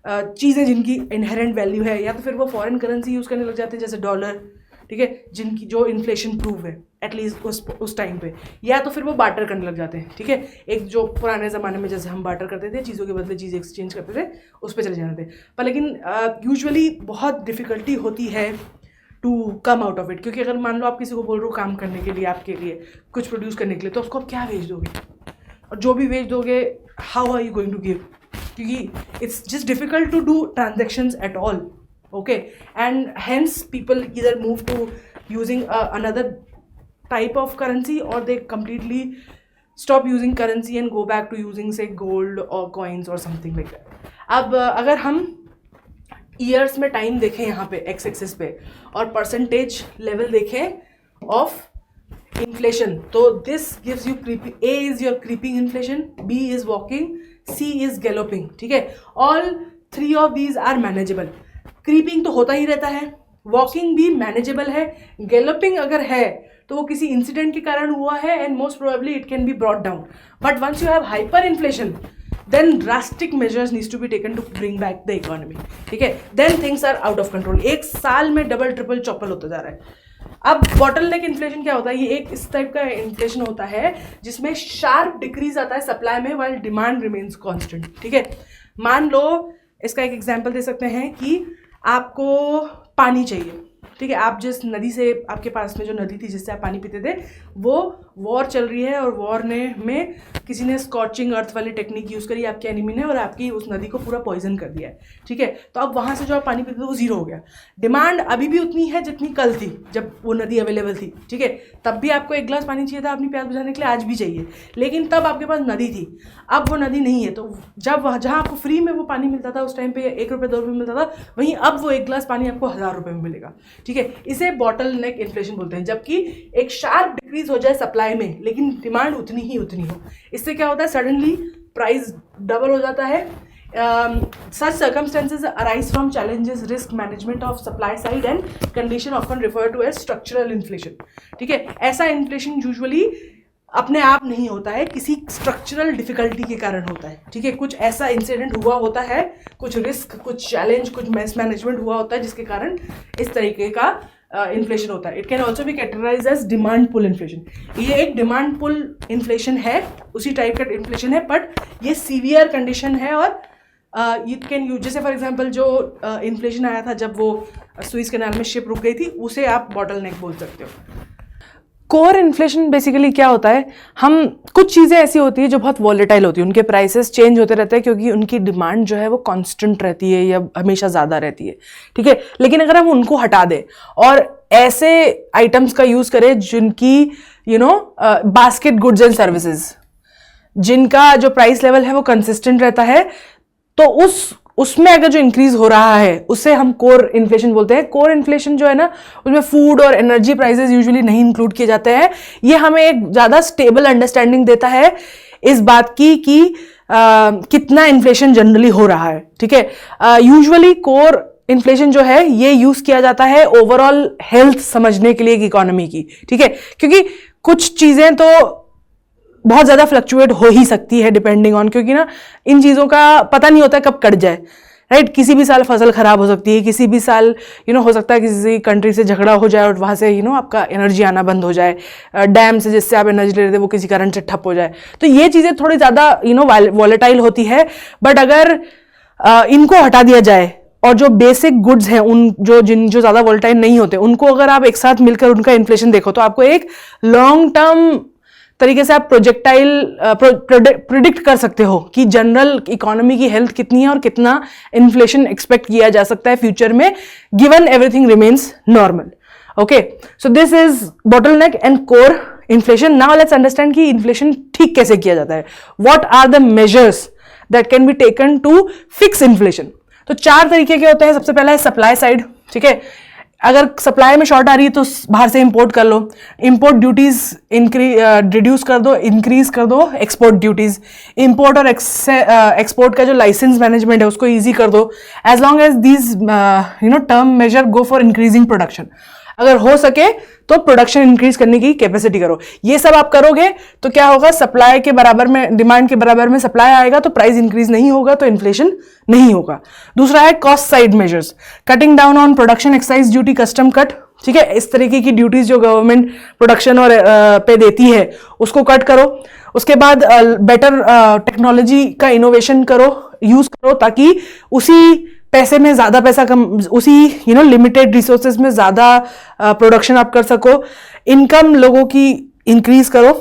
Speaker 1: चीज़ें जिनकी इनहेरेंट वैल्यू है, या तो फिर वो फॉरेन करेंसी यूज़ करने लग जाते हैं जैसे डॉलर, ठीक है, जिनकी जो इन्फ्लेशन प्रूफ है एटलीस्ट उस टाइम पे, या तो फिर वो बार्टर करने लग जाते हैं, ठीक है। एक जो पुराने ज़माने में जैसे हम बार्टर करते थे, चीज़ों के बदले चीज़ एक्सचेंज करते थे, उस पर चले जाते थे। पर लेकिन यूजुअली बहुत डिफ़िकल्टी होती है to come out of it, क्योंकि अगर मान लो आप किसी को बोल रहे हो काम करने के लिए, आपके लिए कुछ प्रोड्यूस करने के लिए, तो उसको आप क्या बेच दोगे, और जो भी बेच दोगे how are you going to give, क्योंकि it's just difficult to do transactions at all, okay, and hence people either move to using another type of currency or they completely stop using currency and go back to using say gold or coins or something like that। अब अगर हम years में time देखें यहाँ पे x axis पे और percentage level देखें ऑफ इन्फ्लेशन, तो this gives you creeping, A is your creeping inflation, B is walking, C is galloping, ठीक है। All three of these are manageable. Creeping तो होता ही रहता है, वॉकिंग भी मैनेजेबल है, गैलोपिंग अगर है तो वो किसी इंसिडेंट के कारण हुआ है and most probably it can be brought down. But once you have hyper inflation then drastic measures needs to be taken to bring back the economy, ठीक है। then things are out of control, एक साल में double triple Chaupal होता जा रहा है। अब बॉटल नेक इन्फ्लेशन क्या होता है, ये एक इस टाइप का इन्फ्लेशन होता है जिसमें शार्प डिक्रीज आता है सप्लाई में वाइल डिमांड रिमेन्स कांस्टेंट, ठीक है। मान लो इसका एक एग्जांपल दे सकते हैं कि आपको पानी चाहिए, ठीक है। आप जिस नदी से, आपके पास में जो नदी थी जिससे आप पानी पीते थे, वो वॉर चल रही है और वॉर में किसी ने स्कॉचिंग अर्थ वाली टेक्निक यूज़ करी आपके एनिमी ने और आपकी उस नदी को पूरा पॉइजन कर दिया है, ठीक है। तो अब वहाँ से जो आप पानी पीते थे वो जीरो हो गया। डिमांड अभी भी उतनी है जितनी कल थी जब वो नदी अवेलेबल थी, ठीक है। तब भी आपको एक गिलास पानी चाहिए था अपनी प्यास बुझाने के लिए, आज भी चाहिए, लेकिन तब आपके पास नदी थी, अब वो नदी नहीं है। तो जब जहाँ आपको फ्री में वो पानी मिलता था उस टाइम पे 1 रुपये 2 रुपये मिलता था, वहीं अब वो एक गिलास पानी आपको 1000 रुपये में मिलेगा, ठीक है। इसे बॉटल नेक इन्फ्लेशन बोलते हैं। जबकि एक शार्प डिक्रीज हो जाए सप्लाई में लेकिन डिमांड उतनी ही हो, इससे क्या होता है, सडनली प्राइस डबल हो जाता है। Such circumstances arise from challenges, risk management of supply side and condition often referred to as structural inflation, ठीक है। ऐसा इन्फ्लेशन यूजुअली अपने आप नहीं होता है, किसी स्ट्रक्चरल डिफिकल्टी के कारण होता है, ठीक है। कुछ ऐसा इंसिडेंट हुआ होता है, कुछ रिस्क, कुछ चैलेंज, कुछ मिस मैनेजमेंट हुआ होता है जिसके कारण इस तरीके का इन्फ्लेशन होता है। It can also be categorise as demand pull inflation. ये एक डिमांड पुल इन्फ्लेशन है, उसी टाइप का इन्फ्लेशन है, बट ये सीवियर कंडीशन है। और इट कैन यू, जैसे फॉर एग्जांपल जो इन्फ्लेशन आया था जब वो सुइस कैनाल में शिप रुक गई थी, उसे आप बॉटल नेक बोल सकते हो। कोर इन्फ्लेशन बेसिकली क्या होता है, हम कुछ चीज़ें ऐसी होती है जो बहुत वॉलेटाइल होती है, उनके प्राइसेस चेंज होते रहते हैं क्योंकि उनकी डिमांड जो है वो कांस्टेंट रहती है या हमेशा ज़्यादा रहती है, ठीक है। लेकिन अगर हम उनको हटा दें और ऐसे आइटम्स का यूज़ करें जिनकी बास्केट गुड्स एंड सर्विसेज, जिनका जो प्राइस लेवल है वो कंसिस्टेंट रहता है, तो उसमें अगर जो इंक्रीज हो रहा है उसे हम कोर इन्फ्लेशन बोलते हैं। कोर इन्फ्लेशन जो है ना, उसमें फूड और एनर्जी प्राइसेस यूजुअली नहीं इंक्लूड किए जाते हैं। ये हमें एक ज़्यादा स्टेबल अंडरस्टैंडिंग देता है इस बात की कि कितना इन्फ्लेशन जनरली हो रहा है, ठीक है। यूजुअली कोर इन्फ्लेशन जो है ये यूज किया जाता है ओवरऑल हेल्थ समझने के लिए इकोनॉमी की, ठीक है। क्योंकि कुछ चीज़ें तो बहुत ज़्यादा फ्लक्चुएट हो ही सकती है डिपेंडिंग ऑन, क्योंकि ना इन चीज़ों का पता नहीं होता है कब कट जाए, राइट। किसी भी साल फसल खराब हो सकती है, किसी भी साल हो सकता है किसी कंट्री से झगड़ा हो जाए और वहाँ से आपका एनर्जी आना बंद हो जाए, डैम से जिससे आप एनर्जी ले रहे थे वो किसी कारण से ठप हो जाए। तो ये चीज़ें थोड़ी ज़्यादा वॉलेटाइल होती है। बट अगर इनको हटा दिया जाए और जो बेसिक गुड्स हैं उन जो ज़्यादा वॉलेटाइल नहीं होते, उनको अगर आप एक साथ मिलकर उनका इन्फ्लेशन देखो तो आपको एक लॉन्ग टर्म तरीके से आप प्रिडिक्ट कर सकते हो कि जनरल इकोनॉमी की हेल्थ कितनी है और कितना इन्फ्लेशन एक्सपेक्ट किया जा सकता है फ्यूचर में, given everything remains normal. Okay, so this is bottleneck and core inflation. Now let's understand कि इन्फ्लेशन ठीक कैसे किया जाता है। What are the measures that can be taken to fix inflation. तो 4 तरीके के होते हैं। सबसे पहला है सप्लाई साइड, ठीक है। अगर सप्लाई में शॉर्ट आ रही है तो बाहर से इंपोर्ट कर लो, इंपोर्ट ड्यूटीज रिड्यूस कर दो, इंक्रीज कर दो एक्सपोर्ट ड्यूटीज, इंपोर्ट और एक्सपोर्ट का जो लाइसेंस मैनेजमेंट है उसको इजी कर दो, as long as these term measure go for increasing production. अगर हो सके तो प्रोडक्शन इंक्रीज करने की कैपेसिटी करो। ये सब आप करोगे तो क्या होगा, सप्लाई के बराबर में, डिमांड के बराबर में सप्लाई आएगा तो प्राइस इंक्रीज नहीं होगा, तो इन्फ्लेशन नहीं होगा। दूसरा है cost side measures, cutting down on production excise duty custom cut, ठीक है। इस तरीके की ड्यूटीज जो गवर्नमेंट प्रोडक्शन और पे देती है उसको कट करो। उसके बाद बेटर टेक्नोलॉजी का इनोवेशन करो, यूज करो, ताकि उसी पैसे में ज़्यादा पैसा कम, उसी लिमिटेड रिसोर्सेज में ज़्यादा प्रोडक्शन आप कर सको। इनकम लोगों की इंक्रीज करो।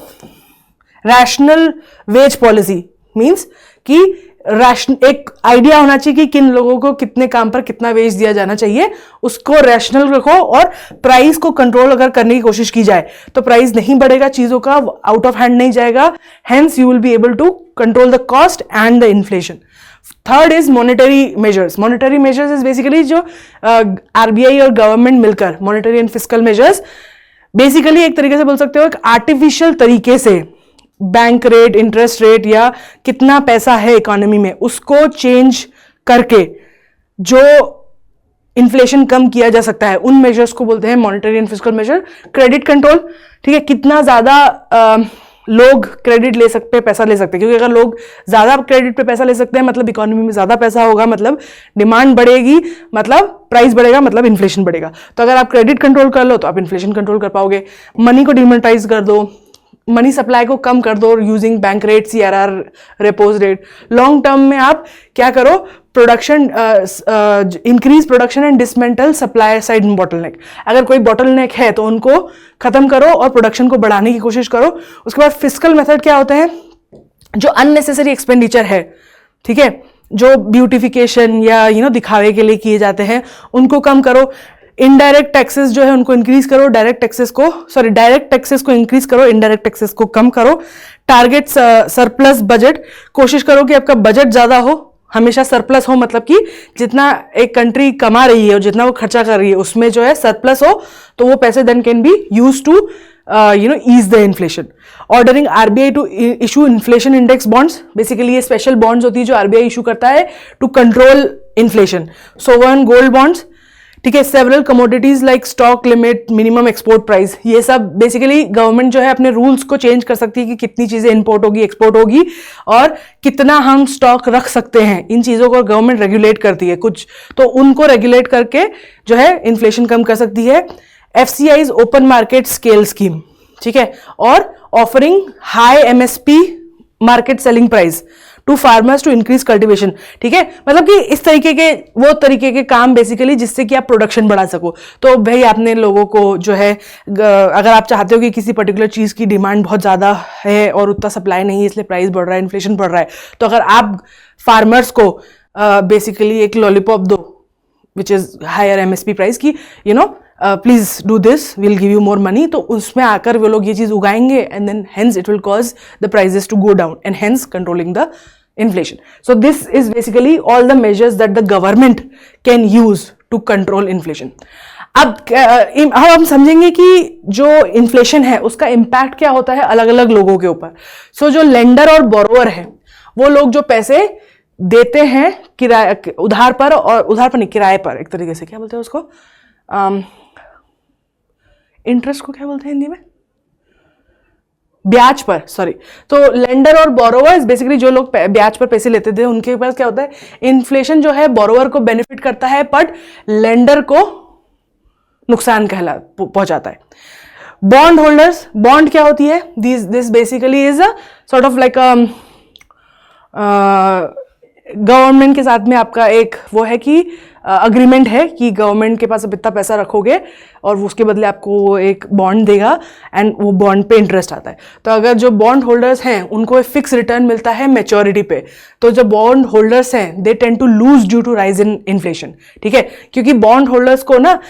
Speaker 1: रैशनल वेज पॉलिसी मींस कि एक आइडिया होना चाहिए कि किन लोगों को कितने काम पर कितना वेज दिया जाना चाहिए, उसको रैशनल रखो। और प्राइस को कंट्रोल अगर करने की कोशिश की जाए तो प्राइस नहीं बढ़ेगा, चीज़ों का आउट ऑफ हैंड नहीं जाएगा, hence you will be able to control the cost and the inflation. Third is monetary measures. Monetary measures is basically जो आरबीआई और गवर्नमेंट मिलकर, monetary and fiscal measures basically एक तरीके से बोल सकते हो एक आर्टिफिशियल तरीके से बैंक रेट, इंटरेस्ट रेट या कितना पैसा है इकोनॉमी में उसको चेंज करके जो इन्फ्लेशन कम किया जा सकता है, उन मेजर्स को बोलते हैं monetary and fiscal measure. Credit control, ठीक है, कितना ज्यादा लोग क्रेडिट ले सकते हैं, पैसा ले सकते हैं, क्योंकि अगर लोग ज्यादा क्रेडिट पे पैसा ले सकते हैं मतलब इकोनॉमी में ज्यादा पैसा होगा, मतलब डिमांड बढ़ेगी, मतलब प्राइस बढ़ेगा, मतलब इन्फ्लेशन बढ़ेगा। तो अगर आप क्रेडिट कंट्रोल कर लो तो आप इन्फ्लेशन कंट्रोल कर पाओगे। मनी को डिमोनेटाइज कर दो, मनी सप्लाई को कम कर दो using bank rate, CRR, repos rate. Long term में आप क्या करो, production increase production and dismantle supply side bottleneck. अगर कोई बॉटलनेक है तो उनको खत्म करो और प्रोडक्शन को बढ़ाने की कोशिश करो। उसके बाद फिस्कल मेथड क्या होते हैं, जो अननेसेसरी एक्सपेंडिचर है, ठीक है, जो ब्यूटिफिकेशन या दिखावे के लिए किए जाते हैं, उनको कम करो। इनडायरेक्ट टैक्सेस जो है उनको इंक्रीज करो, डायरेक्ट टैक्सेस को इंक्रीज करो, इनडायरेक्ट टैक्सेस को कम करो। टारगेट सरप्लस बजट, कोशिश करो कि आपका बजट ज्यादा हो, हमेशा सरप्लस हो, मतलब कि जितना एक कंट्री कमा रही है और जितना वो खर्चा कर रही है उसमें जो है सरप्लस हो, तो वो पैसे then can be use to ease the inflation. Ordering RBI to issue inflation index bonds, basically ये स्पेशल बॉन्ड्स होती है जो RBI इशू करता है to control inflation. Sovereign gold bonds, ठीक है, several commodities like stock limit, minimum export price, ये सब बेसिकली गवर्नमेंट जो है अपने रूल्स को चेंज कर सकती है कि कितनी चीजें इंपोर्ट होगी, एक्सपोर्ट होगी और कितना हम स्टॉक रख सकते हैं। इन चीजों को गवर्नमेंट रेगुलेट करती है कुछ, तो उनको रेगुलेट करके जो है इन्फ्लेशन कम कर सकती है। FCI's open market scale scheme, ठीक है, और offering high MSP market selling price to farmers to increase cultivation, ठीक है, मतलब कि इस तरीके के काम बेसिकली जिससे कि आप प्रोडक्शन बढ़ा सको। तो भाई आपने लोगों को जो है, अगर आप चाहते हो कि किसी पर्टिकुलर चीज की डिमांड बहुत ज्यादा है और उतना सप्लाई नहीं है इसलिए प्राइस बढ़ रहा है, इन्फ्लेशन बढ़ रहा है, तो अगर आप फार्मर्स को बेसिकली एक लॉलीपॉप दो which is higher MSP price की, please do this, will give you more money, तो उसमें आकर वो लोग ये चीज उगाएंगे and then hence it will cause the prices to go down and hence controlling the inflation. So this is basically all the measures that the government can use to control inflation. अब हम समझेंगे कि जो inflation है उसका impact क्या होता है अलग अलग लोगों के ऊपर। सो जो लेंडर और बोरोवर है, वो लोग जो पैसे देते हैं किराए उधार पर, और उधार पर नहीं, किराए पर, एक तरीके से क्या बोलते हैं उसको, इंटरेस्ट को क्या बोलते हैं हिंदी में, ब्याज पर, सॉरी। तो लेंडर और बोरोवर्स बेसिकली जो लोग ब्याज पर पैसे लेते थे उनके पास क्या होता है, इन्फ्लेशन जो है बोरोवर को बेनिफिट करता है बट लेंडर को नुकसान पहुंचाता है। बॉन्ड होल्डर्स, बॉन्ड क्या होती है, this basically is a sort of like government के साथ में आपका एक वो है कि अग्रीमेंट है कि गवर्नमेंट के पास अब इतना पैसा रखोगे और उसके बदले आपको वो एक बॉन्ड देगा एंड वो बॉन्ड पे इंटरेस्ट आता है। तो अगर जो बॉन्ड होल्डर्स हैं उनको एक फिक्स रिटर्न मिलता है मैच्योरिटी पे, तो जो बॉन्ड होल्डर्स हैं they tend to lose due to rise in inflation, ठीक है, क्योंकि बॉन्ड होल्डर्स को ना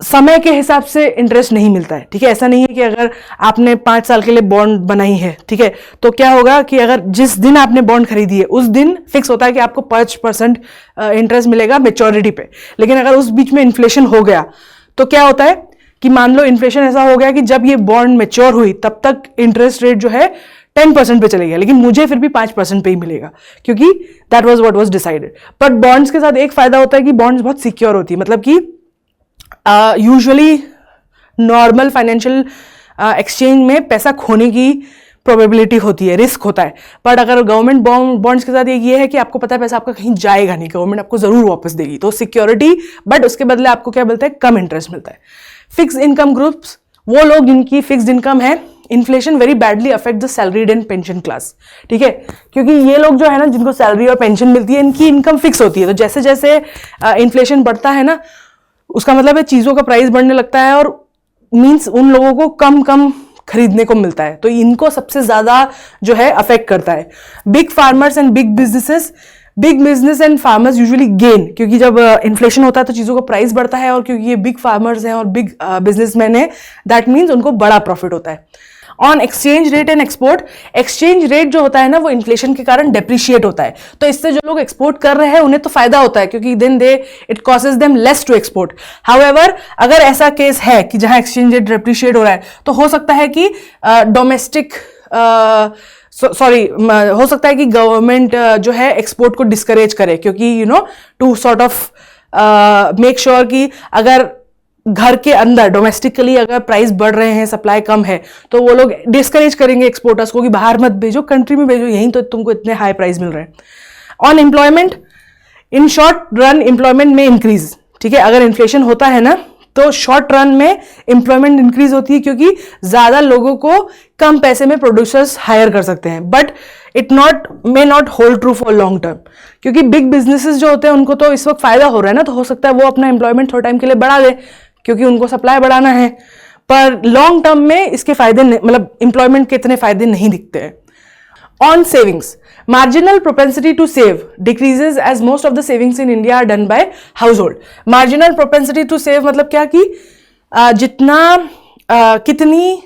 Speaker 1: समय के हिसाब से इंटरेस्ट नहीं मिलता है, ठीक है। ऐसा नहीं है कि अगर आपने 5 साल के लिए बॉन्ड बनाई है, ठीक है, तो क्या होगा कि अगर जिस दिन आपने बॉन्ड खरीदी है उस दिन फिक्स होता है कि आपको 5% इंटरेस्ट मिलेगा मैच्योरिटी पे। लेकिन अगर उस बीच में इन्फ्लेशन हो गया तो क्या होता है कि मान लो इन्फ्लेशन ऐसा हो गया कि जब ये बॉन्ड मैच्योर हुई तब तक इंटरेस्ट रेट जो है 10% पे चले गया, लेकिन मुझे फिर भी 5% पे ही मिलेगा क्योंकि that was what was decided. But bonds के साथ एक फायदा होता है कि बॉन्ड्स बहुत सिक्योर होती है, मतलब कि यूजुअली नॉर्मल फाइनेंशियल एक्सचेंज में पैसा खोने की प्रोबेबिलिटी होती है, रिस्क होता है। बट अगर गवर्नमेंट बॉन्ड्स के साथ ये है कि आपको पता है पैसा आपका कहीं जाएगा नहीं, गवर्नमेंट आपको जरूर वापस देगी, तो सिक्योरिटी, बट उसके बदले आपको क्या मिलता है, कम इंटरेस्ट मिलता है। फिक्स इनकम ग्रुप्स, वो लोग जिनकी फिक्स्ड इनकम है, inflation very badly affect the salaried and pension class, ठीक है, क्योंकि ये लोग जो है ना जिनको सैलरी और पेंशन मिलती है इनकी इनकम फिक्स होती है, तो जैसे जैसे इन्फ्लेशन बढ़ता है ना उसका मतलब है चीजों का प्राइस बढ़ने लगता है और मींस उन लोगों को कम कम खरीदने को मिलता है, तो इनको सबसे ज्यादा जो है अफेक्ट करता है। Big farmers and big businesses, big business and farmers usually gain, क्योंकि जब इन्फ्लेशन होता है तो चीजों का प्राइस बढ़ता है और क्योंकि ये बिग फार्मर्स हैं और बिग बिजनेसमैन है, दैट मीन्स उनको बड़ा प्रॉफिट होता है। On exchange rate and export, exchange rate जो होता है ना वो इन्फ्लेशन के कारण डेप्रिशिएट होता है, तो इससे जो लोग एक्सपोर्ट कर रहे हैं उन्हें तो फायदा होता है क्योंकि then they it causes them less to export. However अगर ऐसा केस है कि जहां एक्सचेंज रेट डेप्रिशिएट हो रहा है तो हो सकता है कि डोमेस्टिक हो सकता है कि गवर्नमेंट जो है एक्सपोर्ट को डिस्करेज करे, क्योंकि to sort of make sure कि अगर घर के अंदर डोमेस्टिकली अगर प्राइस बढ़ रहे हैं, सप्लाई कम है, तो वो लोग डिस्करेज करेंगे एक्सपोर्टर्स को कि बाहर मत भेजो, कंट्री में भेजो, यहीं तो तुमको इतने हाई प्राइस मिल रहे हैं। On employment, in short run employment में इंक्रीज, ठीक है, अगर इन्फ्लेशन होता है ना तो शॉर्ट रन में एम्प्लॉयमेंट इंक्रीज होती है क्योंकि ज्यादा लोगों को कम पैसे में प्रोड्यूसर्स हायर कर सकते हैं, but it may not hold true for long term, क्योंकि बिग बिजनेसेस जो होते हैं उनको तो इस वक्त फायदा हो रहा है ना, तो हो सकता है वो अपना एम्प्लॉयमेंट थोड़ा टाइम के लिए बढ़ा दे क्योंकि उनको सप्लाई बढ़ाना है, पर लॉन्ग टर्म में इसके फायदे मतलब एम्प्लॉयमेंट के इतने फायदे नहीं दिखते हैं। On savings, marginal propensity to save decreases as most of the savings in India are done by household. Marginal propensity to save मतलब क्या कि जितना कितनी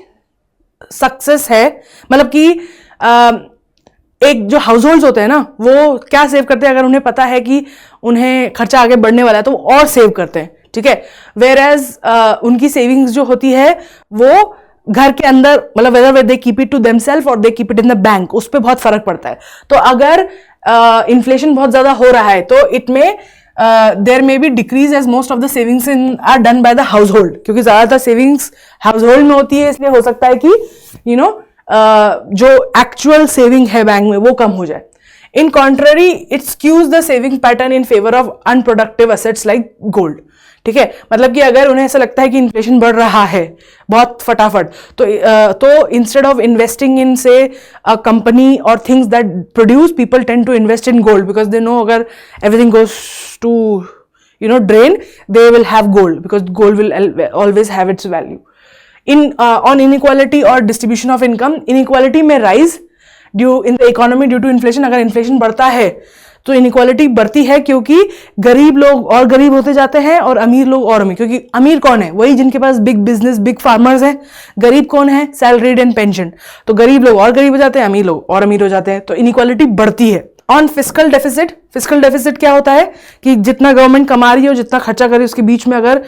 Speaker 1: सक्सेस है, मतलब कि एक जो हाउस होल्ड होते हैं ना वो क्या सेव करते हैं, अगर उन्हें पता है कि उन्हें खर्चा आगे बढ़ने वाला है तो वो और सेव करते हैं, ठीक है। वेयर एज उनकी सेविंग्स जो होती है वो घर के अंदर, मतलब whether they keep it to themselves or they keep it in the bank, उस पर बहुत फर्क पड़ता है। तो अगर इन्फ्लेशन बहुत ज्यादा हो रहा है तो इट में there may be decrease as most of the savings in are done by the household, क्योंकि ज्यादातर सेविंग्स हाउस होल्ड में होती है, इसलिए हो सकता है कि जो एक्चुअल सेविंग है बैंक में वो कम हो जाए। In contrary it skews the saving pattern in favour of unproductive assets like gold, ठीक है। मतलब कि अगर उन्हें ऐसा लगता है कि इन्फ्लेशन बढ़ रहा है बहुत फटाफट, तो instead of investing in say a company or things that produce, people tend to invest in gold because they know अगर everything goes to drain, they will have gold because gold will always have its value. On inequality or distribution of income, inequality may rise in the economy due to inflation. अगर inflation बढ़ता है तो inequality बढ़ती है क्योंकि गरीब लोग और गरीब होते जाते हैं और अमीर लोग और अमीर, क्योंकि अमीर कौन है, वही जिनके पास बिग बिजनेस, बिग फार्मर्स हैं। गरीब कौन है, सैलरीड एंड पेंशन, तो गरीब लोग और गरीब हो जाते हैं, अमीर लोग और अमीर हो जाते हैं, तो इनइक्वालिटी बढ़ती है। On fiscal deficit, fiscal deficit क्या होता है कि जितना गवर्नमेंट कमा रही है और जितना खर्चा कर रही है उसके बीच में अगर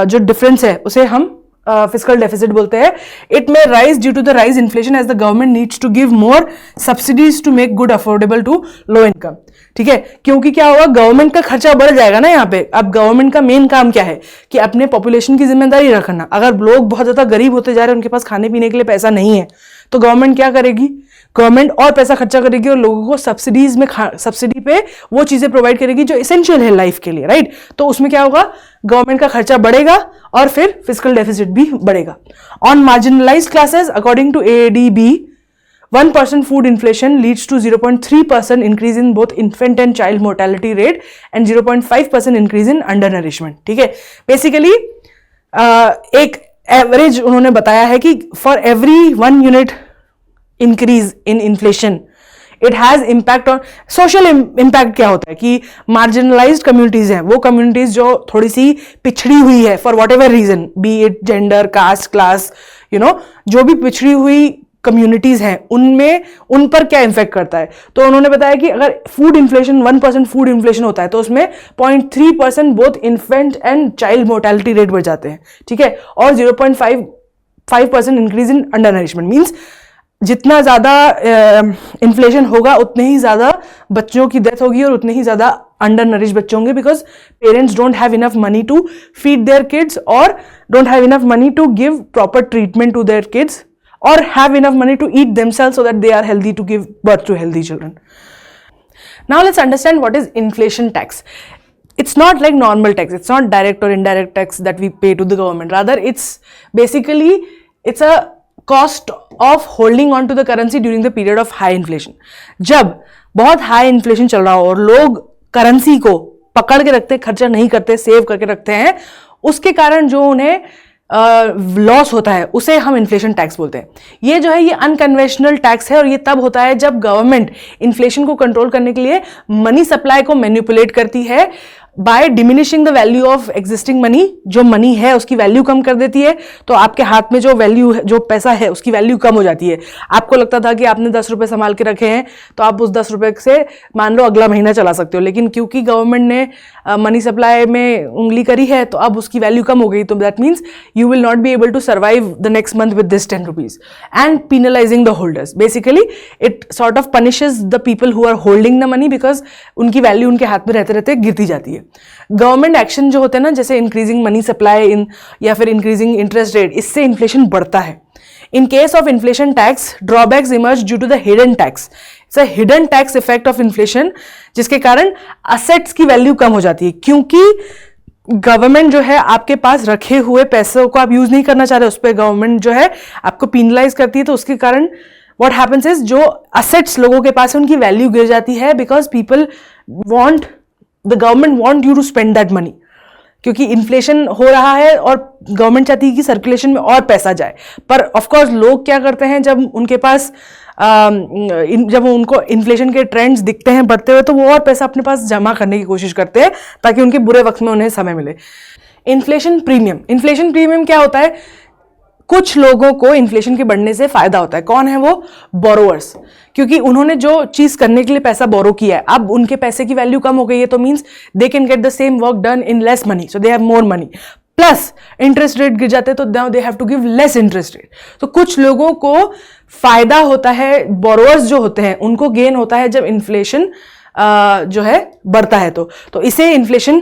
Speaker 1: जो डिफरेंस है उसे हम फिस्कल डेफिसिट बोलते हैं। It may rise due to the rise inflation as the government needs to give more subsidies to make good affordable to low income, ठीक है। क्योंकि क्या होगा, गवर्नमेंट का खर्चा बढ़ जाएगा ना यहाँ पे। अब गवर्नमेंट का मेन काम क्या है कि अपने पॉपुलेशन की जिम्मेदारी रखना। अगर लोग बहुत ज्यादा गरीब होते जा रहे हैं, उनके पास खाने पीने के लिए पैसा नहीं है, तो गवर्नमेंट क्या करेगी, गवर्नमेंट और पैसा खर्चा करेगी और लोगों को सब्सिडीज में सब्सिडी पे वो चीजें प्रोवाइड करेगी जो एसेंशियल है लाइफ के लिए, राइट। तो उसमें क्या होगा, गवर्नमेंट का खर्चा बढ़ेगा और फिर फिस्कल डेफिसिट भी बढ़ेगा। On marginalised classes, according to AADB, 1% food inflation leads to 0.3% increase in both infant and child mortality rate and 0.5% increase in undernourishment, ठीक है। बेसिकली एक एवरेज उन्होंने बताया है कि for every 1 unit increase in inflation it has impact on social impact। क्या होता है कि marginalized communities हैं, वो communities जो थोड़ी सी पिछड़ी हुई है for whatever reason, be it gender, caste, class, जो भी पिछड़ी हुई कम्युनिटीज हैं उन पर क्या इन्फेक्ट करता है। तो उन्होंने बताया कि अगर फूड इन्फ्लेशन 1% फूड इन्फ्लेशन होता है तो उसमें 0.3% both infant and child mortality rate बढ़ जाते हैं, ठीक है। और 0.5% increase in under nourishment, means जितना ज्यादा इन्फ्लेशन होगा उतने ही ज्यादा बच्चों की डेथ होगी और उतने ही ज्यादा अंडर नरिश बच्चे होंगे, because parents don't have enough money to feed their kids or don't have enough money to give proper treatment to their kids or have enough money to eat themselves so that they are healthy to give birth to healthy children. Now let's understand what is inflation tax. It's not like normal tax. It's not direct or indirect tax that we pay to the government. Rather, it's a cost of holding on to the currency during the period of high inflation. जब बहुत high inflation चल रहा हो और लोग currency को पकड़ के रखते हैं, खर्चा नहीं करते, सेव करके रखते हैं, उसके कारण जो उन्हें लॉस होता है उसे हम इन्फ्लेशन टैक्स बोलते हैं। ये जो है ये अनकन्वेंशनल टैक्स है और ये तब होता है जब गवर्नमेंट इन्फ्लेशन को कंट्रोल करने के लिए मनी सप्लाई को मैनिपुलेट करती है by diminishing the value of existing money, जो मनी है उसकी वैल्यू कम कर देती है, तो आपके हाथ में जो वैल्यू है, जो पैसा है उसकी वैल्यू कम हो जाती है। आपको लगता था कि आपने 10 रुपए संभाल के रखे हैं तो आप उस 10 रुपए से मान लो अगला महीना चला सकते हो, लेकिन क्योंकि गवर्नमेंट ने मनी सप्लाई में उंगली करी है तो अब उसकी वैल्यू कम हो गई, तो that means you will not be able to survive the next month with this 10 rupees and penalizing the holders. Basically it sort of punishes the people who are holding the money because उनकी value उनके हाथ में रहते रहते गिरती जाती है। Government action जो होते हैं ना, जैसे इंक्रीजिंग मनी सप्लाई इन या फिर इंक्रीजिंग इंटरेस्ट रेट, इससे इन्फ्लेशन बढ़ता है। In case of inflation tax, drawbacks emerge due to the hidden tax. It's a hidden tax effect of inflation, जिसके कारण असेट्स की वैल्यू कम हो जाती है, क्योंकि गवर्नमेंट जो है आपके पास रखे हुए पैसों को आप यूज नहीं करना चाह रहे, उस पर गवर्नमेंट जो है आपको पीनलाइज करती है, तो उसके कारण व्हाट हैपेंस इज जो असेट्स लोगों के पास है उनकी वैल्यू गिर जाती है, because people want, the government want you to spend that money, क्योंकि इन्फ्लेशन हो रहा है और गवर्नमेंट चाहती है कि सर्कुलेशन में और पैसा जाए। पर ऑफकोर्स लोग क्या करते हैं, जब उनके पास जब उनको इन्फ्लेशन के ट्रेंड्स दिखते हैं बढ़ते हुए, तो वो और पैसा अपने पास जमा करने की कोशिश करते हैं ताकि उनके बुरे वक्त में उन्हें समय मिले। इन्फ्लेशन प्रीमियम क्या होता है? कुछ लोगों को इन्फ्लेशन के बढ़ने से फायदा होता है। कौन है वो? बोरोवर्स, क्योंकि उन्होंने जो चीज करने के लिए पैसा बोरो किया है, अब उनके पैसे की वैल्यू कम हो गई है, तो means they can get the same work done in less money, so they have more money. Plus interest rate गिर जाते हैं तो now they have to give less interest rate. तो कुछ लोगों को फायदा होता है, बोरोवर्स जो होते हैं उनको गेन होता है जब इन्फ्लेशन जो है बढ़ता है, तो इसे इन्फ्लेशन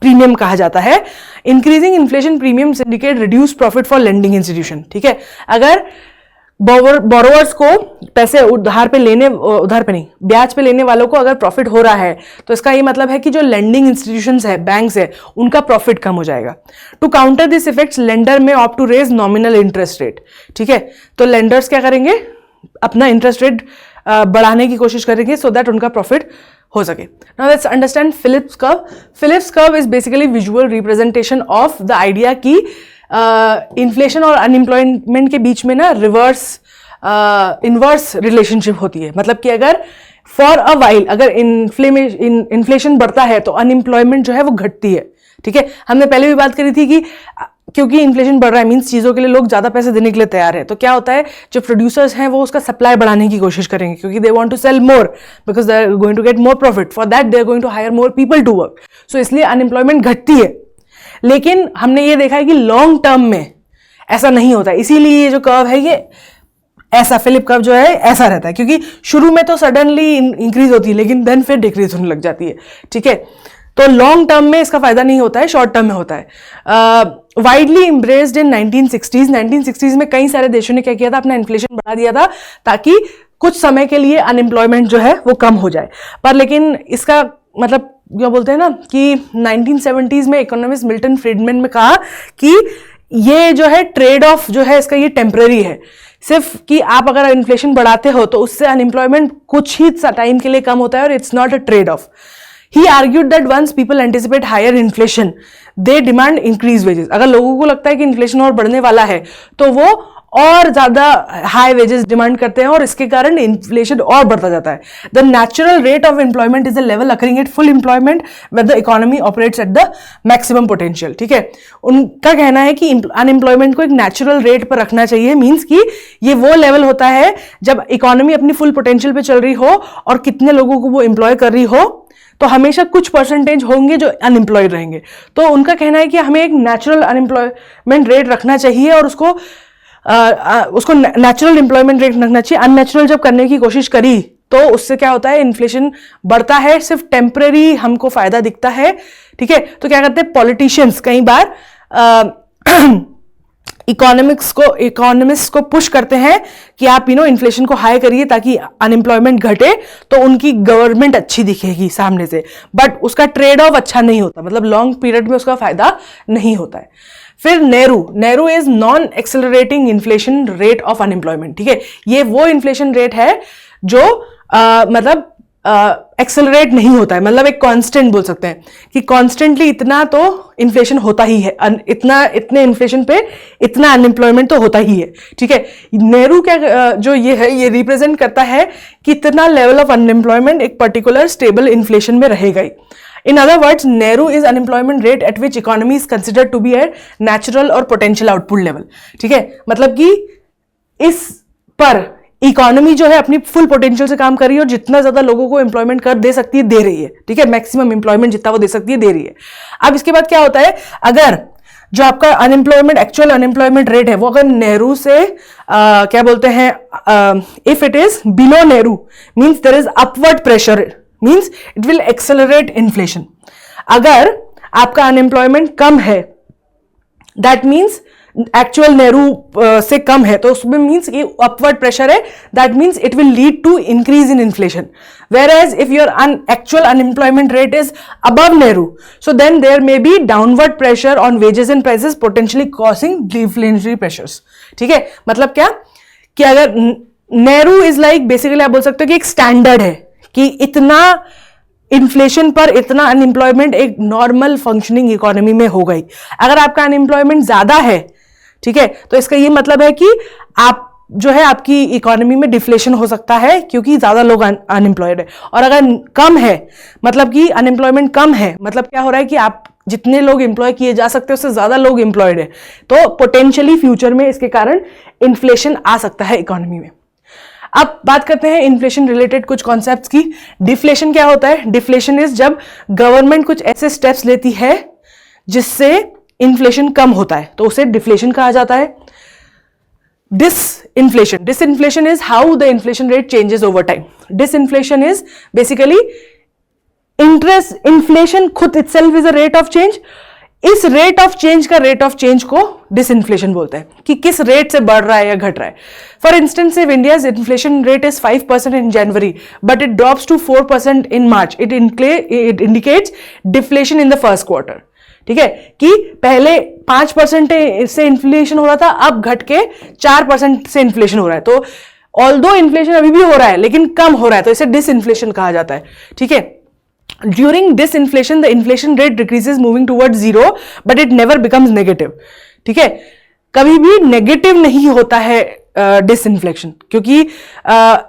Speaker 1: प्रीमियम कहा जाता है। Increasing inflation premium indicate reduce profit for lending institution. ठीक है, अगर बोरोवर्स को पैसे उधार पे नहीं, ब्याज पे लेने वालों को अगर प्रॉफिट हो रहा है, तो इसका ये मतलब है कि जो लेंडिंग इंस्टीट्यूशंस है, बैंक्स है, उनका प्रॉफिट कम हो जाएगा। To counter this effects lender may opt to raise nominal interest rate. ठीक है, तो लेंडर्स क्या करेंगे? अपना इंटरेस्ट रेट बढ़ाने की कोशिश करेंगे सो दैट उनका प्रॉफिट हो सके। Now let's understand Phillips curve. Phillips curve is basically visual representation of the idea की इन्फ्लेशन और अनएम्प्लॉयमेंट के बीच में ना इनवर्स रिलेशनशिप होती है। मतलब कि अगर फॉर अ वाइल अगर इन्फ्लेशन बढ़ता है तो अनएम्प्लॉयमेंट जो है वो घटती है। ठीक है, हमने पहले भी बात करी थी कि क्योंकि इन्फ्लेशन बढ़ रहा है मींस चीजों के लिए लोग ज्यादा पैसे देने के लिए तैयार है, तो क्या होता है, जो प्रोड्यूसर्स हैं वो उसका सप्लाई बढ़ाने की कोशिश करेंगे, क्योंकि they want to sell more because they are going to get more profit, for that they are going to hire more people to work, so इसलिए अनएम्प्लॉयमेंट घटती है। लेकिन हमने ये देखा है कि लॉन्ग टर्म में ऐसा नहीं होता, इसीलिए ये जो कर्व है ये ऐसा फिलिप कर्व जो है ऐसा रहता है, क्योंकि शुरू में तो सडनली इंक्रीज होती है लेकिन देन फिर डिक्रीज होने लग जाती है। ठीक है, तो लॉन्ग टर्म में इसका फायदा नहीं होता है, शॉर्ट टर्म में होता है। वाइडली एम्ब्रेस्ड इन 1960s में कई सारे देशों ने क्या किया था, अपना इन्फ्लेशन बढ़ा दिया था ताकि कुछ समय के लिए अनएम्प्लॉयमेंट जो है वो कम हो जाए। पर लेकिन इसका मतलब क्या बोलते हैं ना कि 1970s में इकोनॉमिस्ट मिल्टन फ्रीडमैन ने कहा कि ये जो है ट्रेड ऑफ जो है इसका ये टेम्पररी है, सिर्फ कि आप अगर इन्फ्लेशन बढ़ाते हो तो उससे अनएम्प्लॉयमेंट कुछ ही टाइम के लिए कम होता है और it's not a trade off. He argued that once people anticipate higher inflation, they demand increased wages. अगर लोगों को लगता है कि इन्फ्लेशन और बढ़ने वाला है तो वो और ज्यादा हाई वेजेस डिमांड करते हैं और इसके कारण इन्फ्लेशन और बढ़ता जाता है। The natural rate of employment is the level occurring at full employment when the economy operates at the maximum potential. ठीक है, उनका कहना है कि अनएम्प्लॉयमेंट को एक नेचुरल रेट पर रखना चाहिए, मींस कि ये वो लेवल होता है जब इकोनॉमी अपनी फुल पोटेंशियल पे चल रही हो और कितने लोगों को वो एम्प्लॉय कर रही हो, तो हमेशा कुछ परसेंटेज होंगे जो अनएम्प्लॉयड रहेंगे। तो उनका कहना है कि हमें एक नेचुरल अनएम्प्लॉयमेंट रेट रखना चाहिए और उसको नेचुरल एम्प्लॉयमेंट रेट रखना चाहिए। अननेचुरल जब करने की कोशिश करी तो उससे क्या होता है, इन्फ्लेशन बढ़ता है, सिर्फ टेम्पररी हमको फायदा दिखता है। ठीक है, तो क्या करते हैं पॉलिटिशियंस कई बार इकोनॉमिस्ट को पुश करते हैं कि आप इन्फ्लेशन को हाई करिए ताकि अनएम्प्लॉयमेंट घटे, तो उनकी गवर्नमेंट अच्छी दिखेगी सामने से, बट उसका ट्रेड ऑफ अच्छा नहीं होता, मतलब लॉन्ग पीरियड में उसका फायदा नहीं होता है। फिर Nehru is non accelerating inflation rate of unemployment. ठीक है, ये वो इन्फ्लेशन रेट है जो मतलब एक्सेलरेट नहीं होता है, मतलब एक कांस्टेंट बोल सकते हैं कि कॉन्स्टेंटली इतना तो इन्फ्लेशन होता ही है, इतने इन्फ्लेशन पे इतना अनएम्प्लॉयमेंट तो होता ही है। ठीक है, नेहरू क्या जो ये है ये रिप्रेजेंट करता है कि इतना लेवल ऑफ अनएम्प्लॉयमेंट एक पर्टिकुलर स्टेबल इन्फ्लेशन में रहेगा ही। In other words, NAIRU is unemployment rate at which economy is considered to be at natural और पोटेंशियल आउटपुट लेवल। ठीक है, मतलब कि इस पर इकोनॉमी जो है अपनी फुल पोटेंशियल से काम कर रही है और जितना ज्यादा लोगों को एम्प्लॉयमेंट कर दे सकती है दे रही है। ठीक है, मैक्सिमम एम्प्लॉयमेंट जितना वो दे सकती है दे रही है। अब इसके बाद क्या होता है, अगर जो आपका अनएम्प्लॉयमेंट एक्चुअल अनएम्प्लॉयमेंट रेट है वो अगर नेहरू से क्या बोलते हैं, if it is below NAIRU means there is upward pressure, means it will accelerate inflation. अगर आपका अनएम्प्लॉयमेंट कम है, दैट मींस एक्चुअल नेहरू से कम है, तो उसमें मींस ये अपवर्ड प्रेशर है, that means it will lead to increase in inflation. whereas if your actual unemployment rate is above Nehru, so then there may be downward pressure on wages and prices, potentially causing deflationary pressures। ठीक है, मतलब क्या कि अगर Nehru is like basically आप बोल सकते हो कि एक स्टैंडर्ड है कि इतना इन्फ्लेशन पर इतना अनएम्प्लॉयमेंट एक नॉर्मल फंक्शनिंग इकोनॉमी में हो गई। अगर आपका अनएम्प्लॉयमेंट ज्यादा है, ठीक है, तो इसका ये मतलब है कि आप जो है आपकी इकोनॉमी में डिफ्लेशन हो सकता है क्योंकि ज्यादा लोग अनएम्प्लॉयड है। और अगर कम है मतलब कि अनएम्प्लॉयमेंट कम है, मतलब क्या हो रहा है कि आप जितने लोग एम्प्लॉय किए जा सकते हैं उससे ज्यादा लोग एम्प्लॉयड है, तो पोटेंशियली फ्यूचर में इसके कारण इन्फ्लेशन आ सकता है इकोनॉमी में। अब बात करते हैं इन्फ्लेशन रिलेटेड कुछ कॉन्सेप्ट्स की। डिफ्लेशन क्या होता है? डिफ्लेशन इज जब गवर्नमेंट कुछ ऐसे स्टेप्स लेती है जिससे इन्फ्लेशन कम होता है, तो उसे डिफ्लेशन कहा जाता है। Disinflation is how the inflation rate changes over time. Disinflation is basically inflation खुद itself is a rate of change. इस रेट ऑफ चेंज का रेट ऑफ चेंज को डिसइन्फ्लेशन बोलते हैं कि किस रेट से बढ़ रहा है या घट रहा है। For instance, if India's inflation rate is 5% in January but it drops to 4% in March, it indicates deflation in the first quarter. ठीक है, कि पहले 5% से इन्फ्लेशन हो रहा था, अब घट के 4% से इन्फ्लेशन हो रहा है। तो ऑल्दो इन्फ्लेशन अभी भी हो रहा है लेकिन कम हो रहा है, तो इसे डिसइन्फ्लेशन कहा जाता है। ठीक है, during disinflation the inflation rate decreases moving towards zero but it never becomes negative. ठीक है, कभी भी नेगेटिव नहीं होता है डिसइन्फ्लेशन, क्योंकि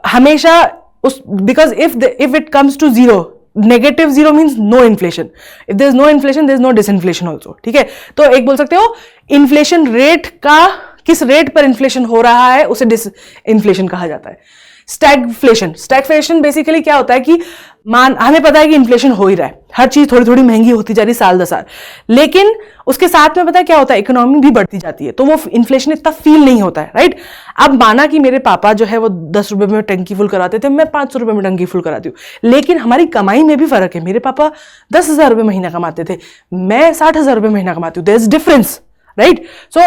Speaker 1: हमेशा उस because if it comes to zero, negative zero means no inflation, if there is no inflation there is no disinflation also. ठीक है, तो एक बोल सकते हो इन्फ्लेशन रेट का किस रेट पर इन्फ्लेशन हो रहा है उसे डिसइन्फ्लेशन कहा जाता है। स्टैगफ्लेशन बेसिकली क्या होता है कि हमें पता है कि इन्फ्लेशन हो ही रहा है, हर चीज थोड़ी थोड़ी महंगी होती जा रही है साल दर साल, लेकिन उसके साथ में पता है क्या होता है, इकोनॉमी भी बढ़ती जाती है, तो वो इन्फ्लेशन इतना फील नहीं होता है। राइट, अब माना कि मेरे पापा जो है वो 10 रुपए में टंकी फुल कराते थे, मैं 500 रुपए में टंकी फुल कराती हूँ, लेकिन हमारी कमाई में भी फर्क है। मेरे पापा 10,000 रुपए महीना कमाते थे, मैं 60,000 रुपए महीना कमाती हूँ, देयर इज डिफरेंस। राइट, सो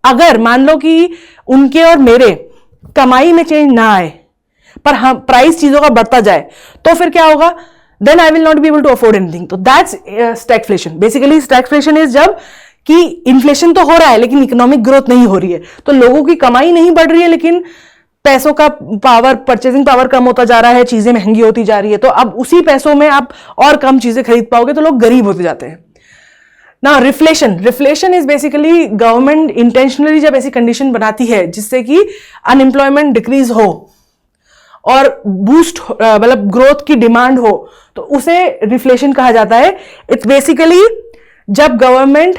Speaker 1: अगर मान लो कि उनके और मेरे कमाई में चेंज ना आए पर हम प्राइस चीजों का बढ़ता जाए, तो फिर क्या होगा? Then I will not be able to afford anything. तो that's stagflation. Basically stagflation is जब कि इन्फ्लेशन तो हो रहा है लेकिन इकोनॉमिक ग्रोथ नहीं हो रही है, तो लोगों की कमाई नहीं बढ़ रही है लेकिन पैसों का पावर, परचेजिंग पावर कम होता जा रहा है, चीजें महंगी होती जा रही है, तो अब उसी पैसों में आप और कम चीजें खरीद पाओगे, तो लोग गरीब होते जाते हैं। ना reflation is basically government intentionally जब ऐसी कंडीशन बनाती है जिससे कि अनएम्प्लॉयमेंट डिक्रीज हो और बूस्ट मतलब ग्रोथ की डिमांड हो, तो उसे रिफ्लेशन कहा जाता है। इट्स बेसिकली जब गवर्नमेंट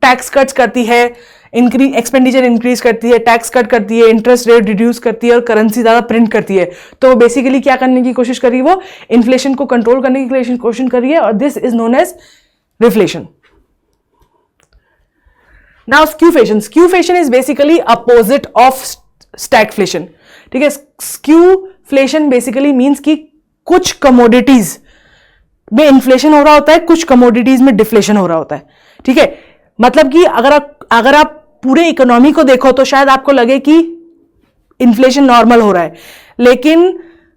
Speaker 1: टैक्स कट्स करती है, एक्सपेंडिचर इंक्रीज करती है, टैक्स कट करती है, इंटरेस्ट रेट रिड्यूस करती है और करेंसी ज्यादा प्रिंट करती है, तो बेसिकली क्या करने की कोशिश कर रही है? वो इन्फ्लेशन को कंट्रोल करने की कोशिश कर रही है, और this is known as reflation. Now skewflation is basically opposite of stagflation. ठीक है, स्क्यूफ्लेशन बेसिकली मींस कि कुछ कमोडिटीज में इन्फ्लेशन हो रहा होता है, कुछ कमोडिटीज में डिफ्लेशन हो रहा होता है। ठीक है, मतलब कि अगर आप पूरे इकोनॉमी को देखो तो शायद आपको लगे कि इन्फ्लेशन नॉर्मल हो रहा है, लेकिन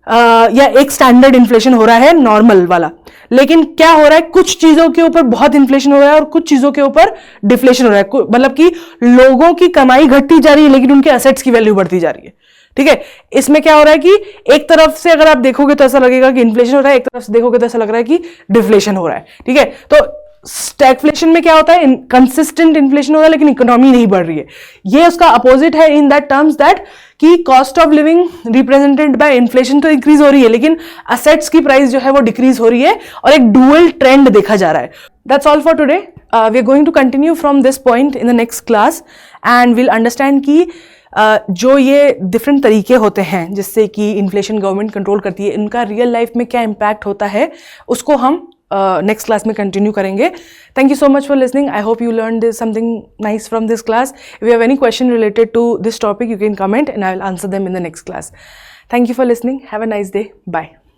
Speaker 1: या एक स्टैंडर्ड इन्फ्लेशन हो रहा है नॉर्मल वाला, लेकिन क्या हो रहा है, कुछ चीजों के ऊपर बहुत इन्फ्लेशन हो रहा है और कुछ चीजों के ऊपर डिफ्लेशन हो रहा है। मतलब कि लोगों की कमाई घटती जा रही है लेकिन उनके एसेट्स की वैल्यू बढ़ती जा रही है। ठीक है, इसमें क्या हो रहा है कि एक तरफ से अगर आप देखोगे तो ऐसा लगेगा कि इन्फ्लेशन हो रहा है, एक तरफ से देखोगे तो ऐसा लग रहा है कि डिफ्लेशन हो रहा है। ठीक है, तो स्टैगफ्लेशन में क्या होता है, कंसिस्टेंट इन्फ्लेशन होता है लेकिन इकोनॉमी नहीं बढ़ रही है। ये उसका अपोजिट है इन दैट टर्म्स दैट कि cost of living represented by inflation तो इंक्रीज हो रही है लेकिन असेट्स की प्राइस जो है वो डिक्रीज हो रही है और एक डुअल ट्रेंड देखा जा रहा है। That's all for today. We are going to continue from this point in the next class and will understand कि जो ये डिफरेंट तरीके होते हैं जिससे कि इन्फ्लेशन गवर्नमेंट कंट्रोल करती है, इनका रियल लाइफ में क्या इम्पैक्ट होता है, उसको हम नेक्स्ट क्लास में कंटिन्यू करेंगे। Thank you so much for listening. I hope you learn this something nice from this class. If you have any question related to this topic, you can comment and I will answer them in the next class. Thank you for listening. Have a nice day. Bye.